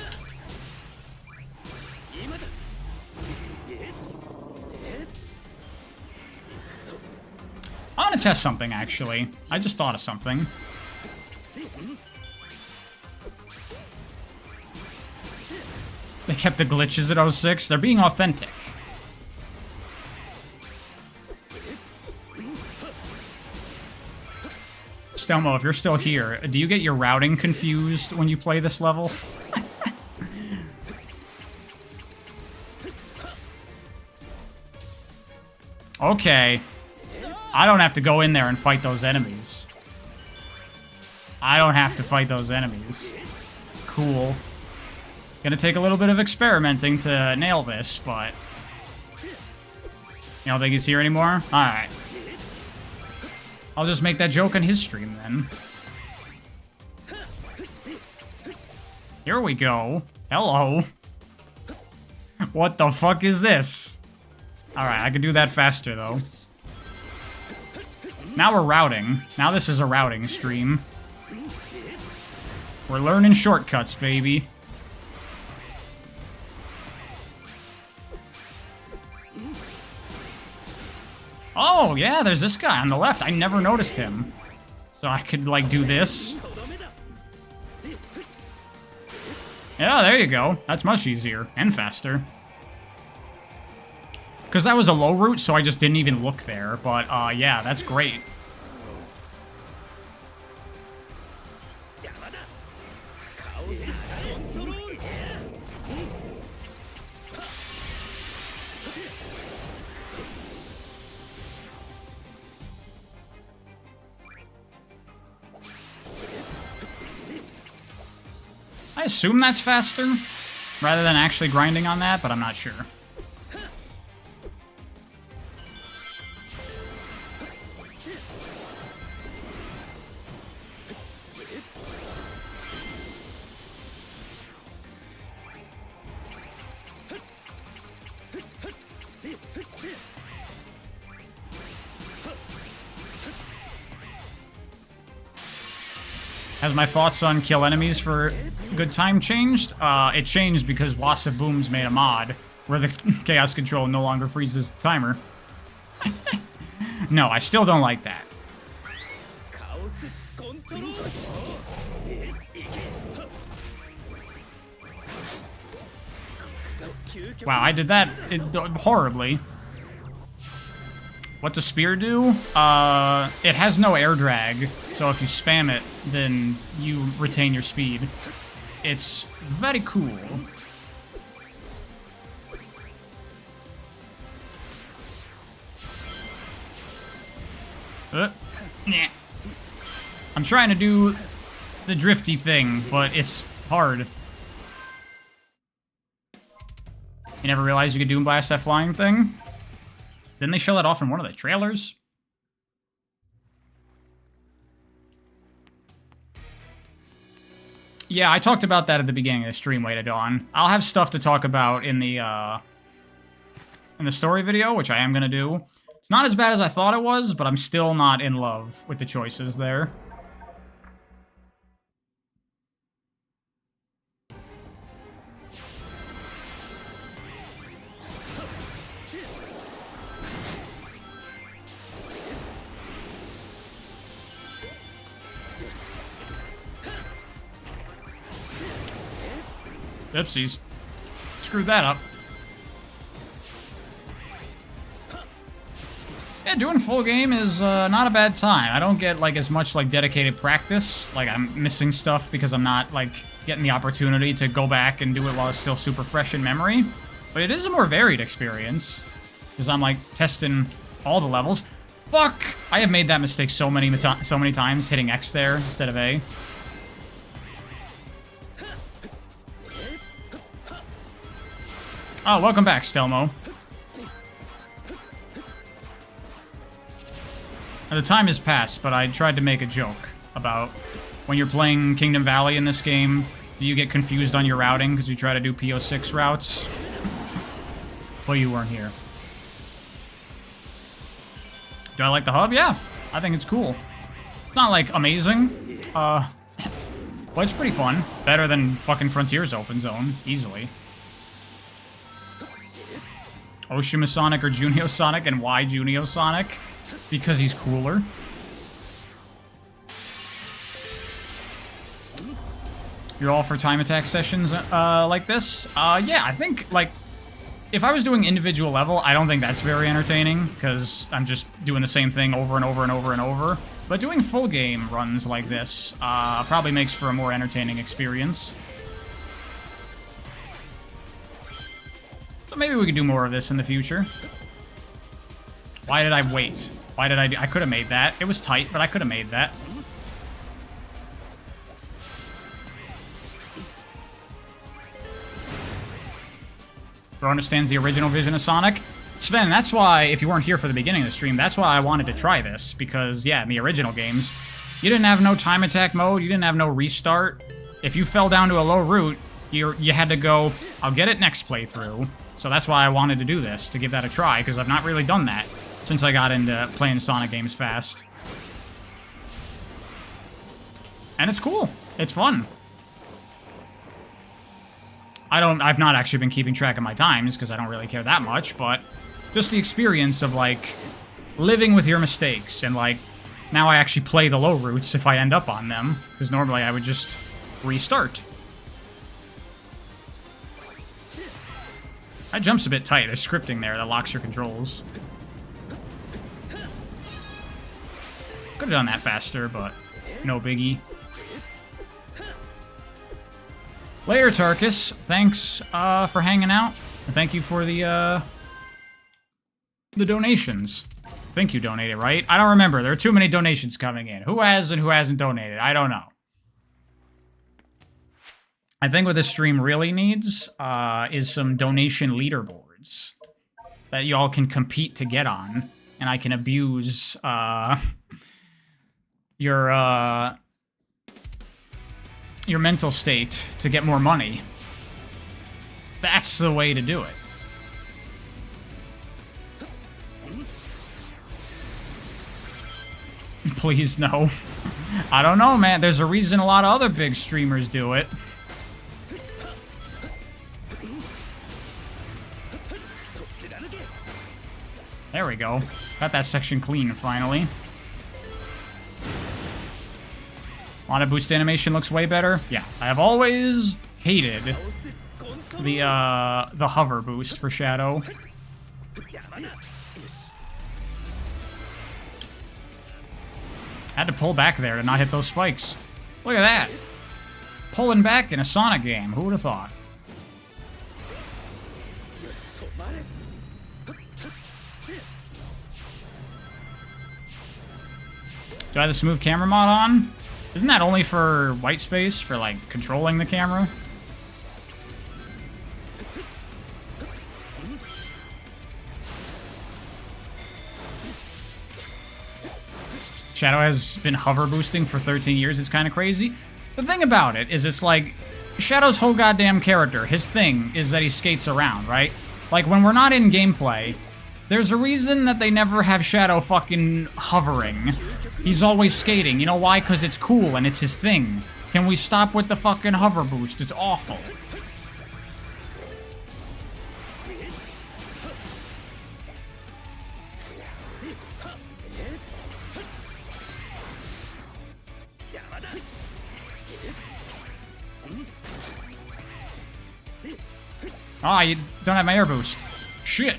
I want to test something, actually. I just thought of something. They kept the glitches at 06. They're being authentic. Stelmo, if you're still here, do you get your routing confused when you play this level? Okay. I don't have to go in there and fight those enemies. I don't have to fight those enemies. Cool. Gonna take a little bit of experimenting to nail this, but... You don't think he's here anymore? Alright. I'll just make that joke on his stream, then. Here we go. Hello. What the fuck is this? Alright, I can do that faster, though. Now we're routing. Now this is a routing stream. We're learning shortcuts, baby. Oh, yeah, there's this guy on the left. I never noticed him. So I could, like, do this. Yeah, there you go. That's much easier. And faster. Because that was a low route, so I just didn't even look there. But, yeah, that's great. I assume that's faster, rather than actually grinding on that, but I'm not sure. Has my thoughts on kill enemies for good time changed? It changed because Wasp Booms made a mod where the chaos control no longer freezes the timer. No, I still don't like that. Wow, I did that horribly. What does spear do? It has no air drag, so if you spam it, then you retain your speed. It's very cool. Nah. I'm trying to do the drifty thing, but it's hard. You never realized you could do blast that flying thing? Didn't they show that off in one of the trailers? Yeah, I talked about that at the beginning of the stream, Way to Dawn. I'll have stuff to talk about in the story video, which I am gonna do. It's not as bad as I thought it was, but I'm still not in love with the choices there. Oopsies. Screwed that up. Yeah, doing full game is not a bad time. I don't get like as much like dedicated practice. Like I'm missing stuff because I'm not like getting the opportunity to go back and do it while it's still super fresh in memory. But it is a more varied experience because I'm like testing all the levels. Fuck! I have made that mistake so many times, hitting X there instead of A. Oh, welcome back, Stelmo. Now, the time has passed, but I tried to make a joke about when you're playing Kingdom Valley in this game, do you get confused on your routing because you try to do PO6 routes? Well, you weren't here. Do I like the hub? Yeah, I think it's cool. It's not, like, amazing. But it's pretty fun. Better than fucking Frontier's open zone, easily. Oshima Sonic or Junio Sonic, and why Junio Sonic? Because he's cooler. You're all for time attack sessions like this? Yeah, I think, like, if I was doing individual level, I don't think that's very entertaining, because I'm just doing the same thing over and over and over and over. But doing full game runs like this probably makes for a more entertaining experience. So maybe we could do more of this in the future. Why did I wait? Why did I could have made that. It was tight, but I could have made that. Bro understands the original vision of Sonic. Sven, that's why, if you weren't here for the beginning of the stream, that's why I wanted to try this. Because, yeah, in the original games, you didn't have no time attack mode, you didn't have no restart. If you fell down to a low route, you had to go, I'll get it next playthrough. So that's why I wanted to do this, to give that a try, because I've not really done that since I got into playing Sonic games fast. And it's cool. It's fun. I've not actually been keeping track of my times, because I don't really care that much, but just the experience of, like, living with your mistakes, and, like, now I actually play the low routes if I end up on them, because normally I would just restart. That jump's a bit tight. There's scripting there that locks your controls. Could have done that faster, but no biggie. Later, Tarkus. Thanks for hanging out. And thank you for the donations. I think you donated, right? I don't remember. There are too many donations coming in. Who has and who hasn't donated? I don't know. I think what this stream really needs is some donation leaderboards that y'all can compete to get on, and I can abuse your mental state to get more money. That's the way to do it. Please, no. I don't know, man. There's a reason a lot of other big streamers do it. There we go. Got that section clean, finally. Auto boost animation looks way better. Yeah, I have always hated the hover boost for Shadow. Had to pull back there to not hit those spikes. Look at that. Pulling back in a Sonic game. Who would have thought? Do I have the smooth camera mod on? Isn't that only for white space, for, like, controlling the camera? Shadow has been hover boosting for 13 years. It's kind of crazy. The thing about it is it's like, Shadow's whole goddamn character, his thing, is that he skates around, right? Like, when we're not in gameplay, there's a reason that they never have Shadow fucking hovering. He's always skating. You know why? Because it's cool and it's his thing. Can we stop with the fucking hover boost? It's awful. Oh, you don't have my air boost. Shit.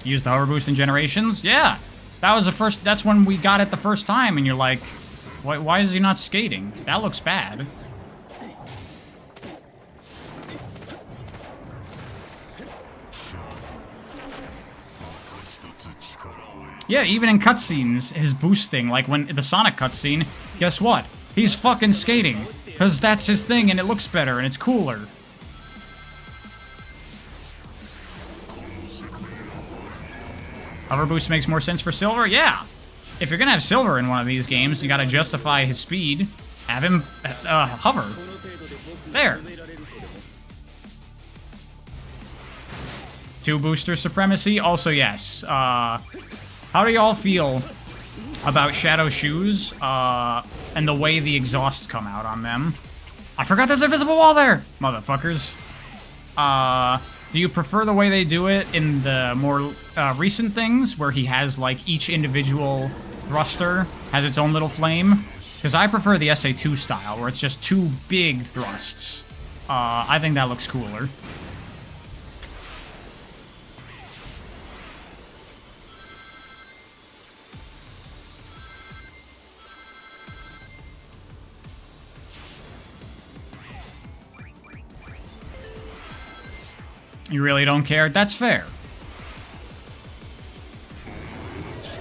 Use the hover boost in Generations? Yeah. That was the first, that's when we got it the first time, and you're like, why is he not skating? That looks bad. Yeah, even in cutscenes, his boosting, like when the Sonic cutscene, guess what? He's fucking skating, because that's his thing, and it looks better, and it's cooler. Hover boost makes more sense for Silver? Yeah. If you're gonna have Silver in one of these games, you gotta justify his speed. Have him hover. There. 2 booster supremacy? Also, yes. How do y'all feel about Shadow Shoes and the way the exhausts come out on them? I forgot there's a visible wall there, motherfuckers. Do you prefer the way they do it in the more recent things, where he has, like, each individual thruster has its own little flame? Because I prefer the SA2 style, where it's just two big thrusts. I think that looks cooler. You really don't care? That's fair.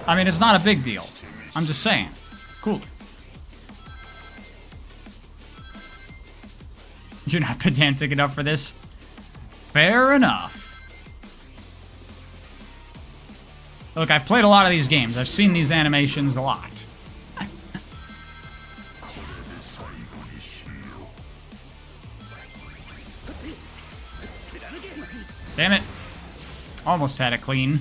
I mean, it's not a big deal. I'm just saying. Cool. You're not pedantic enough for this? Fair enough. Look, I've played a lot of these games. I've seen these animations a lot. Damn it. Almost had it clean.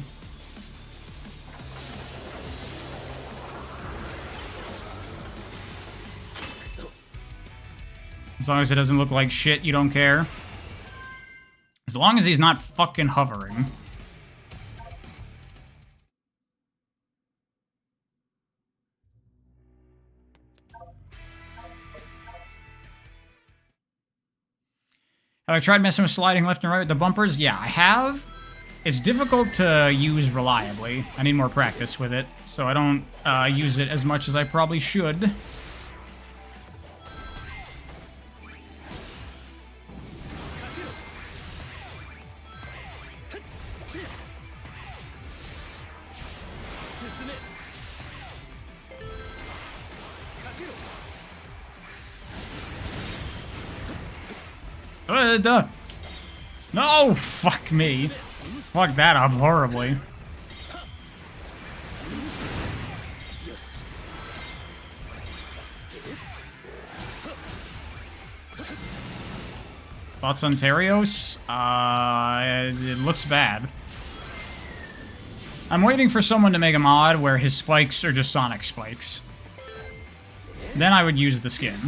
As long as it doesn't look like shit, you don't care. As long as he's not fucking hovering. Have I tried messing with sliding left and right with the bumpers? Yeah, I have. It's difficult to use reliably. I need more practice with it, so I don't use it as much as I probably should. No! Fuck me. Fuck that up horribly. Thoughts on Terios? It looks bad. I'm waiting for someone to make a mod where his spikes are just Sonic spikes. Then I would use the skin.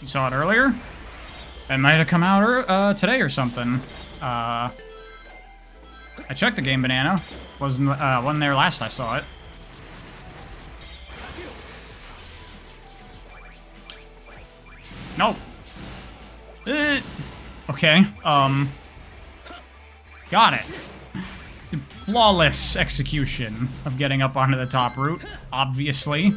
You saw it earlier? It might have come out today or something. I checked the game, Banana. Wasn't there last I saw it. Nope. Okay. Got it. Flawless execution of getting up onto the top route, obviously.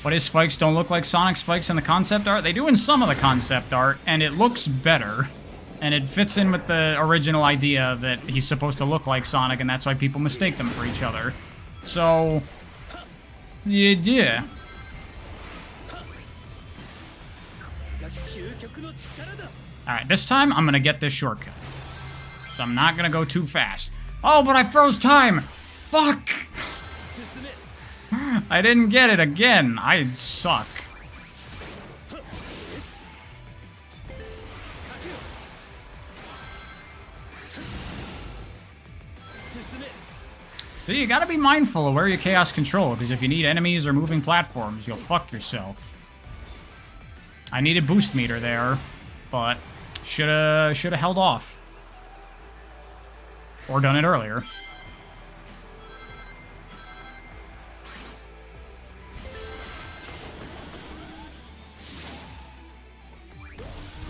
But his spikes don't look like Sonic spikes in the concept art. They do in some of the concept art, and it looks better. And it fits in with the original idea that he's supposed to look like Sonic, and that's why people mistake them for each other. So, yeah. Alright, this time I'm gonna get this shortcut. So I'm not gonna go too fast. Oh, but I froze time! Fuck! I didn't get it again. I suck. See, you gotta be mindful of where you chaos control, because if you need enemies or moving platforms, you'll fuck yourself. I needed boost meter there, but shoulda held off. Or done it earlier.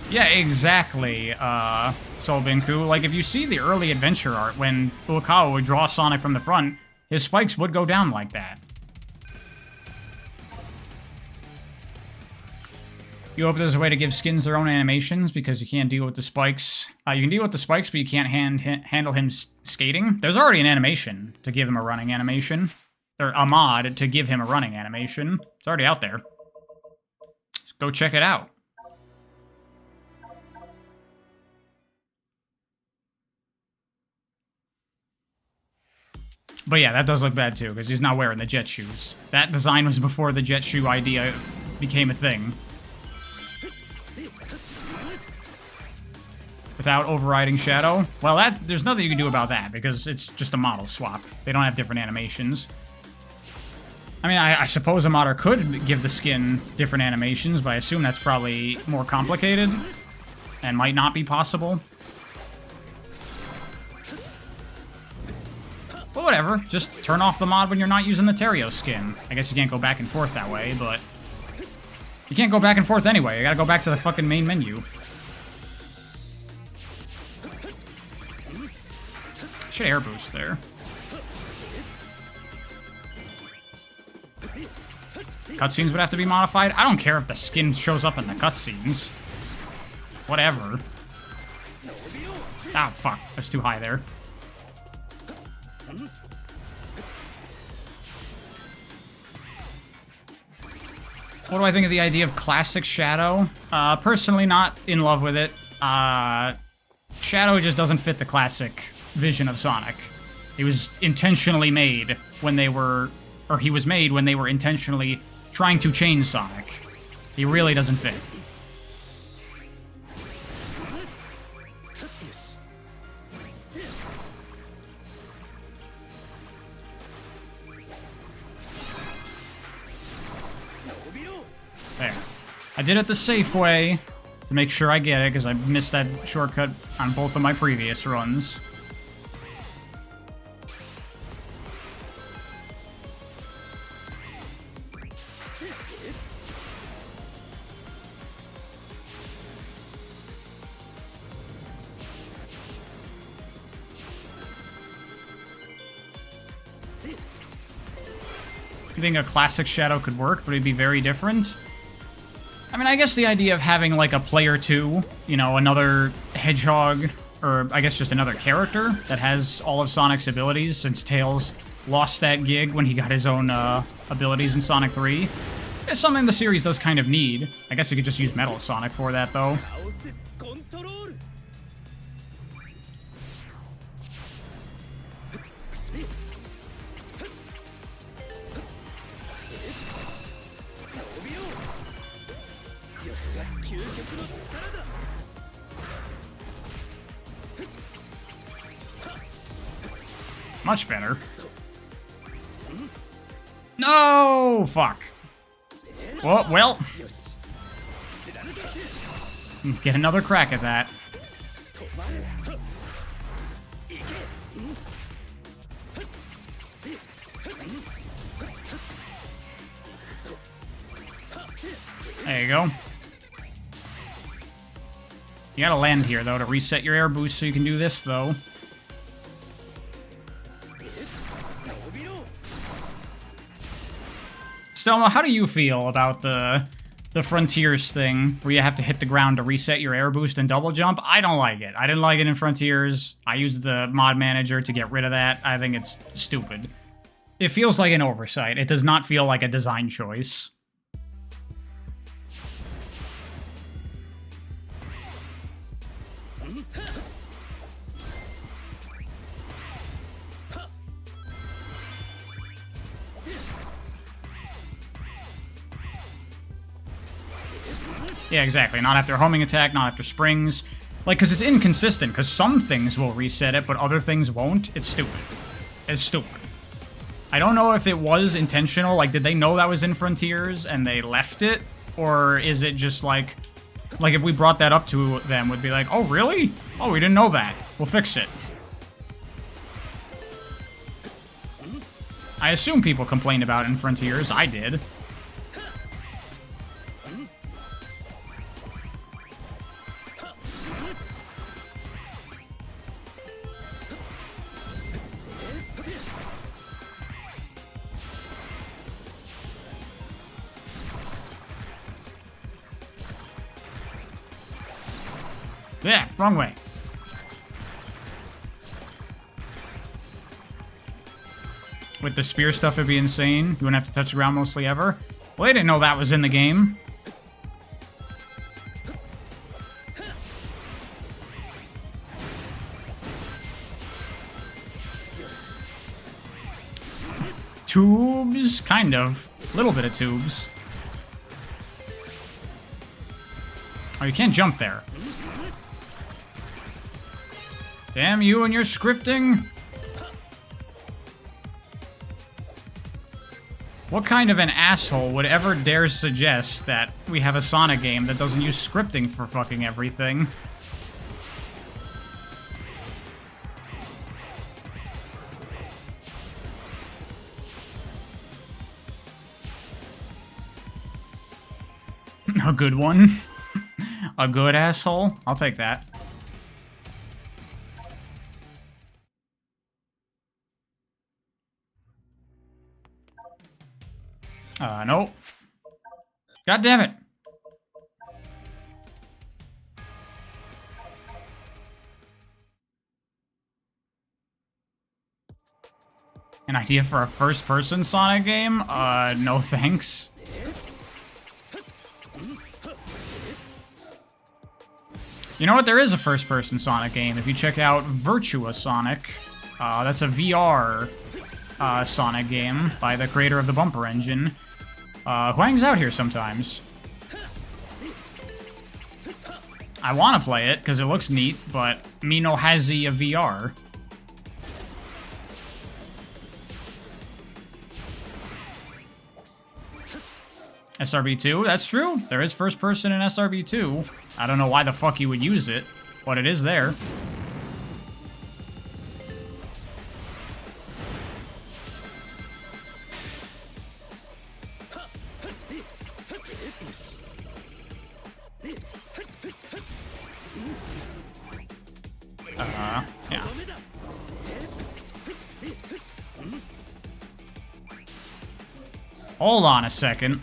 Yeah, exactly, Solbinku. Like, if you see the early adventure art, when Uekawa would draw Sonic from the front, his spikes would go down like that. You hope there's a way to give skins their own animations, because you can't deal with the spikes. You can deal with the spikes, but you can't handle him skating. There's already an animation to give him a running animation. Or a mod to give him a running animation. It's already out there. Just go check it out. But yeah, that does look bad too, because he's not wearing the jet shoes. That design was before the jet shoe idea became a thing. Without overriding Shadow? Well, there's nothing you can do about that, because it's just a model swap. They don't have different animations. I mean, I suppose a modder could give the skin different animations, but I assume that's probably more complicated and might not be possible. But whatever, just turn off the mod when you're not using the Terrio skin. I guess you can't go back and forth that way, but... You can't go back and forth anyway, you gotta go back to the fucking main menu. Should air boost there. Cutscenes would have to be modified. I don't care if the skin shows up in the cutscenes. Whatever. Ah, fuck. That's too high there. What do I think of the idea of classic Shadow? Personally, not in love with it. Shadow just doesn't fit the classic vision of Sonic. He was intentionally made when they were... Or he was made when they were intentionally trying to change Sonic. He really doesn't fit. There. I did it the safe way to make sure I get it, because I missed that shortcut on both of my previous runs. I think a classic Shadow could work, but it'd be very different. I mean, I guess the idea of having, like, a player 2, you know, another Hedgehog, or I guess just another character that has all of Sonic's abilities, since Tails lost that gig when he got his own abilities in Sonic 3, is something the series does kind of need. I guess you could just use Metal Sonic for that, though. Much better. No! Fuck. Oh, well. Get another crack at that. There you go. You gotta land here, though, to reset your air boost so you can do this, though. Selma, how do you feel about the Frontiers thing, where you have to hit the ground to reset your air boost and double jump? I don't like it. I didn't like it in Frontiers. I used the mod manager to get rid of that. I think it's stupid. It feels like an oversight. It does not feel like a design choice. Yeah, exactly. Not after homing attack, not after springs. Like, because it's inconsistent, because some things will reset it, but other things won't. It's stupid. It's stupid. I don't know if it was intentional, like, did they know that was in Frontiers and they left it? Or is it just like if we brought that up to them, would be like, oh, really? Oh, we didn't know that. We'll fix it. I assume people complained about it in Frontiers. I did. Yeah, wrong way. With the spear stuff, it'd be insane. You wouldn't have to touch the ground mostly ever. Well, they didn't know that was in the game. kind of. A little bit of tubes. Oh, you can't jump there. Damn you and your scripting. What kind of an asshole would ever dare suggest that we have a Sonic game that doesn't use scripting for fucking everything? A good one? A good asshole? I'll take that. Nope. God damn it. An idea for a first-person Sonic game? No thanks. You know what? There is a first-person Sonic game. If you check out Virtua Sonic, that's a VR Sonic game by the creator of the Bumper Engine, who hangs out here sometimes. I want to play it because it looks neat, but me no hazy a VR. SRB2, that's true. There is first person in SRB2. I don't know why the fuck you would use it, but it is there. Yeah. Hold on a second.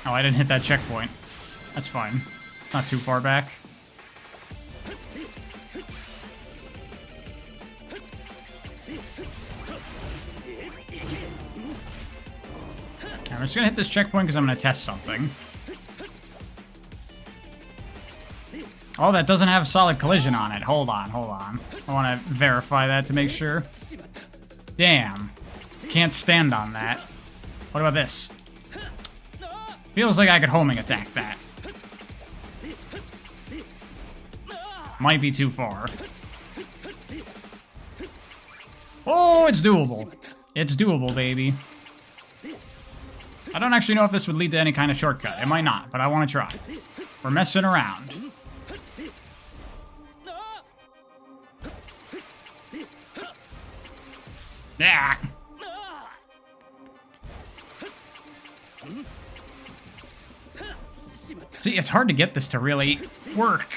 Oh, I didn't hit that checkpoint. That's fine. Not too far back. I'm just gonna hit this checkpoint because I'm gonna test something. Oh, that doesn't have solid collision on it. Hold on, hold on. I want to verify that to make sure. Damn. Can't stand on that. What about this? Feels like I could homing attack that. Might be too far. Oh, it's doable. It's doable, baby. I don't actually know if this would lead to any kind of shortcut. It might not, but I want to try. We're messing around. Yeah. See, it's hard to get this to really work.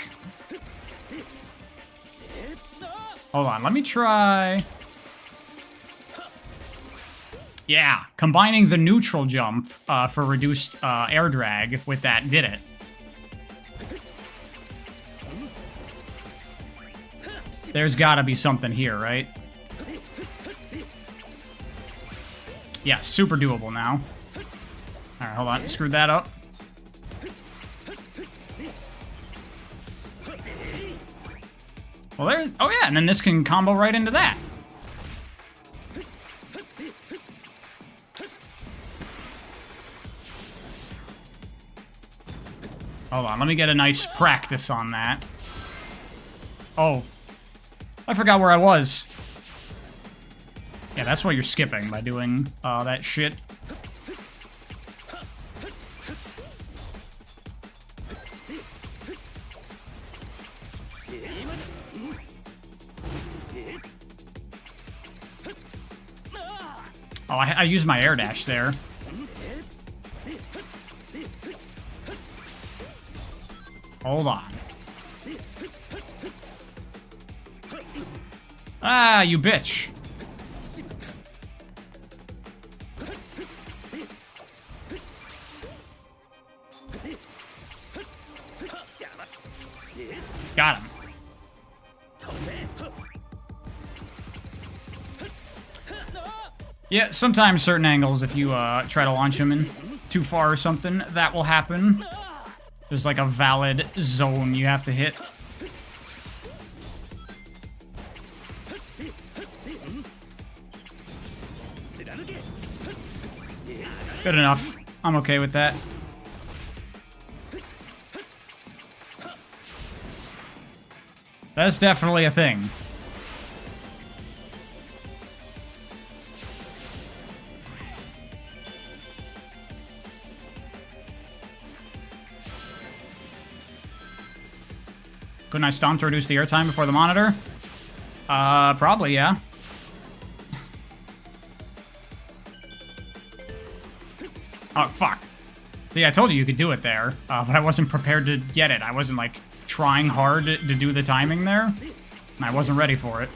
Hold on, let me try... Yeah, combining the neutral jump for reduced air drag with that did it. There's gotta be something here, right? Yeah, super doable now. Alright, hold on, screwed that up. Well, there... Oh yeah, and then this can combo right into that. Hold on, let me get a nice practice on that. Oh. I forgot where I was. Yeah, that's what you're skipping by doing that shit. Oh, I used my air dash there. Hold on. Ah, you bitch. Got him. Yeah, sometimes certain angles, if you try to launch him in too far or something, that will happen. There's like a valid zone you have to hit. Good enough. I'm okay with that. That's definitely a thing. Couldn't I stomp to reduce the airtime before the monitor? Probably, yeah. Oh, fuck. See, I told you could do it there, but I wasn't prepared to get it. I wasn't, like, trying hard to do the timing there, and I wasn't ready for it.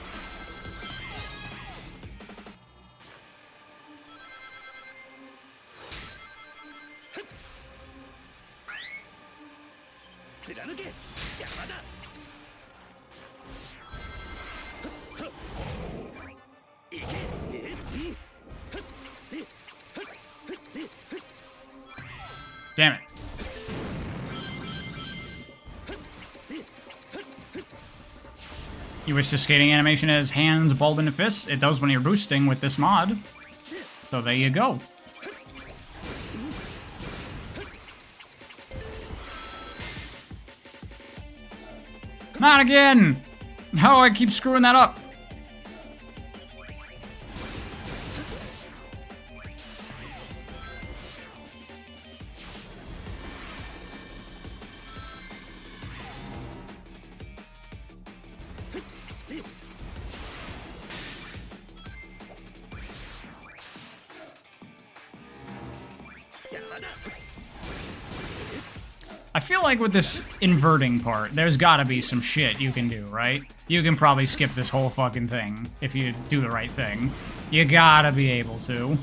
Damn it. You wish the skating animation has hands, balled into fists? It does when you're boosting with this mod. So there you go. Not again! How do I keep screwing that up? I feel like with this inverting part, there's gotta be some shit you can do, right? You can probably skip this whole fucking thing if you do the right thing. You gotta be able to.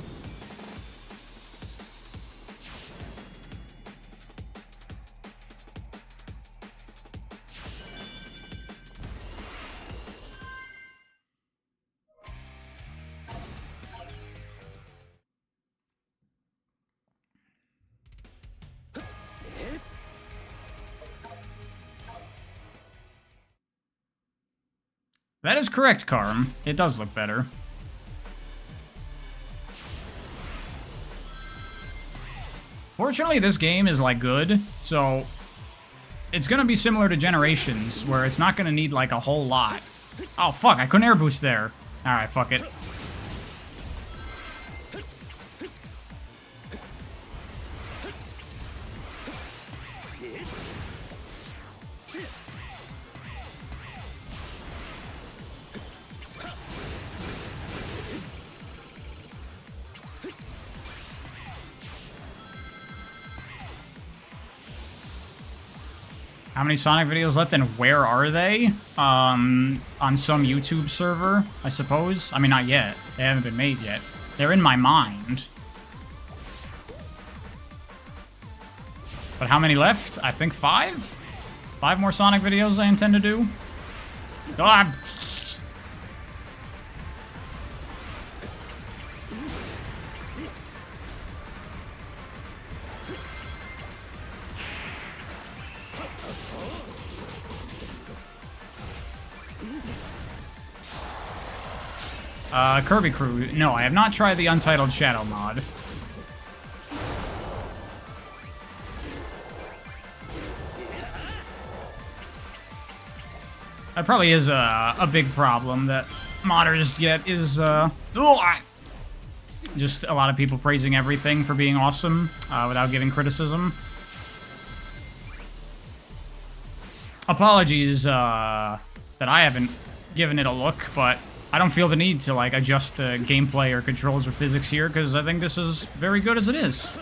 That is correct, Karm. It does look better. Fortunately, this game is, like, good, so it's gonna be similar to Generations, where it's not gonna need, like, a whole lot. Oh, fuck, I couldn't air boost there. Alright, fuck it. How many Sonic videos left and where are they? On some YouTube server, I suppose. I mean, not yet. They haven't been made yet. They're in my mind. But how many left? I think 5? 5 more Sonic videos I intend to do. Ah! Kirby Crew. No, I have not tried the Untitled Shadow mod. That probably is a big problem that modders get, is just a lot of people praising everything for being awesome without giving criticism. Apologies that I haven't given it a look, but I don't feel the need to, like, adjust the gameplay or controls or physics here, because I think this is very good as it is.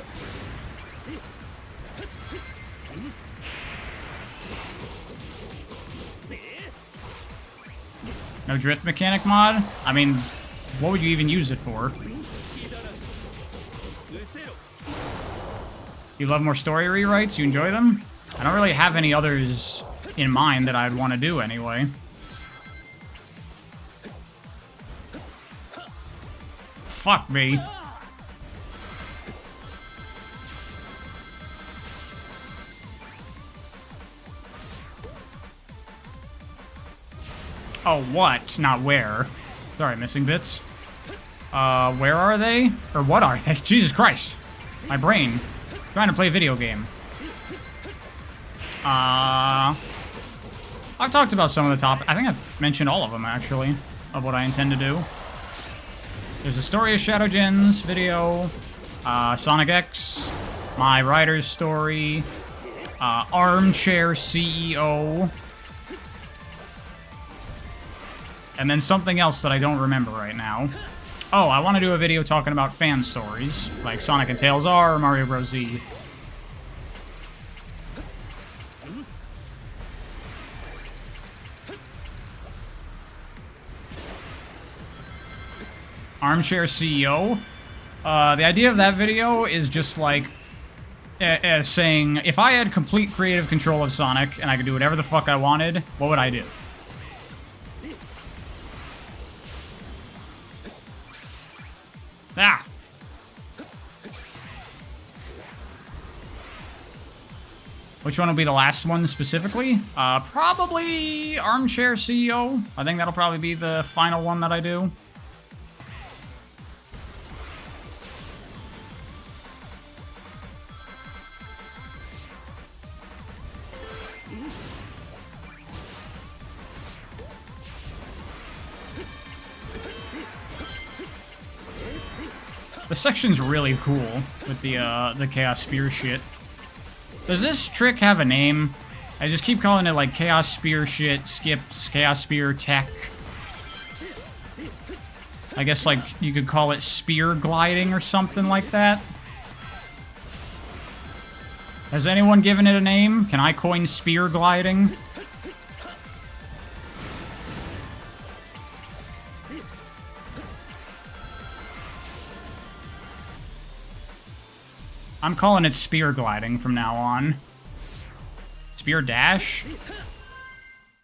No drift mechanic mod? I mean, what would you even use it for? You love more story rewrites? You enjoy them? I don't really have any others in mind that I'd want to do anyway. Fuck me. Oh, what? Not where. Sorry, missing bits. Where are they? Or what are they? Jesus Christ. My brain. Trying to play a video game. I've talked about some of the topics. I think I've mentioned all of them, actually, of what I intend to do. There's a Story of Shadow Gens video, Sonic X, my writer's story, Armchair CEO, and then something else that I don't remember right now. Oh, I want to do a video talking about fan stories, like Sonic and Tails R or Mario Bros. Z. Armchair CEO. The idea of that video is just like saying, if I had complete creative control of Sonic and I could do whatever the fuck I wanted, what would I do? Ah! Which one will be the last one specifically? Probably Armchair CEO. I think that'll probably be the final one that I do. The section's really cool with the Chaos Spear shit. Does this trick have a name? I just keep calling it like Chaos Spear shit, skips, Chaos Spear tech. I guess like you could call it spear gliding or something like that. Has anyone given it a name? Can I coin spear gliding? I'm calling it spear gliding from now on. Spear dash?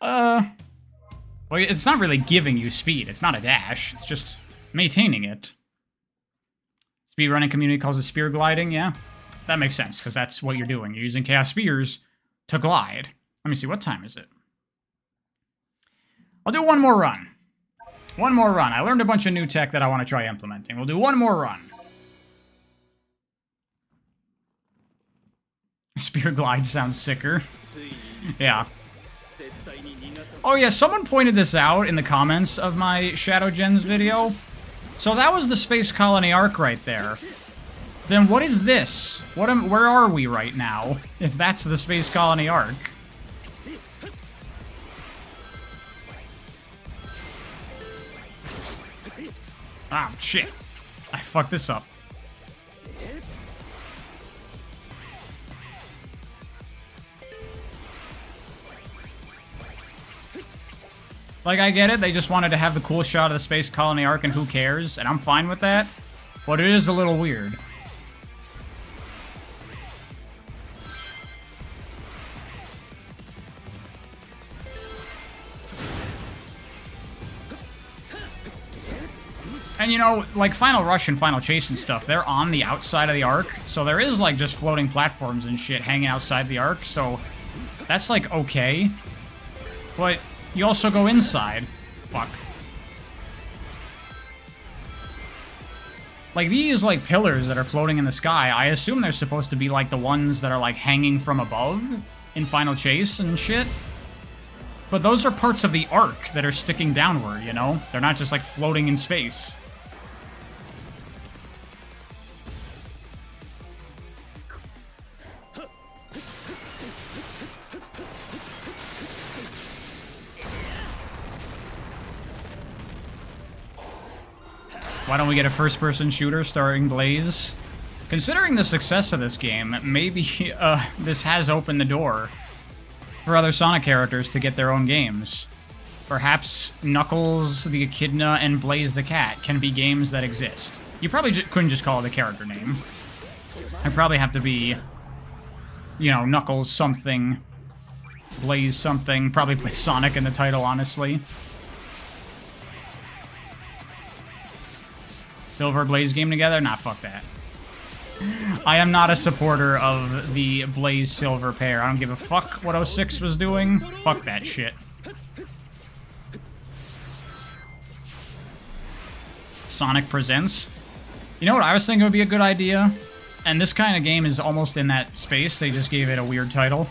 Well, it's not really giving you speed. It's not a dash. It's just maintaining it. Speedrunning community calls it spear gliding, yeah. That makes sense, because that's what you're doing. You're using Chaos Spears to glide. Let me see, what time is it? I'll do one more run. One more run. I learned a bunch of new tech that I want to try implementing. We'll do one more run. Spear glide sounds sicker. Yeah. Oh yeah, someone pointed this out in the comments of my Shadow Gens video. So that was the Space Colony arc right there. Then what is this? Where are we right now, if that's the Space Colony arc? Ah, shit. I fucked this up. Like, I get it, they just wanted to have the cool shot of the Space Colony arc, and who cares? And I'm fine with that, but it is a little weird. And, you know, like Final Rush and Final Chase and stuff, they're on the outside of the arc, so there is, like, just floating platforms and shit hanging outside the arc, so that's, like, okay. But you also go inside. Fuck. Like, these, like, pillars that are floating in the sky, I assume they're supposed to be, like, the ones that are, like, hanging from above in Final Chase and shit. But those are parts of the arc that are sticking downward, you know? They're not just, like, floating in space. Why don't we get a first-person shooter starring Blaze? Considering the success of this game, maybe this has opened the door for other Sonic characters to get their own games. Perhaps Knuckles the Echidna and Blaze the Cat can be games that exist. You probably couldn't just call it a character name. I'd probably have to be, you know, Knuckles something, Blaze something, probably with Sonic in the title, honestly. Silver Blaze game together? Nah, fuck that. I am not a supporter of the Blaze Silver pair. I don't give a fuck what 06 was doing. Fuck that shit. Sonic Presents. You know what I was thinking would be a good idea? And this kind of game is almost in that space. They just gave it a weird title.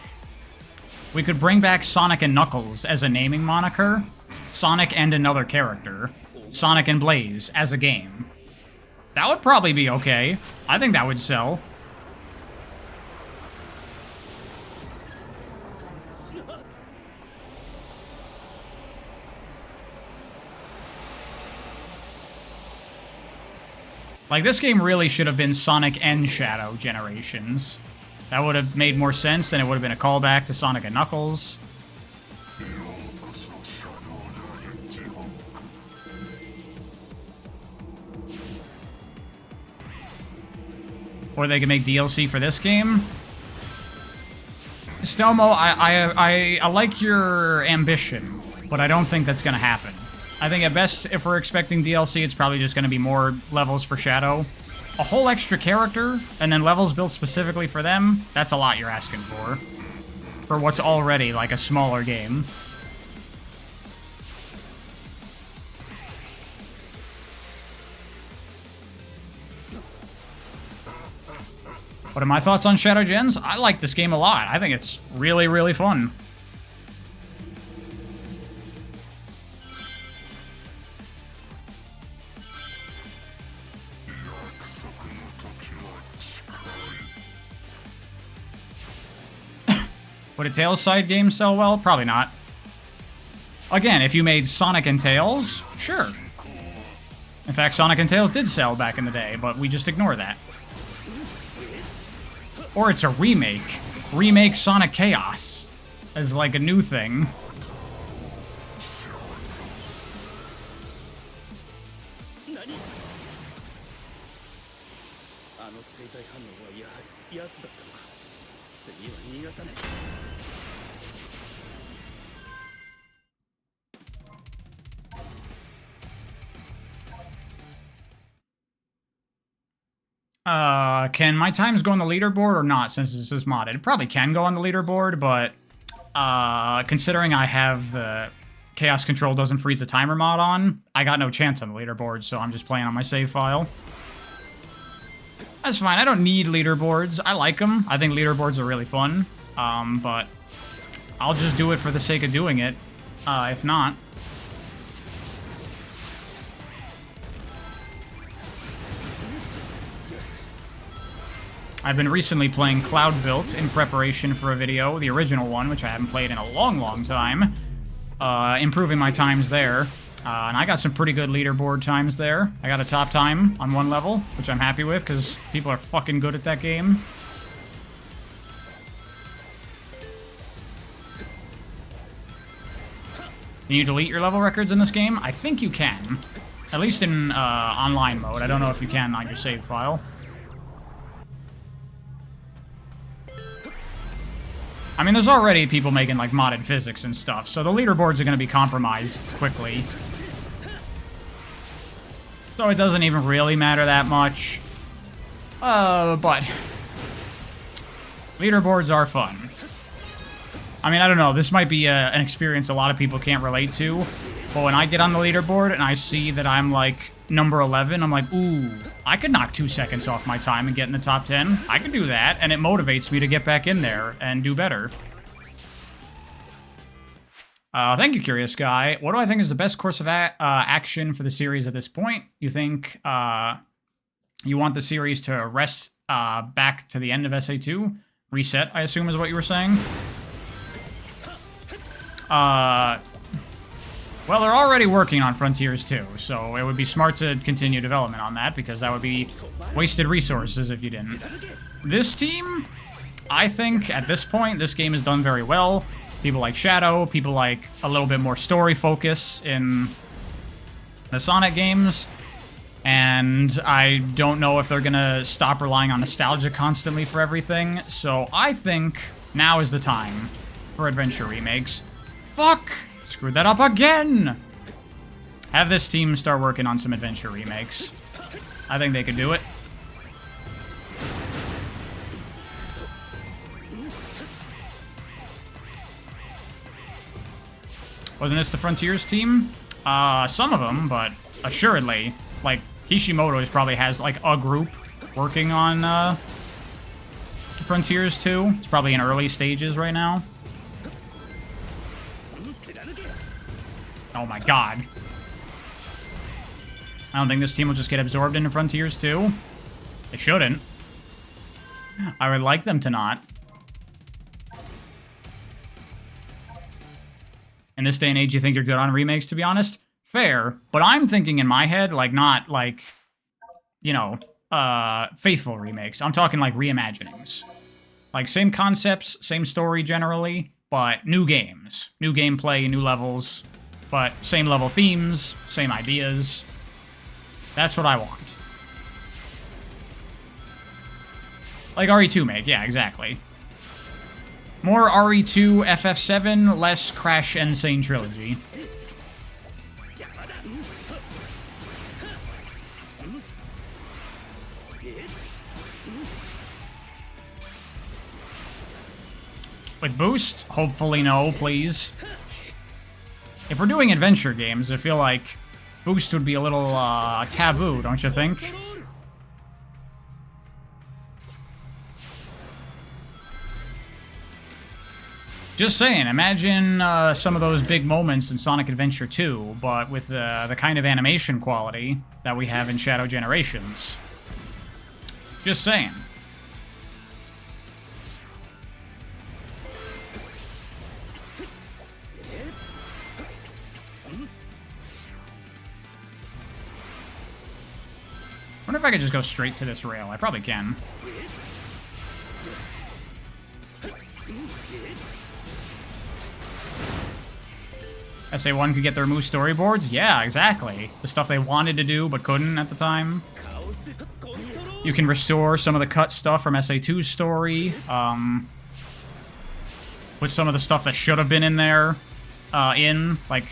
We could bring back Sonic and Knuckles as a naming moniker. Sonic and another character. Sonic and Blaze as a game. That would probably be okay. I think that would sell. Like, this game really should have been Sonic and Shadow Generations. That would have made more sense, and it would have been a callback to Sonic and Knuckles. Or they could make DLC for this game. Stelmo, I like your ambition, but I don't think that's going to happen. I think at best, if we're expecting DLC, it's probably just going to be more levels for Shadow. A whole extra character, and then levels built specifically for them, that's a lot you're asking for. For what's already, like, a smaller game. What are my thoughts on Shadow Gens? I like this game a lot. I think it's really, really fun. Would a Tails side game sell well? Probably not. Again, if you made Sonic and Tails, sure. In fact, Sonic and Tails did sell back in the day, but we just ignore that. Or it's a remake. Remake Sonic Chaos as like a new thing. Can my times go on the leaderboard or not, since this is modded? It probably can go on the leaderboard, but considering I have the Chaos Control doesn't freeze the timer mod on, I got no chance on the leaderboard, so I'm just playing on my save file. That's fine. I don't need leaderboards. I like them. I think leaderboards are really fun, but I'll just do it for the sake of doing it, if not. I've been recently playing Cloud Built in preparation for a video, the original one, which I haven't played in a long, long time. Improving my times there. And I got some pretty good leaderboard times there. I got a top time on one level, which I'm happy with, because people are fucking good at that game. Can you delete your level records in this game? I think you can. At least in online mode. I don't know if you can on your save file. I mean, there's already people making, like, modded physics and stuff, so the leaderboards are going to be compromised quickly. So it doesn't even really matter that much. But leaderboards are fun. I mean, I don't know, this might be an experience a lot of people can't relate to, but when I get on the leaderboard and I see that I'm, like, number 11, I'm like, ooh, I could knock 2 seconds off my time and get in the top 10. I can do that, and it motivates me to get back in there and do better. Thank you, Curious Guy. What do I think is the best course of action for the series at this point? You think you want the series to rest back to the end of SA2? Reset, I assume, is what you were saying? Well, they're already working on Frontiers 2, so it would be smart to continue development on that, because that would be wasted resources if you didn't. This team, I think, at this point, this game is done very well. People like Shadow, people like a little bit more story focus in the Sonic games, and I don't know if they're gonna stop relying on nostalgia constantly for everything, so I think now is the time for adventure remakes. Fuck! Screwed that up again! Have this team start working on some adventure remakes. I think they could do it. Wasn't this the Frontiers team? Some of them, but assuredly. Like, Kishimoto probably has, like, a group working on Frontiers 2. It's probably in early stages right now. Oh my god. I don't think this team will just get absorbed into Frontiers 2. They shouldn't. I would like them to not. In this day and age, you think you're good on remakes, to be honest? Fair. But I'm thinking in my head, like, not, like, you know, faithful remakes. I'm talking, like, reimaginings. Like, same concepts, same story generally, but new games. New gameplay, new levels, but same level themes, same ideas. That's what I want. Like RE2 make, yeah, exactly. More RE2 FF7, less Crash Insane Trilogy. With boost? Hopefully no, please. If we're doing adventure games, I feel like boost would be a little taboo, don't you think? Just saying, imagine some of those big moments in Sonic Adventure 2, but with the kind of animation quality that we have in Shadow Generations. Just saying. I wonder if I could just go straight to this rail. I probably can. SA1 could get their remove storyboards? Yeah, exactly. The stuff they wanted to do but couldn't at the time. You can restore some of the cut stuff from SA2's story. Put some of the stuff that should have been in there in. Like,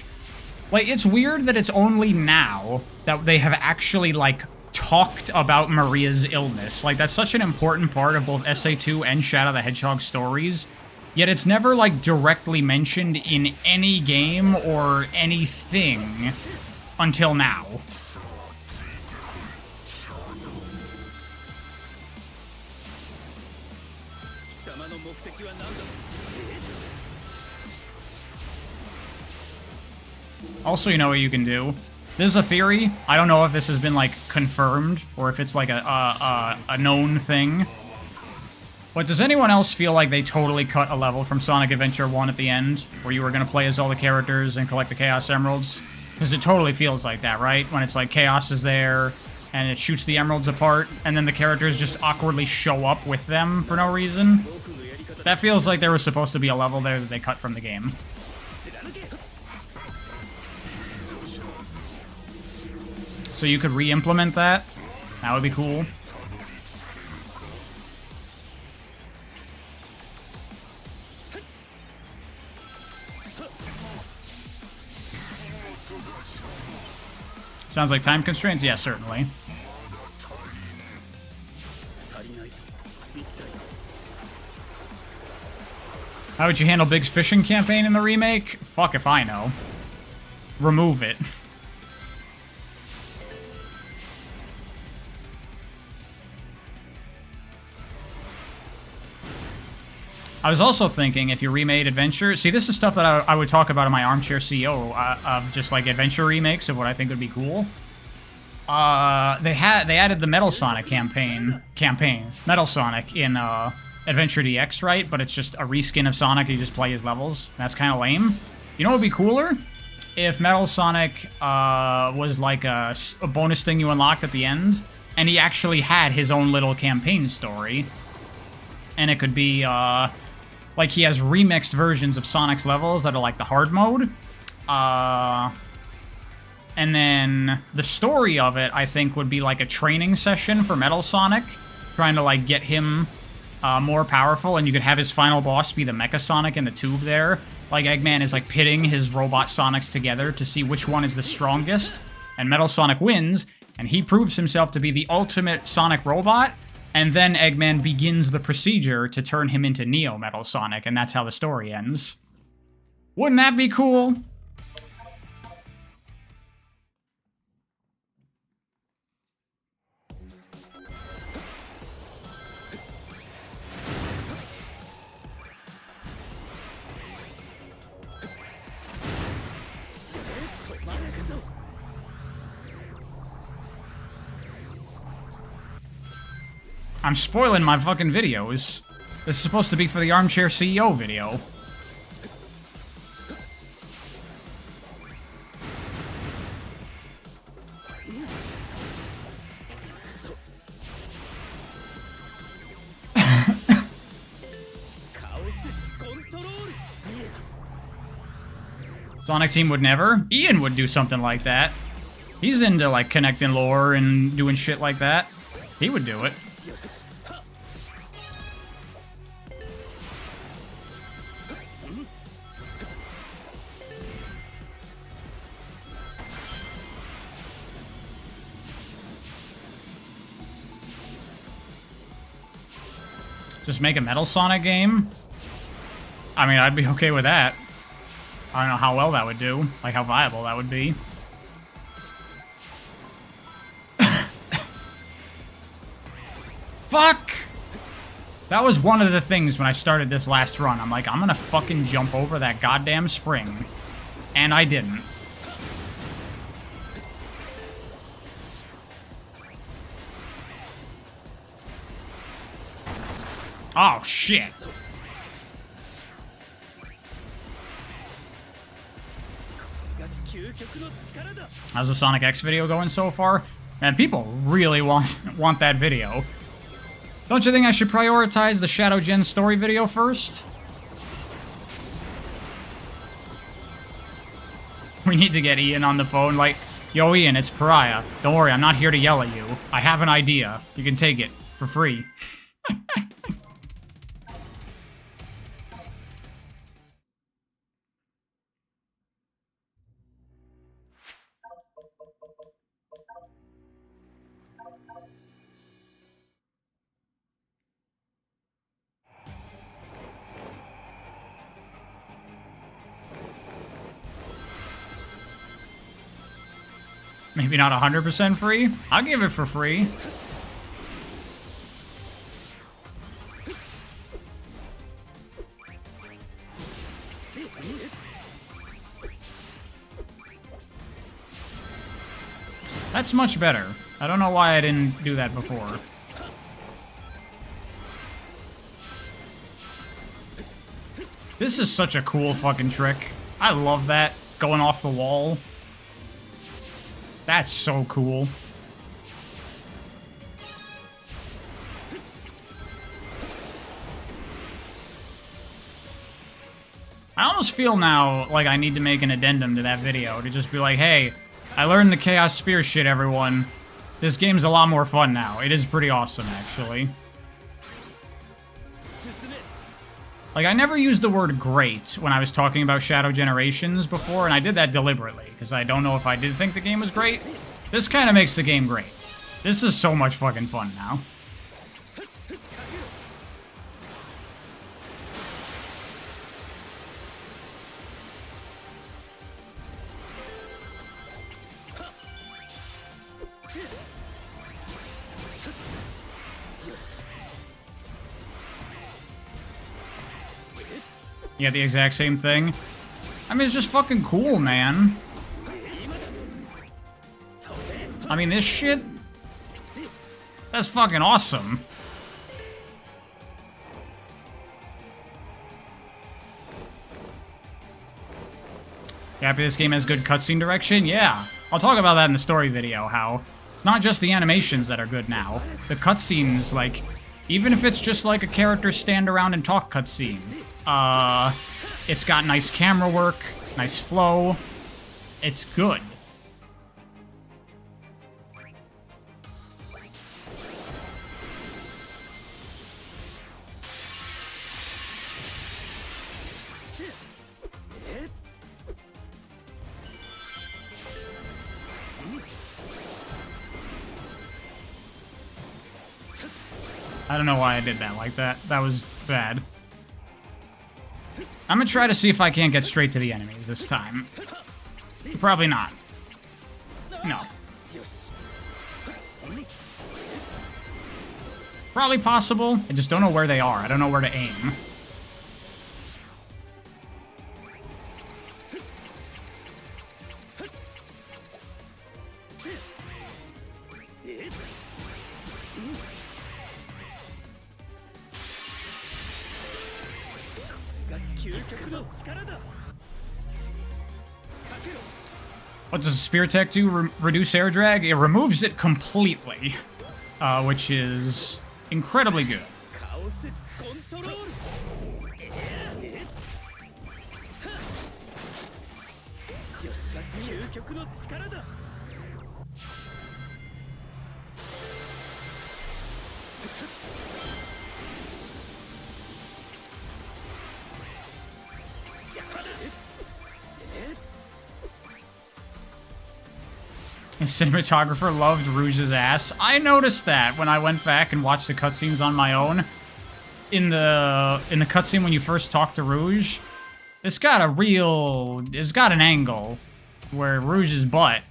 it's weird that it's only now that they have actually, like, talked about Maria's illness. Like, that's such an important part of both SA2 and Shadow the Hedgehog stories. Yet it's never, like, directly mentioned in any game or anything until now. Also, you know what you can do? This is a theory. I don't know if this has been, like, confirmed or if it's, like, a known thing. But does anyone else feel like they totally cut a level from Sonic Adventure 1 at the end, where you were going to play as all the characters and collect the Chaos Emeralds? Because it totally feels like that, right? When it's like Chaos is there, and it shoots the emeralds apart, and then the characters just awkwardly show up with them for no reason. That feels like there was supposed to be a level there that they cut from the game. So you could re-implement that? That would be cool. Sounds like time constraints? Yeah, certainly. How would you handle Big's fishing campaign in the remake? Fuck if I know. Remove it. I was also thinking, if you remade Adventure... See, this is stuff that I would talk about in my Armchair CEO, of just, like, Adventure remakes of what I think would be cool. They added the Metal Sonic campaign. Metal Sonic in Adventure DX, right? But it's just a reskin of Sonic, you just play his levels. That's kind of lame. You know what would be cooler? If Metal Sonic was, like, a bonus thing you unlocked at the end, and he actually had his own little campaign story. And it could be, like, he has remixed versions of Sonic's levels that are, like, the hard mode. And then the story of it, I think, would be, like, a training session for Metal Sonic. Trying to, like, get him more powerful. And you could have his final boss be the Mecha Sonic in the tube there. Like, Eggman is, like, pitting his robot Sonics together to see which one is the strongest. And Metal Sonic wins. And he proves himself to be the ultimate Sonic robot. And then Eggman begins the procedure to turn him into Neo Metal Sonic, and that's how the story ends. Wouldn't that be cool? I'm spoiling my fucking videos. This is supposed to be for the Armchair CEO video. Sonic Team would never. Ian would do something like that. He's into, like, connecting lore and doing shit like that. He would do it. Just make a Metal Sonic game? I mean, I'd be okay with that. I don't know how well that would do. Like, how viable that would be. Fuck! That was one of the things when I started this last run. I'm like, I'm gonna fucking jump over that goddamn spring. And I didn't. Oh, shit. How's the Sonic X video going so far? Man, people really want that video. Don't you think I should prioritize the Shadow Gen story video first? We need to get Ian on the phone like, yo Ian, it's Pariah. Don't worry, I'm not here to yell at you. I have an idea. You can take it for free. Maybe not 100% free? I'll give it for free. That's much better. I don't know why I didn't do that before. This is such a cool fucking trick. I love that. Going off the wall. That's so cool. I almost feel now like I need to make an addendum to that video to just be like, hey, I learned the Chaos Spear shit, everyone. This game's a lot more fun now. It is pretty awesome, actually. Like, I never used the word great when I was talking about Shadow Generations before, and I did that deliberately, because I don't know if I did think the game was great. This kind of makes the game great. This is so much fucking fun now. Yeah, the exact same thing. I mean, it's just fucking cool, man. I mean, this shit... That's fucking awesome. You happy this game has good cutscene direction? Yeah. I'll talk about that in the story video, how it's not just the animations that are good now. The cutscenes, like, even if it's just like a character stand around and talk cutscene, it's got nice camera work, nice flow. It's good. I don't know why I did that like that. That was bad. I'm gonna try to see if I can't get straight to the enemies this time. Probably not. No. Probably possible. I just don't know where they are. I don't know where to aim. What does Spear Tech do? Reduce air drag? It removes it completely, which is incredibly good. The cinematographer loved Rouge's ass. I noticed that when I went back and watched the cutscenes on my own. In the cutscene when you first talk to Rouge, it's got an angle where Rouge's butt.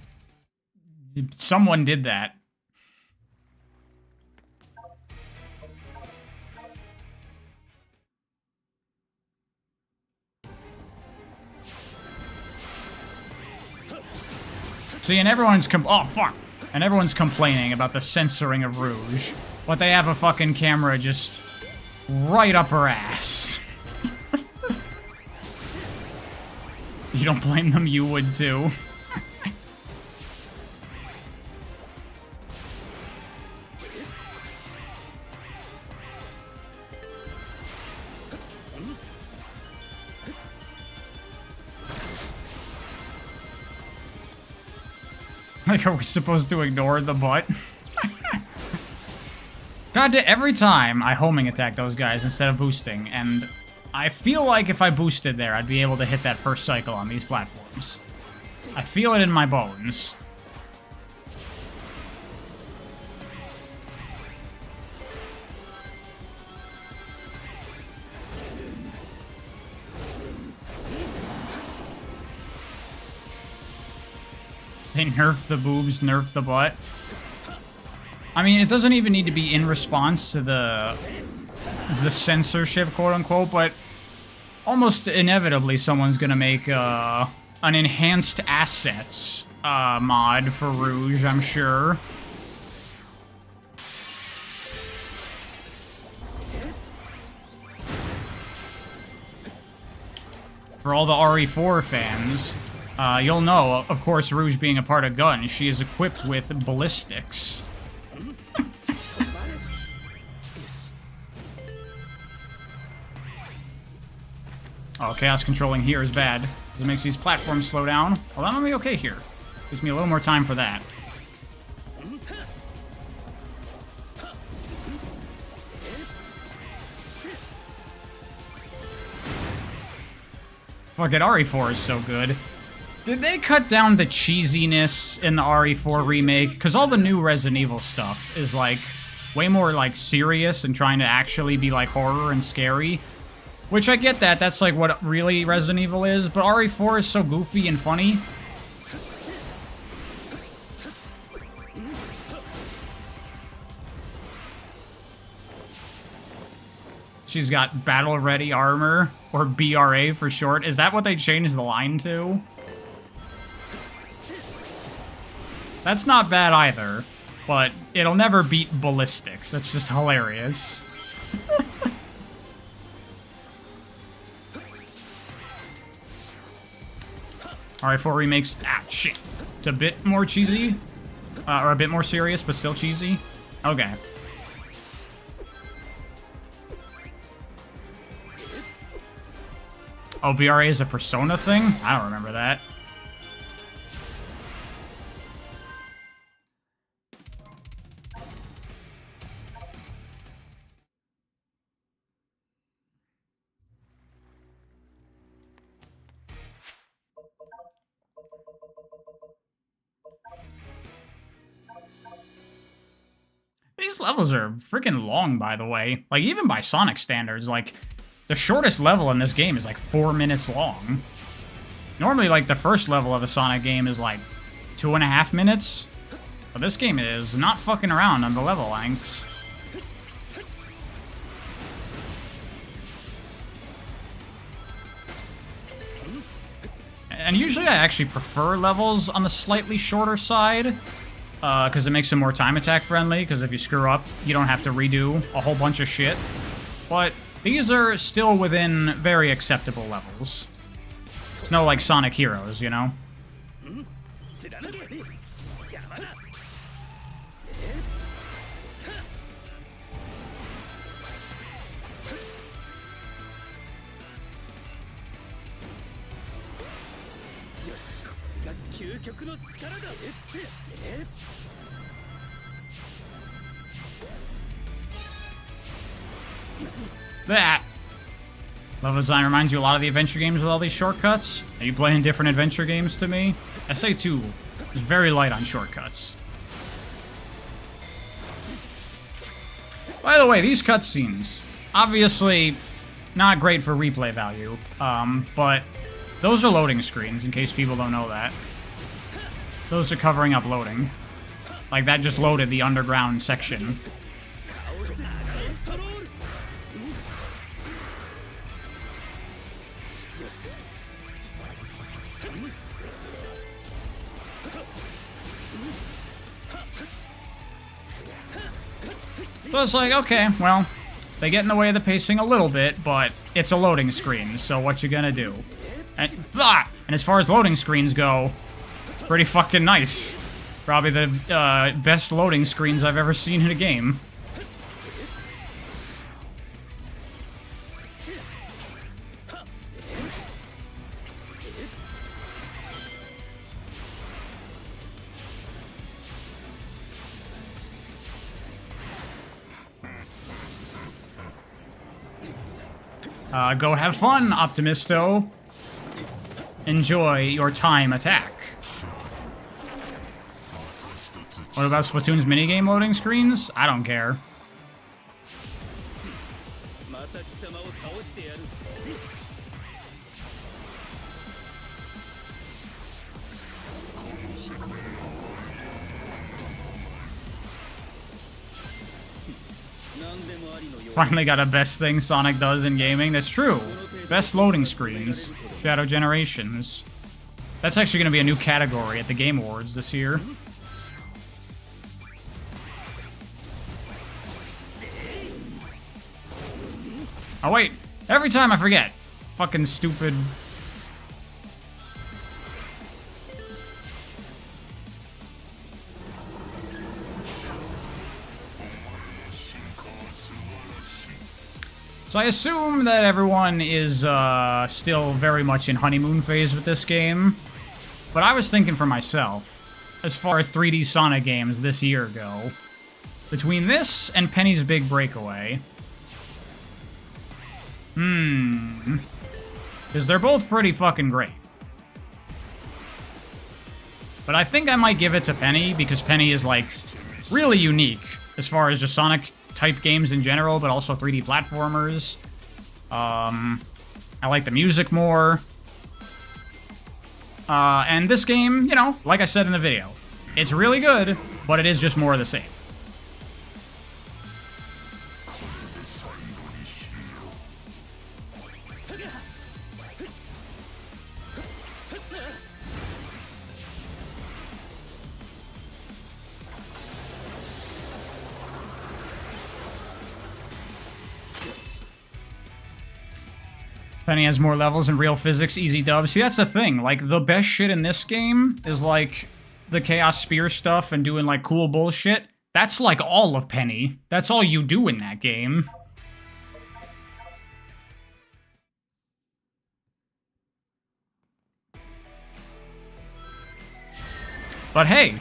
Someone did that. See, and everyone's and everyone's complaining about the censoring of Rouge, but they have a fucking camera just right up her ass. You don't blame them, you would too. Like, are we supposed to ignore the butt? God, every time I homing attack those guys instead of boosting, and I feel like if I boosted there, I'd be able to hit that first cycle on these platforms. I feel it in my bones. They nerf the boobs, nerf the butt. I mean, it doesn't even need to be in response to the censorship, quote-unquote, but almost inevitably someone's gonna make an enhanced assets mod for Rouge, I'm sure. For all the RE4 fans, you'll know, of course, Rouge being a part of Gun, she is equipped with ballistics. Oh, chaos controlling here is bad, because it makes these platforms slow down. Well, I'm gonna be okay here. Gives me a little more time for that. Fuck it, RE4 is so good. Did they cut down the cheesiness in the RE4 remake? Because all the new Resident Evil stuff is, like, way more, like, serious and trying to actually be, like, horror and scary. Which I get that, that's, like, what really Resident Evil is, but RE4 is so goofy and funny. She's got battle-ready armor, or BRA for short. Is that what they changed the line to? That's not bad either, but it'll never beat ballistics. That's just hilarious. RE4 remakes, shit. It's a bit more cheesy, or a bit more serious, but still cheesy. Okay. Oh, BRA is a Persona thing? I don't remember that. These levels are freaking long, by the way. Like, even by Sonic standards, like, the shortest level in this game is like 4 minutes long. Normally, like, the first level of a Sonic game is like 2.5 minutes. But this game is not fucking around on the level lengths. And usually I actually prefer levels on the slightly shorter side. Because it makes them more time attack friendly, because if you screw up, you don't have to redo a whole bunch of shit. But These are still within very acceptable levels. It's no like Sonic Heroes, you know? That level design reminds you a lot of the adventure games with all these shortcuts. Are you playing different adventure games to me? SA2 is very light on shortcuts. By the way, these cutscenes, obviously not great for replay value, but those are loading screens, in case people don't know that. Those are covering up loading. Like, that just loaded the underground section. So it's like, okay, well, they get in the way of the pacing a little bit, but it's a loading screen, so what you gonna do? And as far as loading screens go, pretty fucking nice. Probably the best loading screens I've ever seen in a game. Go have fun, Optimisto. Enjoy your time attack. What about Splatoon's minigame loading screens? I don't care. Finally got a best thing Sonic does in gaming. That's true. Best loading screens. Shadow Generations. That's actually going to be a new category at the Game Awards this year. Oh wait, every time I forget. Fucking stupid. So I assume that everyone is still very much in honeymoon phase with this game. But I was thinking for myself, as far as 3D Sonic games this year go, between this and Penny's Big Breakaway, because they're both pretty fucking great. But I think I might give it to Penny, because Penny is, like, really unique as far as just Sonic-type games in general, but also 3D platformers. I like the music more. And this game, you know, like I said in the video, it's really good, but it is just more of the same. Penny has more levels in real physics, easy dub. See, that's the thing. Like, the best shit in this game is, like, the Chaos Spear stuff and doing, like, cool bullshit. That's, like, all of Penny. That's all you do in that game. But hey,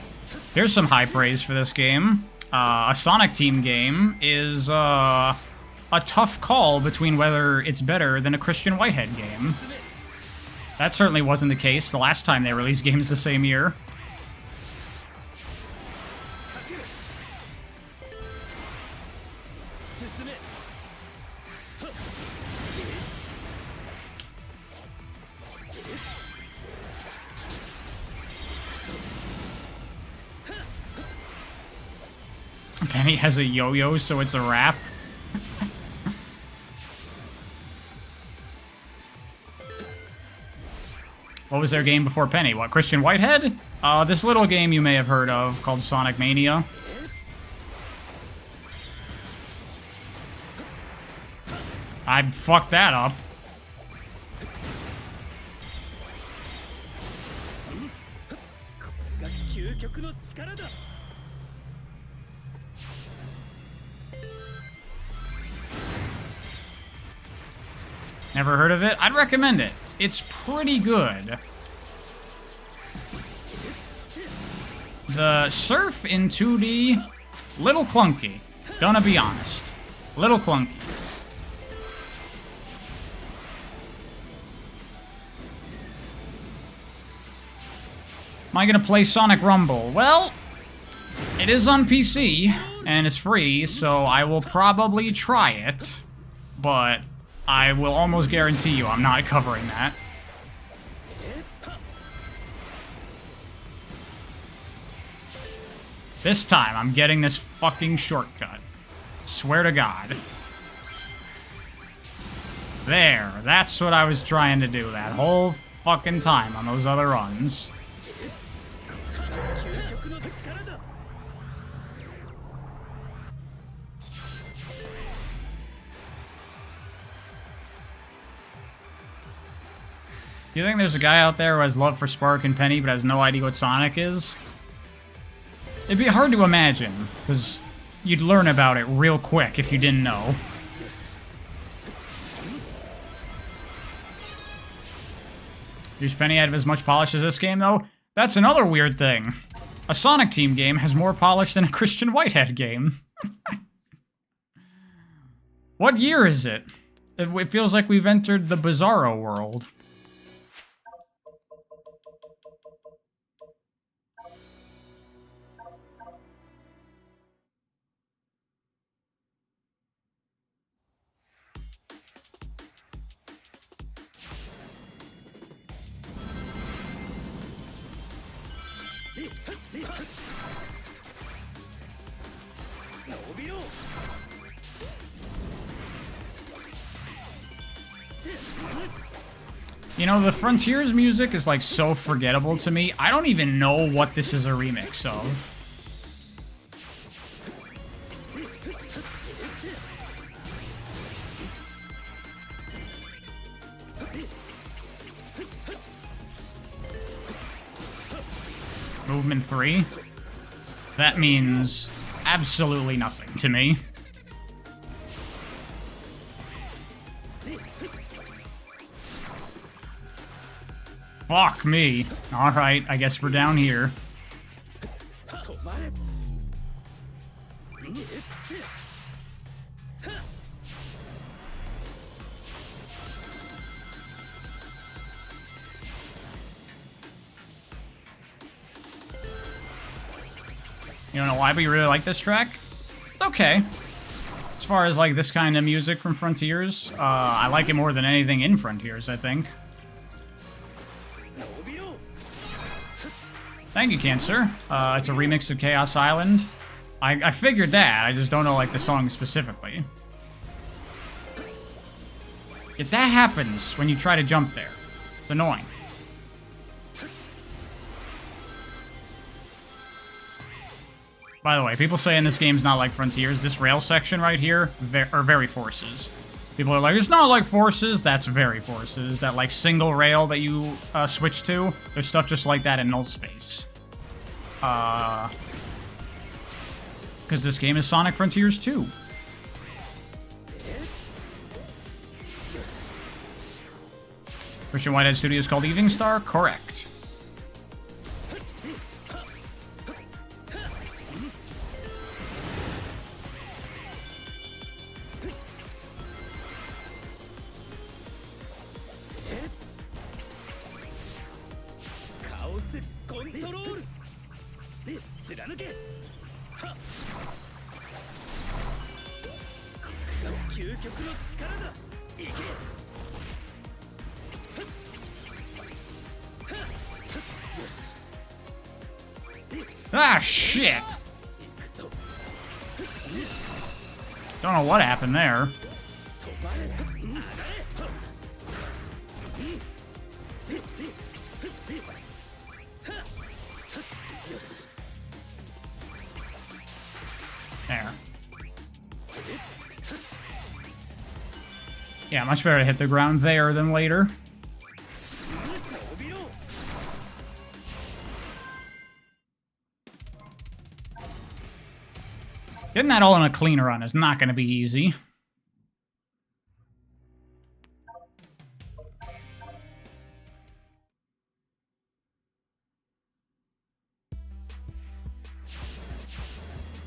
here's some high praise for this game. A Sonic Team game is, a tough call between whether it's better than a Christian Whitehead game. That certainly wasn't the case the last time they released games the same year. Penny has a yo-yo, so it's a rap. What was their game before Penny? What, Christian Whitehead? This little game you may have heard of called Sonic Mania. I fucked that up. Never heard of it? I'd recommend it. It's pretty good. The surf in 2D, little clunky. Gonna be honest. Little clunky. Am I gonna play Sonic Rumble? Well, it is on PC, and it's free, so I will probably try it. But I will almost guarantee you I'm not covering that. This time, I'm getting this fucking shortcut. Swear to God. There, that's what I was trying to do that whole fucking time on those other runs. Do you think there's a guy out there who has love for Spark and Penny but has no idea what Sonic is? It'd be hard to imagine, because you'd learn about it real quick if you didn't know. Does Penny have as much polish as this game, though? That's another weird thing. A Sonic Team game has more polish than a Christian Whitehead game. What year is it? It feels like we've entered the Bizarro world. You know, the Frontiers music is like so forgettable to me. I don't even know what this is a remix of. Movement 3? That means absolutely nothing to me. Fuck me. Alright, I guess we're down here. You don't know why, but you really like this track? It's okay. As far as like this kind of music from Frontiers, I like it more than anything in Frontiers, I think. Thank you, Cancer. It's a remix of Chaos Island. I figured that, I just don't know like the song specifically. Yet that happens when you try to jump there. It's annoying. By the way, people saying this game's not like Frontiers. This rail section right here are very Forces. People are like, it's not like Forces. That's very Forces. That like single rail that you switch to. There's stuff just like that in Null Space. Because this game is Sonic Frontiers 2. Christian Whitehead Studio is called Evening Star? Correct. Ah, shit! Don't know what happened there. There. Yeah, much better to hit the ground there than later. Getting that all in a clean run is not going to be easy.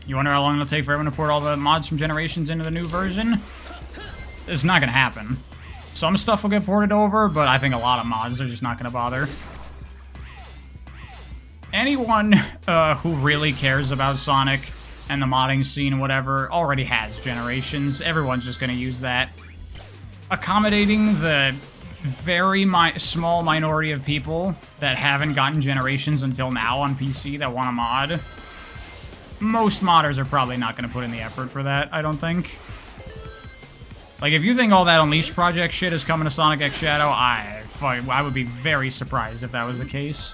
You wonder how long it'll take for everyone to port all the mods from Generations into the new version? It's not going to happen. Some stuff will get ported over, but I think a lot of mods are just not going to bother. Anyone who really cares about Sonic and the modding scene and whatever already has Generations. Everyone's just going to use that. Accommodating the very small minority of people that haven't gotten Generations until now on PC that want a mod. Most modders are probably not going to put in the effort for that, I don't think. Like, if you think all that Unleashed Project shit is coming to Sonic X Shadow, I would be very surprised if that was the case.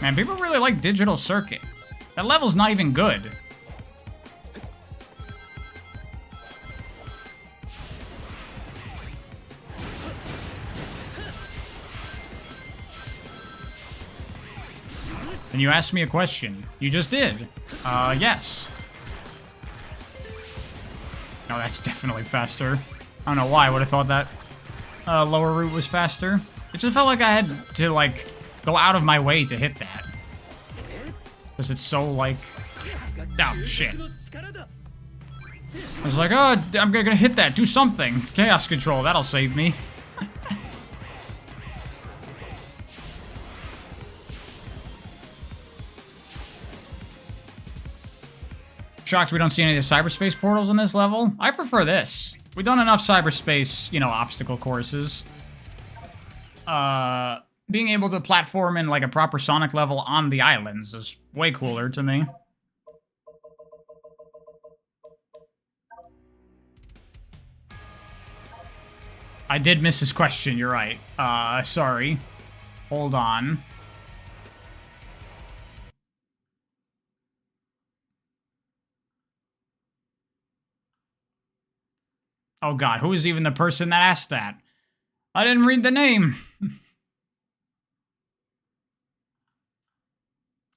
Man, people really like Digital Circuit. That level's not even good. And you asked me a question. You just did. Yes. No, that's definitely faster. I don't know why I would have thought that lower route was faster. It just felt like I had to, like, go out of my way to hit that. Because it's so, like... Oh, shit. I was like, oh, I'm gonna hit that. Do something. Chaos Control, that'll save me. Shocked we don't see any of the cyberspace portals in this level. I prefer this. We've done enough cyberspace, you know, obstacle courses. Being able to platform in, like, a proper Sonic level on the islands is way cooler to me. I did miss his question, you're right. Sorry. Hold on. Oh god, who is even the person that asked that? I didn't read the name.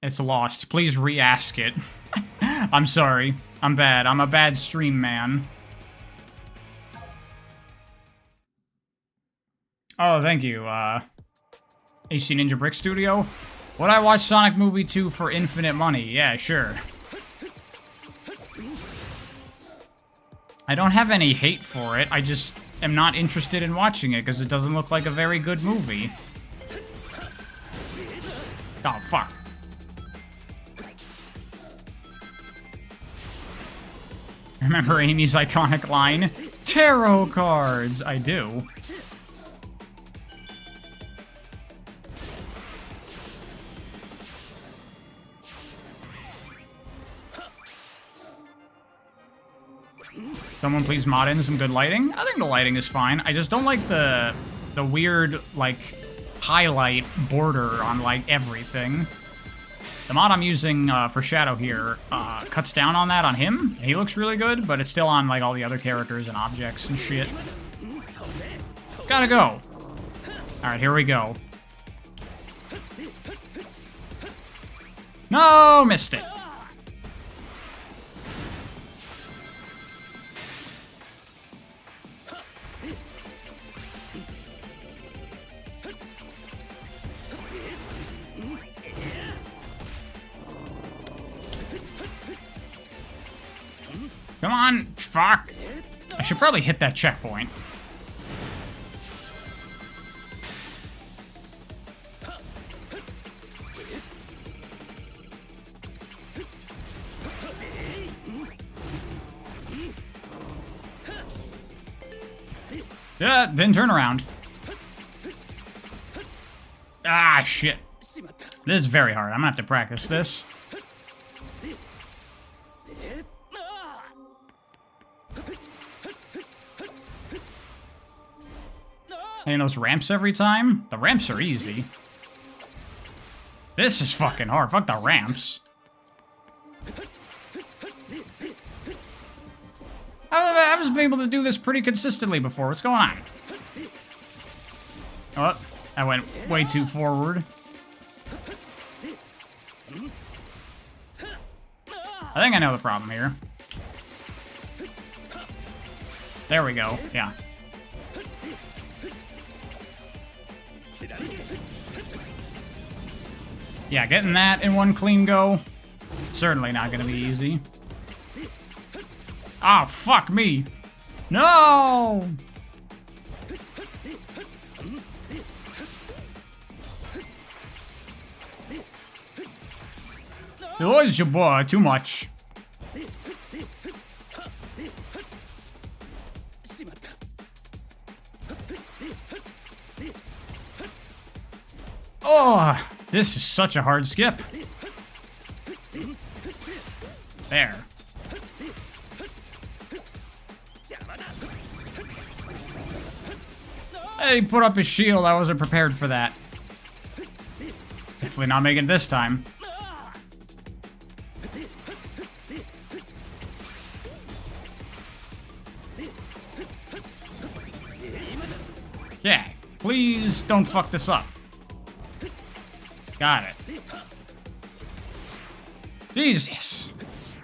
It's lost. Please re-ask it. I'm sorry. I'm bad. I'm a bad stream man. Oh, thank you, AC Ninja Brick Studio. Would I watch Sonic Movie 2 for infinite money? Yeah, sure. I don't have any hate for it. I just am not interested in watching it because it doesn't look like a very good movie. Oh, fuck. Remember Amy's iconic line? Tarot cards! I do. Someone please mod in some good lighting? I think the lighting is fine. I just don't like the weird, like, highlight border on, like, everything. The mod I'm using for Shadow here cuts down on that on him. He looks really good, but it's still on, like, all the other characters and objects and shit. Gotta go. Alright, here we go. No, missed it. Come on, fuck. I should probably hit that checkpoint. Yeah, then turn around. Ah, shit. This is very hard. I'm gonna have to practice this. Hitting those ramps every time? The ramps are easy. This is fucking hard. Fuck the ramps. I was able to do this pretty consistently before. What's going on? Oh, I went way too forward. I think I know the problem here. There we go. Yeah. Yeah, getting that in one clean go, certainly not gonna be easy. Ah, oh, fuck me. No! Oh, your boy, too much. Oh, this is such a hard skip. There. Hey, he put up his shield. I wasn't prepared for that. Definitely not making it this time. Yeah, please don't fuck this up. Got it. Jesus.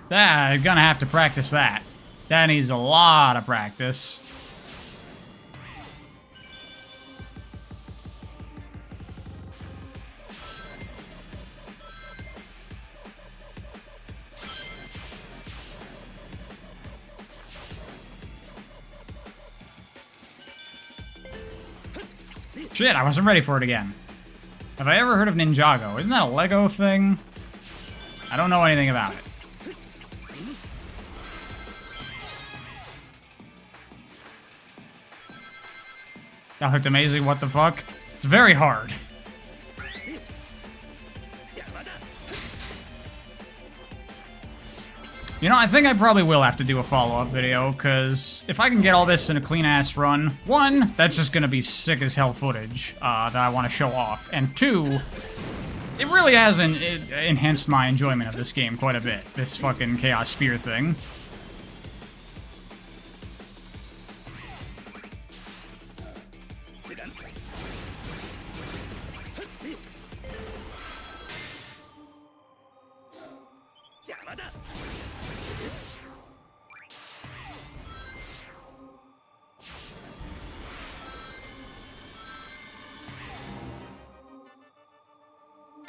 I'm gonna have to practice that. That needs a lot of practice. Shit, I wasn't ready for it again. Have I ever heard of Ninjago? Isn't that a Lego thing? I don't know anything about it. That looked amazing, what the fuck? It's very hard. You know, I think I probably will have to do a follow-up video, because if I can get all this in a clean-ass run, one, that's just gonna be sick as hell footage that I want to show off, and two, it really has enhanced my enjoyment of this game quite a bit, this fucking Chaos Spear thing.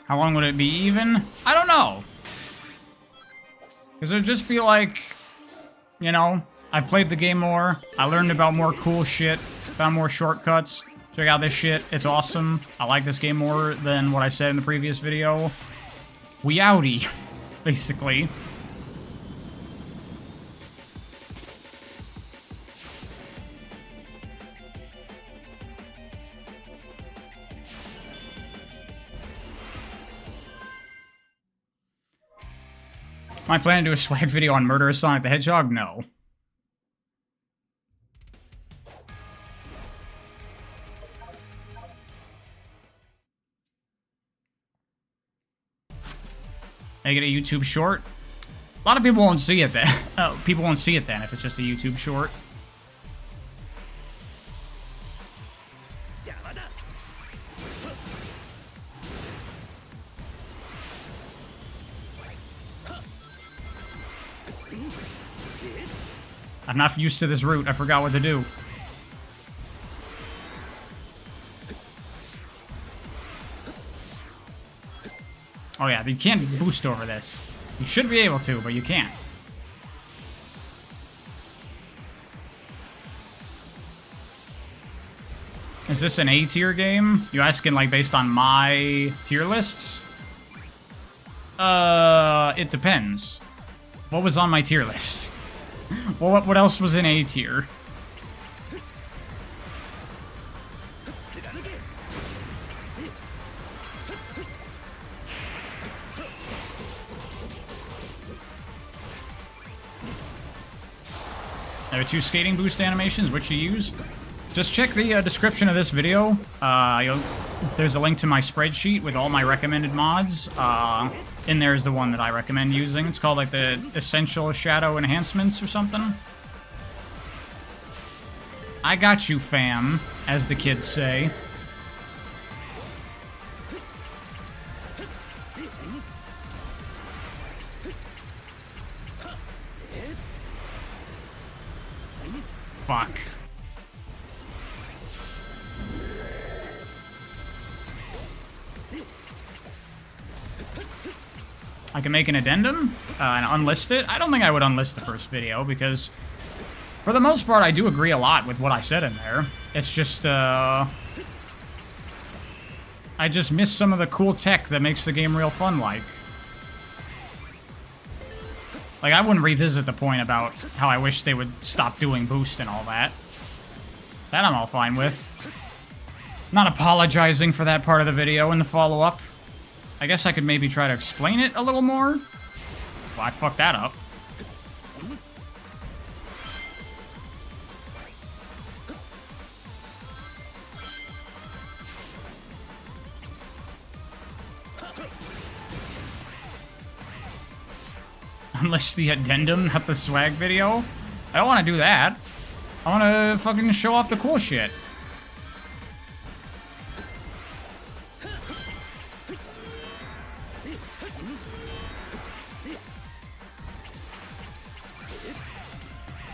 How long would it be even? I don't know. Because it would just be like, you know, I played the game more, I learned about more cool shit, found more shortcuts, check out this shit, it's awesome. I like this game more than what I said in the previous video. We outie, basically. Am I planning to do a swag video on Murderous Sonic the Hedgehog? No. Make it a YouTube short? A lot of people won't see it then. People won't see it then if it's just a YouTube short. I'm not used to this route. I forgot what to do. Oh yeah, you can't boost over this. You should be able to, but you can't. Is this an A tier game? You asking like based on my tier lists? It depends. What was on my tier list? Well, what else was in A tier? There are 2 skating boost animations, which you use. Just check the description of this video. There's a link to my spreadsheet with all my recommended mods. In there is the one that I recommend using. It's called like the Essential Shadow Enhancements or something. I got you, fam, as the kids say. Fuck. I can make an addendum and unlist it. I don't think I would unlist the first video because, for the most part, I do agree a lot with what I said in there. It's just, I just miss some of the cool tech that makes the game real fun, like. Like, I wouldn't revisit the point about how I wish they would stop doing boost and all that. That I'm all fine with. Not apologizing for that part of the video in the follow-up. I guess I could maybe try to explain it a little more. Well, I fucked that up. Unless the addendum, not the swag video. I don't want to do that. I want to fucking show off the cool shit.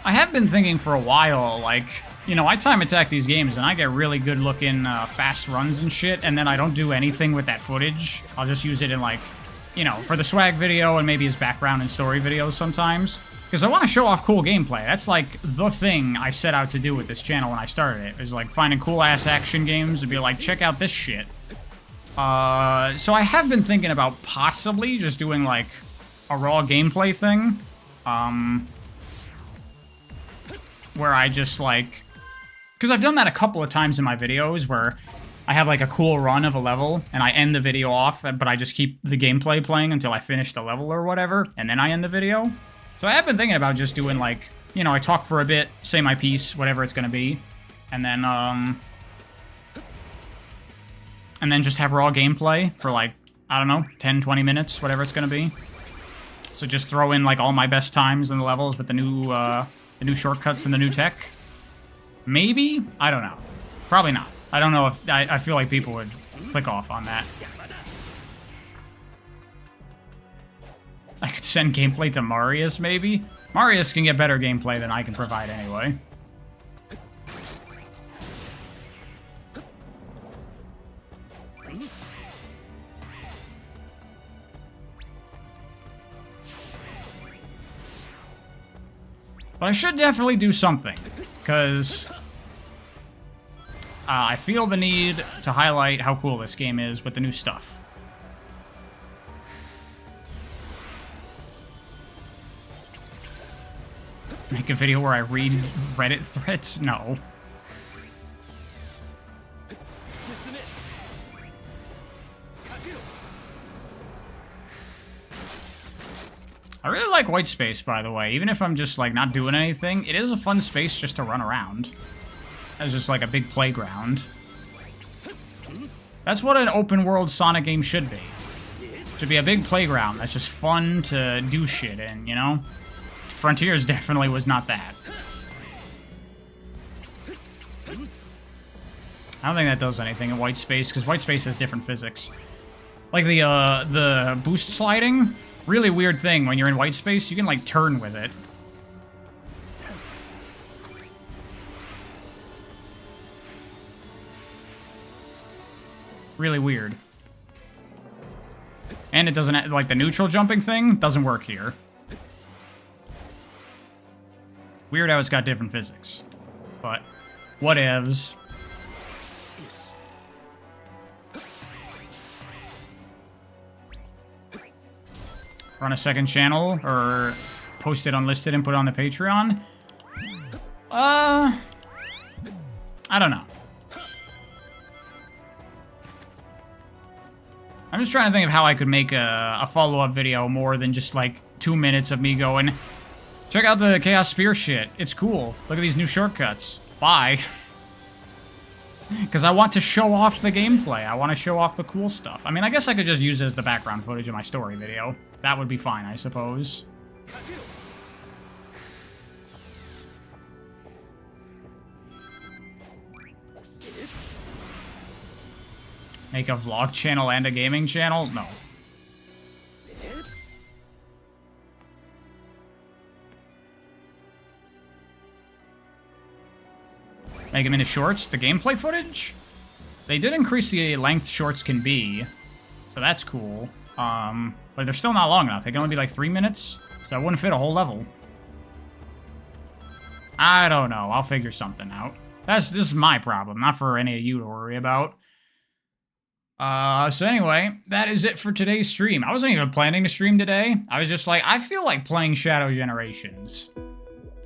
I have been thinking for a while, like, you know, I time attack these games and I get really good looking fast runs and shit, and then I don't do anything with that footage. I'll just use it in, like, you know, for the swag video and maybe as background and story videos sometimes. Because I want to show off cool gameplay. That's, like, the thing I set out to do with this channel when I started it. Is, like, finding cool-ass action games and be like, check out this shit. So I have been thinking about possibly just doing, like, a raw gameplay thing. Where I just, like... Because I've done that a couple of times in my videos where I have, like, a cool run of a level, and I end the video off, but I just keep the gameplay playing until I finish the level or whatever, and then I end the video. So I have been thinking about just doing, like, you know, I talk for a bit, say my piece, whatever it's gonna be, and then just have raw gameplay for, like, I don't know, 10, 20 minutes, whatever it's gonna be. So just throw in, like, all my best times in the levels with the new shortcuts and the new tech. Maybe? I don't know. Probably not. I don't know if... I feel like people would click off on that. I could send gameplay to Marius, maybe? Marius can get better gameplay than I can provide anyway. But I should definitely do something, because I feel the need to highlight how cool this game is with the new stuff. Make a video where I read Reddit threads? No. I really like white space, by the way. Even if I'm just, like, not doing anything, it is a fun space just to run around. It's just, like, a big playground. That's what an open-world Sonic game should be. It should be a big playground that's just fun to do shit in, you know? Frontiers definitely was not that. I don't think that does anything in white space, because white space has different physics. Like the boost sliding... Really weird thing, when you're in white space, you can, like, turn with it. Really weird. And it doesn't, like, the neutral jumping thing doesn't work here. Weird how it's got different physics. But, whatevs. Run a second channel, or post it unlisted and put it on the Patreon? I don't know. I'm just trying to think of how I could make a follow-up video more than just, like, 2 minutes of me going, Check out the Chaos Spear shit. It's cool. Look at these new shortcuts. Bye. Because I want to show off the gameplay. I want to show off the cool stuff. I mean, I guess I could just use it as the background footage of my story video. That would be fine, I suppose. Make a vlog channel and a gaming channel? No. Make them into shorts, the gameplay footage? They did increase the length shorts can be, so that's cool. But they're still not long enough. They can only be like 3 minutes, so it wouldn't fit a whole level. I don't know. I'll figure something out. This is my problem, not for any of you to worry about. So anyway, that is it for today's stream. I wasn't even planning to stream today. I was just like, I feel like playing Shadow Generations.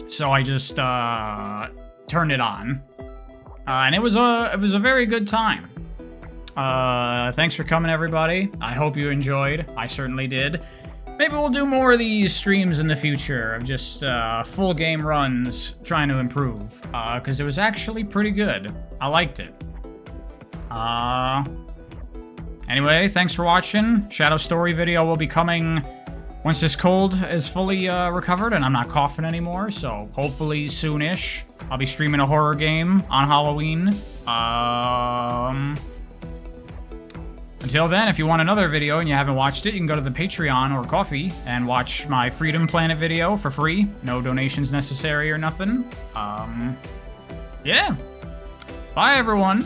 So I just, turned it on. And it was a very good time. Thanks for coming, everybody. I hope you enjoyed. I certainly did. Maybe we'll do more of these streams in the future of just, full game runs trying to improve. Because it was actually pretty good. I liked it. Anyway, thanks for watching. Shadow Story video will be coming once this cold is fully recovered and I'm not coughing anymore, so hopefully soonish. I'll be streaming a horror game on Halloween. Until then, if you want another video and you haven't watched it, you can go to the Patreon or Ko-fi and watch my Freedom Planet video for free. No donations necessary or nothing. Yeah. Bye, everyone.